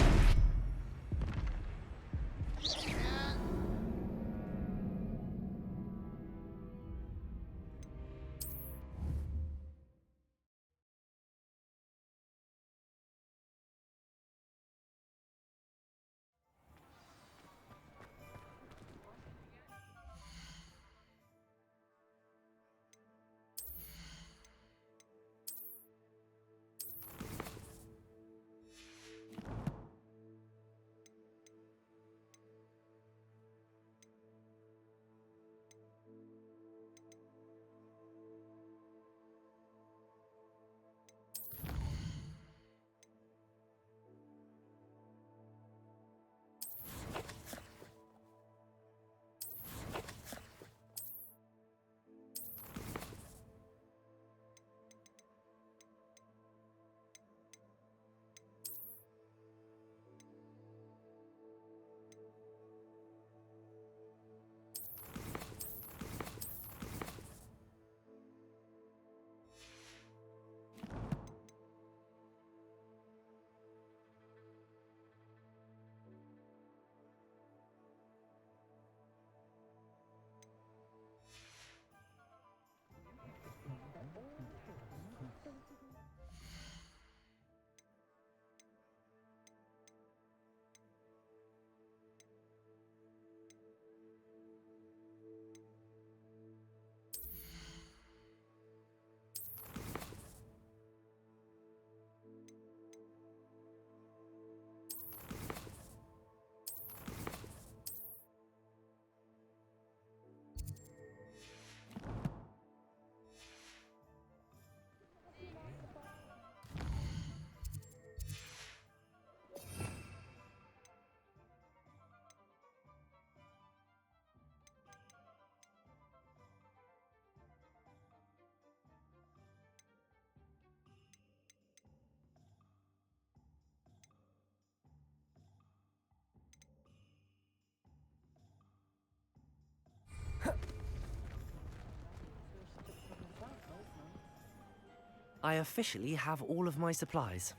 I officially have all of my supplies.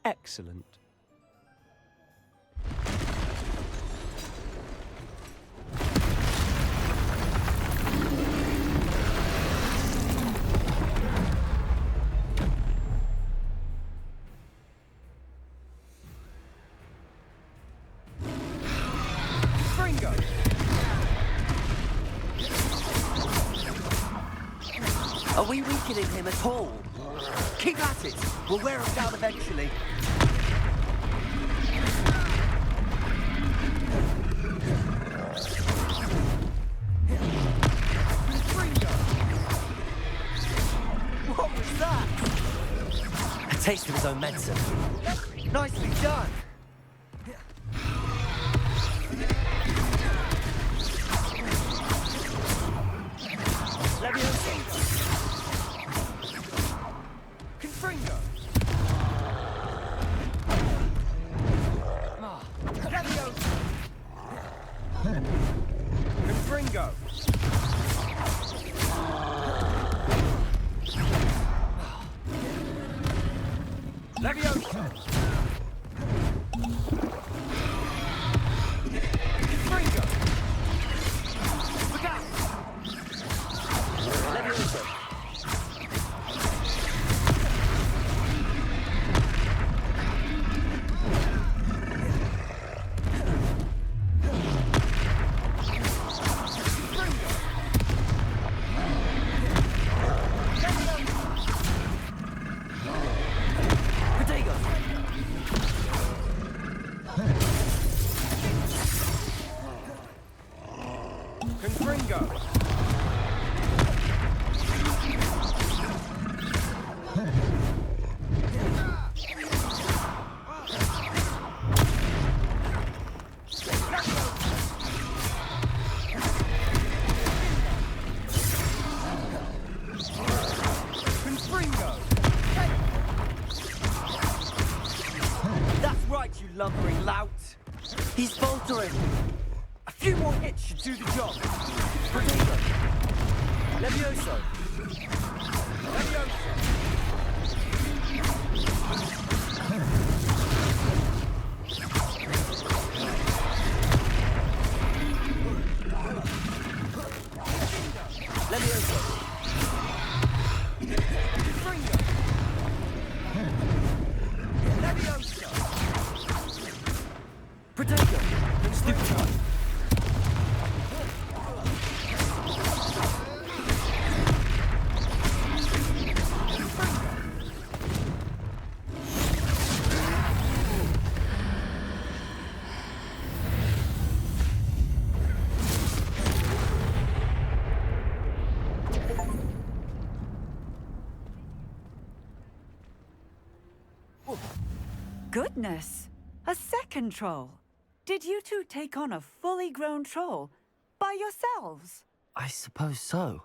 Excellent. Are we weakening him at all? Keep at it! We'll wear him down eventually. What was that? A taste of his own medicine. Nicely done! Levioso! Confringo! Levioso! Confringo! Levioso! Confringo! Look out! Levioso! Confringo! Confringo! That's right, you lumbering lout! He's faltering! A few more hits should do the job. Potato. Levioso. Levioso. Levioso. Fringo. Levioso. Potato. Stupid. Goodness! A second troll! Did you two take on a fully grown troll by yourselves? I suppose so.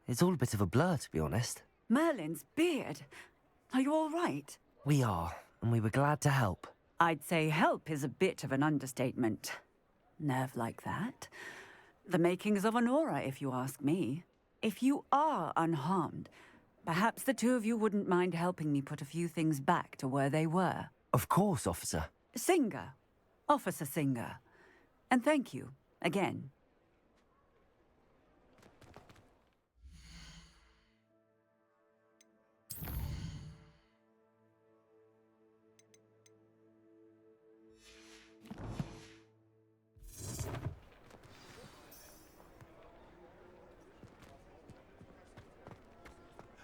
It's all a bit of a blur, to be honest. Merlin's beard. Are you all right? We are, and we were glad to help. I'd say help is a bit of an understatement. Nerve like that. The makings of an aura, if you ask me. If you are unharmed, perhaps the two of you wouldn't mind helping me put a few things back to where they were. Of course, officer. Singer. Officer Singer. And thank you, again.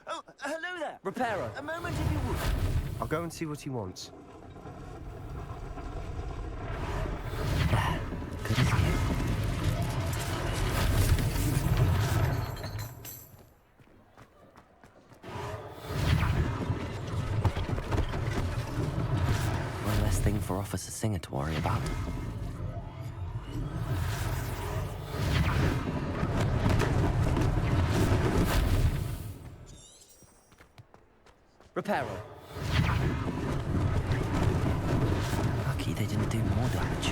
Oh, hello there, Repairer. A moment if you would. I'll go and see what he wants. Good as new. One less thing for Officer Singer to worry about. Repairer. Lucky they didn't do more damage.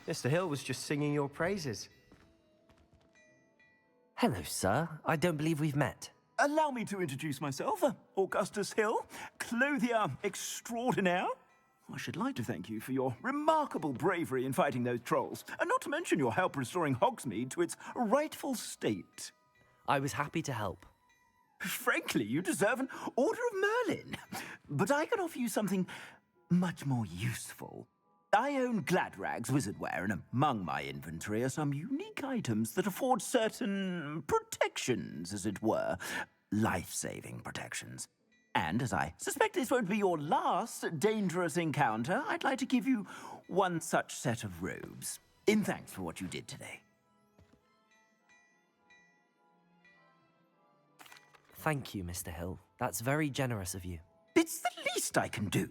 Mr. Hill was just singing your praises. Hello, sir. I don't believe we've met. Allow me to introduce myself, Augustus Hill, clothier extraordinaire. I should like to thank you for your remarkable bravery in fighting those trolls, and not to mention your help restoring Hogsmeade to its rightful state. I was happy to help. Frankly, you deserve an Order of Merlin. But I can offer you something much more useful. I own Gladrag's wizardware, and among my inventory are some unique items that afford certain protections, as it were. Life-saving protections. And as I suspect this won't be your last dangerous encounter, I'd like to give you one such set of robes, in thanks for what you did today. Thank you, Mr. Hill. That's very generous of you. It's the least I can do.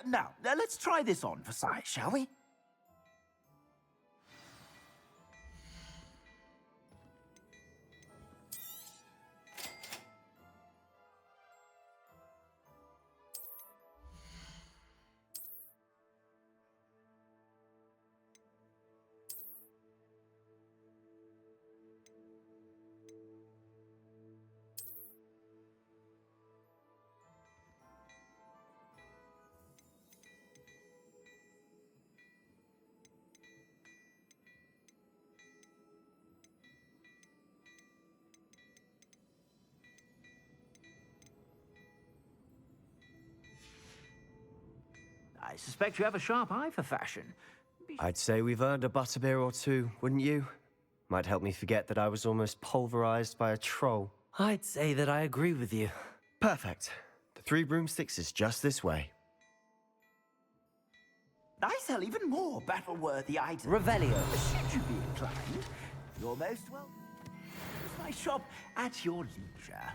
Now, let's try this on for size, shall we? I suspect you have a sharp eye for fashion. I'd say we've earned a butterbeer or two, wouldn't you? Might help me forget that I was almost pulverized by a troll. I'd say that I agree with you. Perfect. The 3 broomsticks is just this way. I sell even more battle-worthy items. Revelio. Should you be inclined, you're most welcome. Use my shop at your leisure.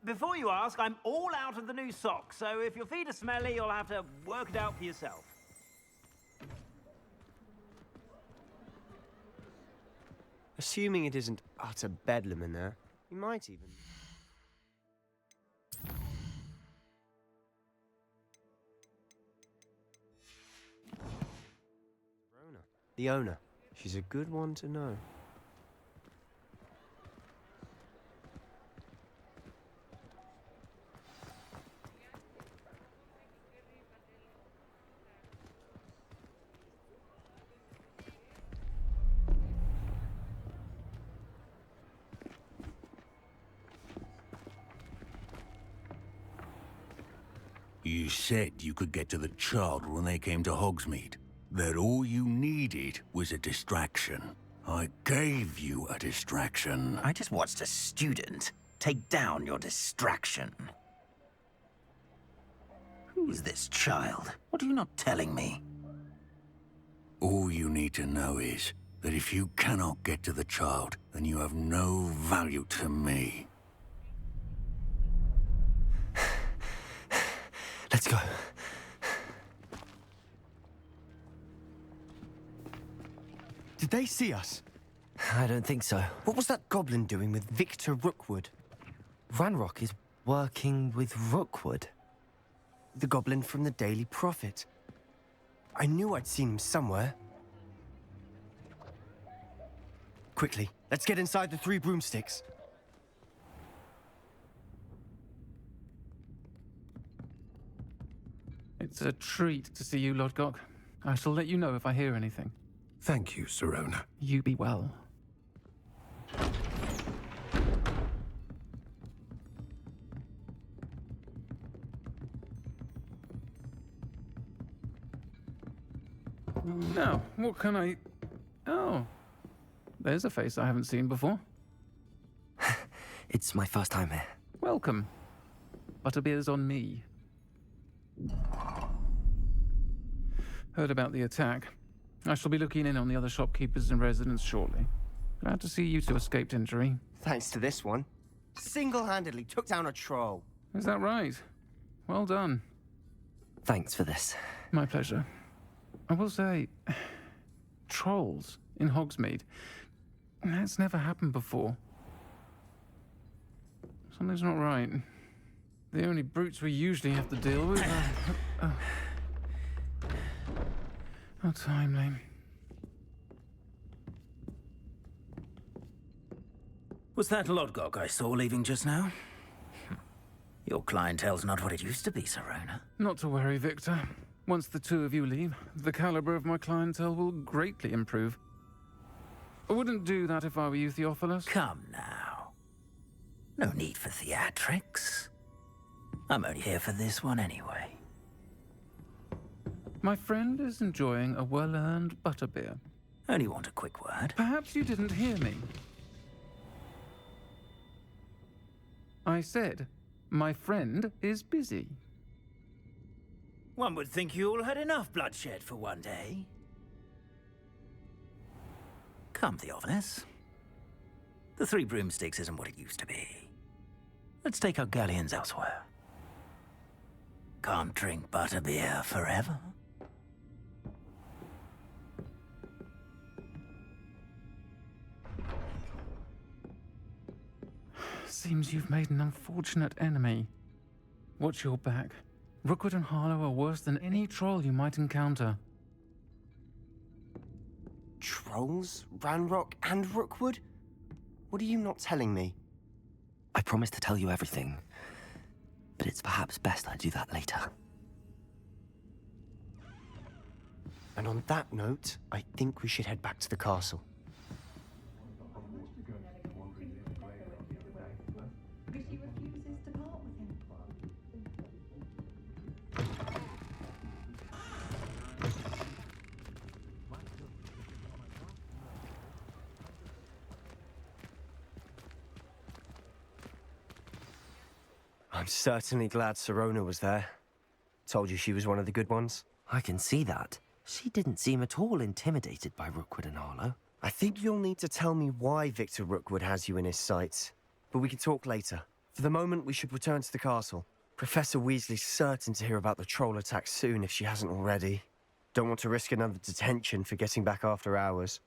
Before you ask, I'm all out of the new socks, so if your feet are smelly, you'll have to work it out for yourself. Assuming it isn't utter bedlam in there, you might even... Rona, the owner. She's a good one to know. You said you could get to the child when they came to Hogsmeade. That all you needed was a distraction. I gave you a distraction. I just watched a student take down your distraction. Who is this child? What are you not telling me? All you need to know is that if you cannot get to the child, then you have no value to me. Let's go. Did they see us? I don't think so. What was that goblin doing with Victor Rookwood? Ranrock is working with Rookwood. The goblin from the Daily Prophet. I knew I'd seen him somewhere. Quickly, let's get inside the 3 broomsticks. It's a treat to see you, Lodgok. I shall let you know if I hear anything. Thank you, Sirona. You be well. Now, what can I... Oh, there's a face I haven't seen before. It's my first time here. Welcome. Butterbeer's on me. Heard about the attack. I shall be looking in on the other shopkeepers and residents shortly. Glad to see you two escaped injury. Thanks to this one. Single-handedly took down a troll. Is that right? Well done. Thanks for this. My pleasure. I will say, trolls in Hogsmeade. That's never happened before. Something's not right. The only brutes we usually have to deal with are... How timely. Was that Lodgok I saw leaving just now? Your clientele's not what it used to be, Sirona. Not to worry, Victor. Once the two of you leave, the caliber of my clientele will greatly improve. I wouldn't do that if I were you, Theophilus. Come now. No need for theatrics. I'm only here for this one anyway. My friend is enjoying a well-earned butterbeer. Only want a quick word. Perhaps you didn't hear me. I said, my friend is busy. One would think you all had enough bloodshed for one day. Come, Theophilus. The 3 broomsticks isn't what it used to be. Let's take our galleons elsewhere. Can't drink butterbeer forever. Seems you've made an unfortunate enemy. Watch your back. Rookwood and Harlow are worse than any troll you might encounter. Trolls? Ranrock and Rookwood? What are you not telling me? I promised to tell you everything, but it's perhaps best I do that later. And on that note, I think we should head back to the castle. certainly glad Serona was there. Told you she was one of the good ones. I can see that. She didn't seem at all intimidated by Rookwood and Harlow. I think you'll need to tell me why Victor Rookwood has you in his sights. But we can talk later. For the moment, we should return to the castle. Professor Weasley's certain to hear about the troll attack soon if she hasn't already. Don't want to risk another detention for getting back after hours.